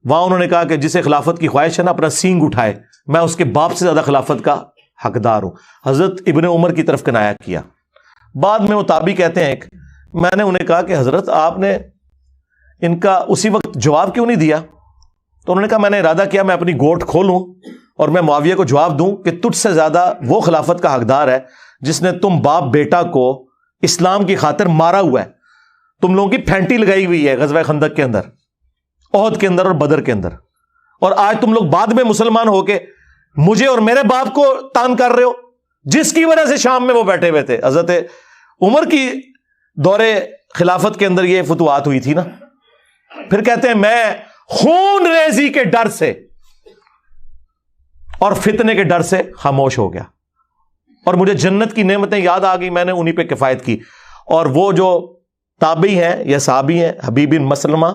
وہاں انہوں نے کہا کہ جسے خلافت کی خواہش ہے نا اپنا سینگ اٹھائے، میں اس کے باپ سے زیادہ خلافت کا حقدار ہوں. حضرت ابن عمر کی طرف کنایا کیا. بعد میں وہ تابعی کہتے ہیں میں نے انہیں کہا کہ حضرت آپ نے ان کا اسی وقت جواب کیوں نہیں دیا؟ تو انہوں نے کہا میں نے ارادہ کیا میں اپنی گوٹ کھولوں اور میں معاویہ کو جواب دوں کہ تجھ سے زیادہ وہ خلافت کا حقدار ہے جس نے تم باپ بیٹا کو اسلام کی خاطر مارا ہوا ہے. تم لوگوں کی پھینٹی لگائی ہوئی ہے غزوہ خندق کے اندر، احد کے اندر اور بدر کے اندر، اور آج تم لوگ بعد میں مسلمان ہو کے مجھے اور میرے باپ کو تان کر رہے ہو، جس کی وجہ سے شام میں وہ بیٹھے ہوئے تھے. حضرت عمر کی دور خلافت کے اندر یہ فتوحات ہوئی تھی نا. پھر کہتے ہیں میں خون ریزی کے ڈر سے اور فتنے کے ڈر سے خاموش ہو گیا، اور مجھے جنت کی نعمتیں یاد آ گئی، میں نے انہی پہ کفایت کی. اور وہ جو تابعی ہیں یا صحابی ہیں حبیب بن مسلمہ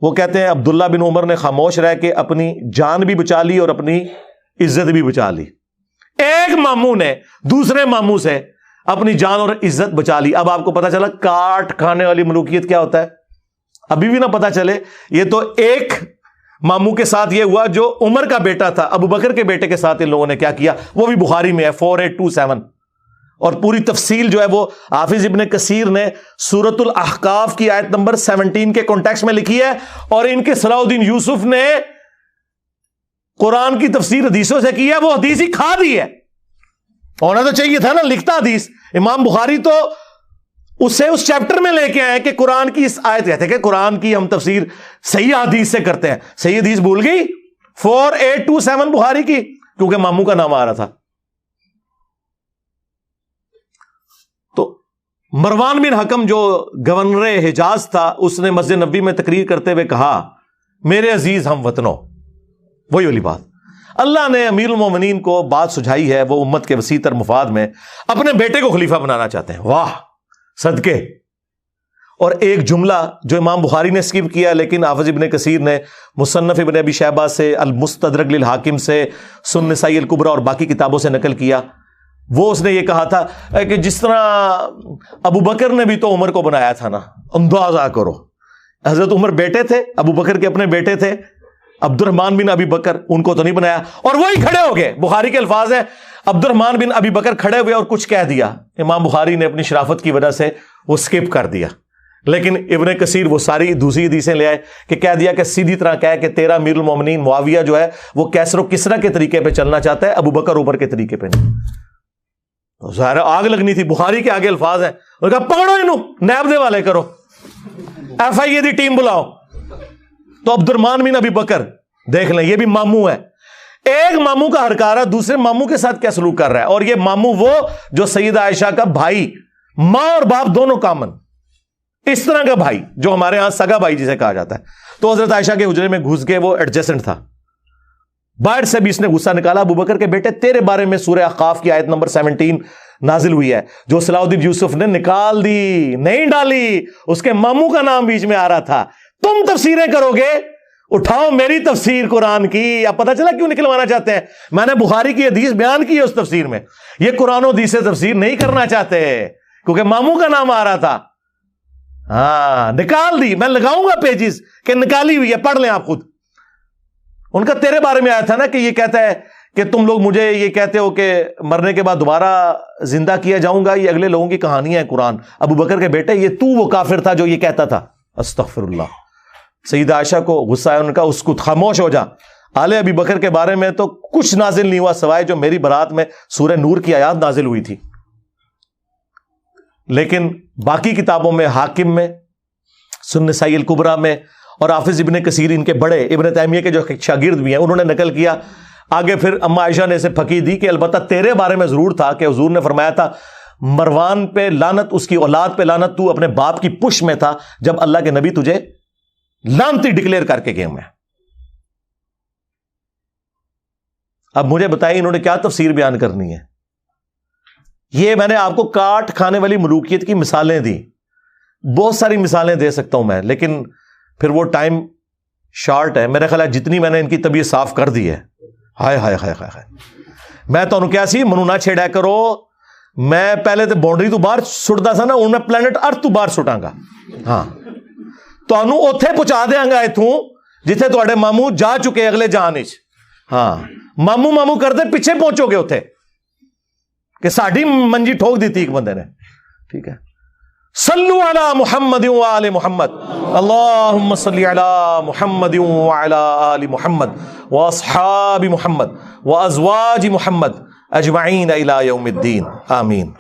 وہ کہتے ہیں عبداللہ بن عمر نے خاموش رہ کے اپنی جان بھی بچا لی اور اپنی عزت بھی بچا لی. ایک ماموں نے دوسرے ماموں سے اپنی جان اور عزت بچا لی. اب آپ کو پتا چلا کاٹ کھانے والی ملوکیت کیا ہوتا ہے. ابھی بھی نہ پتا چلے. یہ تو ایک ماموں کے ساتھ یہ ہوا جو عمر کا بیٹا تھا. ابو بکر کے بیٹے کے ساتھ ان لوگوں نے کیا کیا وہ بھی بخاری میں ہے 4827. اور پوری تفصیل جو ہے وہ حافظ ابن کثیر نے سورۃ الاحقاف کی آیت نمبر 17 کے کانٹیکسٹ میں لکھی ہے. اور ان کے صلاح الدین یوسف نے قرآن کی تفسیر حدیثوں سے کی ہے. وہ حدیث ہی کھا دی ہے. ہونا تو چاہیے تھا نا لکھتا حدیث. امام بخاری تو اسے اس چیپٹر میں لے کے آئے کہ قرآن کی اس آیت کہتے ہیں کہ قرآن کی ہم تفسیر صحیح حدیث سے کرتے ہیں. صحیح حدیث بھول گئی 4827 بخاری کی کیونکہ ماموں کا نام آ رہا تھا. تو مروان بن حکم جو گورنر حجاز تھا اس نے مسجد نبوی میں تقریر کرتے ہوئے کہا میرے عزیز ہم وطنوں. وہی والی بات اللہ نے امیر المومنین کو بات سجھائی ہے. وہ امت کے وسیع تر مفاد میں اپنے بیٹے کو خلیفہ بنانا چاہتے ہیں. واہ صدقے. اور ایک جملہ جو امام بخاری نے اسکپ کیا لیکن حافظ ابن کثیر نے مصنف ابن ابی شیبہ سے المستدرک للحاکم سے سنن نسائی الکبریٰ اور باقی کتابوں سے نقل کیا. وہ اس نے یہ کہا تھا کہ جس طرح ابو بکر نے بھی تو عمر کو بنایا تھا نا. اندازہ کرو حضرت عمر بیٹے تھے ابو بکر کے اپنے بیٹے تھے عبد الرحمن بن ابی بکر. ان کو تو نہیں بنایا اور وہی کھڑے ہو گئے. بخاری کے الفاظ ہیں عبد الرحمن بن ابی بکر کھڑے ہوئے اور کچھ کہہ دیا. امام بخاری نے اپنی شرافت کی وجہ سے وہ سکپ کر دیا. لیکن ابن کثیر وہ ساری دوسری حدیثیں لے آئے کہ کہہ دیا کہ سیدھی طرح کہہ کہ تیرا امیر المومنین معاویہ جو ہے وہ کیسر و کسرا کے طریقے پہ چلنا چاہتا ہے ابو بکر عمر کے طریقے پہ نہیں. ظاہر آگ لگنی تھی. بخاری کے آگے الفاظ ہیں اور کہا پکڑو انہوں نیب دے والے کرو ایف آئی اے دی ٹیم بلاؤ. تو عبد الرحمن بن ابی بکر دیکھ لیں یہ بھی ماموں ہے. ایک ماموں کا ہرکارہ دوسرے ماموں کے ساتھ کیا سلوک کر رہا ہے. اور یہ ماموں وہ جو سیدہ عائشہ کا بھائی ماں اور باپ دونوں کامن اس طرح کا بھائی جو ہمارے ہاں سگا بھائی جسے کہا جاتا ہے. تو حضرت عائشہ کے حجرے میں گھس گئے. وہ ایڈجسٹنٹ تھا. باہر سے بھی اس نے غصہ نکالا ابو بکر کے بیٹے تیرے بارے میں سورہ احقاف کی آیت نمبر 17 نازل ہوئی ہے جو صلاح الدین یوسف نے نکال دی نہیں ڈالی. اس کے ماموں کا نام بیچ میں آ رہا تھا. تم تفسیریں کرو گے اٹھاؤ میری تفسیر قرآن کی. اب پتہ چلا کیوں نکلوانا چاہتے ہیں. میں نے بخاری کی حدیث بیان کی ہے اس تفسیر میں. یہ قرآن و حدیث سے تفسیر نہیں کرنا چاہتے کیونکہ ماموں کا نام آ رہا تھا. ہاں نکال دی. میں لگاؤں گا پیجز کہ نکالی ہوئی ہے پڑھ لیں آپ خود. ان کا تیرے بارے میں آیا تھا نا کہ یہ کہتا ہے کہ تم لوگ مجھے یہ کہتے ہو کہ مرنے کے بعد دوبارہ زندہ کیا جاؤں گا. یہ اگلے لوگوں کی کہانیاں ہیں قرآن. ابو بکر کے بیٹے یہ تو وہ کافر تھا جو یہ کہتا تھا. استغفر اللہ. سیدہ عائشہ کو غصہ ہے ان کا. اس کو خاموش ہو جا. آل ابی بکر کے بارے میں تو کچھ نازل نہیں ہوا سوائے جو میری برات میں سورہ نور کی آیات نازل ہوئی تھی. لیکن باقی کتابوں میں حاکم میں سنن نسائی الکبریٰ میں اور حافظ ابن کثیر ان کے بڑے ابن تیمیہ کے جو شاگرد بھی ہیں انہوں نے نقل کیا. آگے پھر اما عائشہ نے اسے پھکی دی کہ البتہ تیرے بارے میں ضرور تھا کہ حضور نے فرمایا تھا مروان پہ لعنت اس کی اولاد پہ لعنت. تو اپنے باپ کی پش میں تھا جب اللہ کے نبی تجھے لعنتی ڈکلیئر کر کے گئے میں. اب مجھے بتائیے انہوں نے کیا تفسیر بیان کرنی ہے. یہ میں نے آپ کو کاٹ کھانے والی ملوکیت کی مثالیں دی. بہت ساری مثالیں دے سکتا ہوں میں لیکن پھر وہ ٹائم شارٹ ہے. میرا خیال ہے جتنی میں نے ان کی طبیعت صاف کر دی ہے. ہائے ہائے ہائے ہائے. میں تو کیا سی منو نہ چھیڑا کرو. میں پہلے تو باؤنڈری تو باہر سٹتا سا نا ہوں میں پلانٹ ارتھ تو باہر سٹاں گا. ہاں تانوں اوتھے پہنچا دیاں گا اتوں جتھے تواڈے ماموں جا چکے اگلے جہان وچ. ہاں ماموں ماموں کرتے پیچھے پہنچو گے اتھے کہ ساڈی منجی ٹھوک دیتی ایک بندے نے. ٹھیک ہے. صلو علی محمد وآل محمد. اللہم صلی علی محمد وعلی آل محمد واصحاب محمد وازواج محمد اجمعین الی یوم الدین. آمین.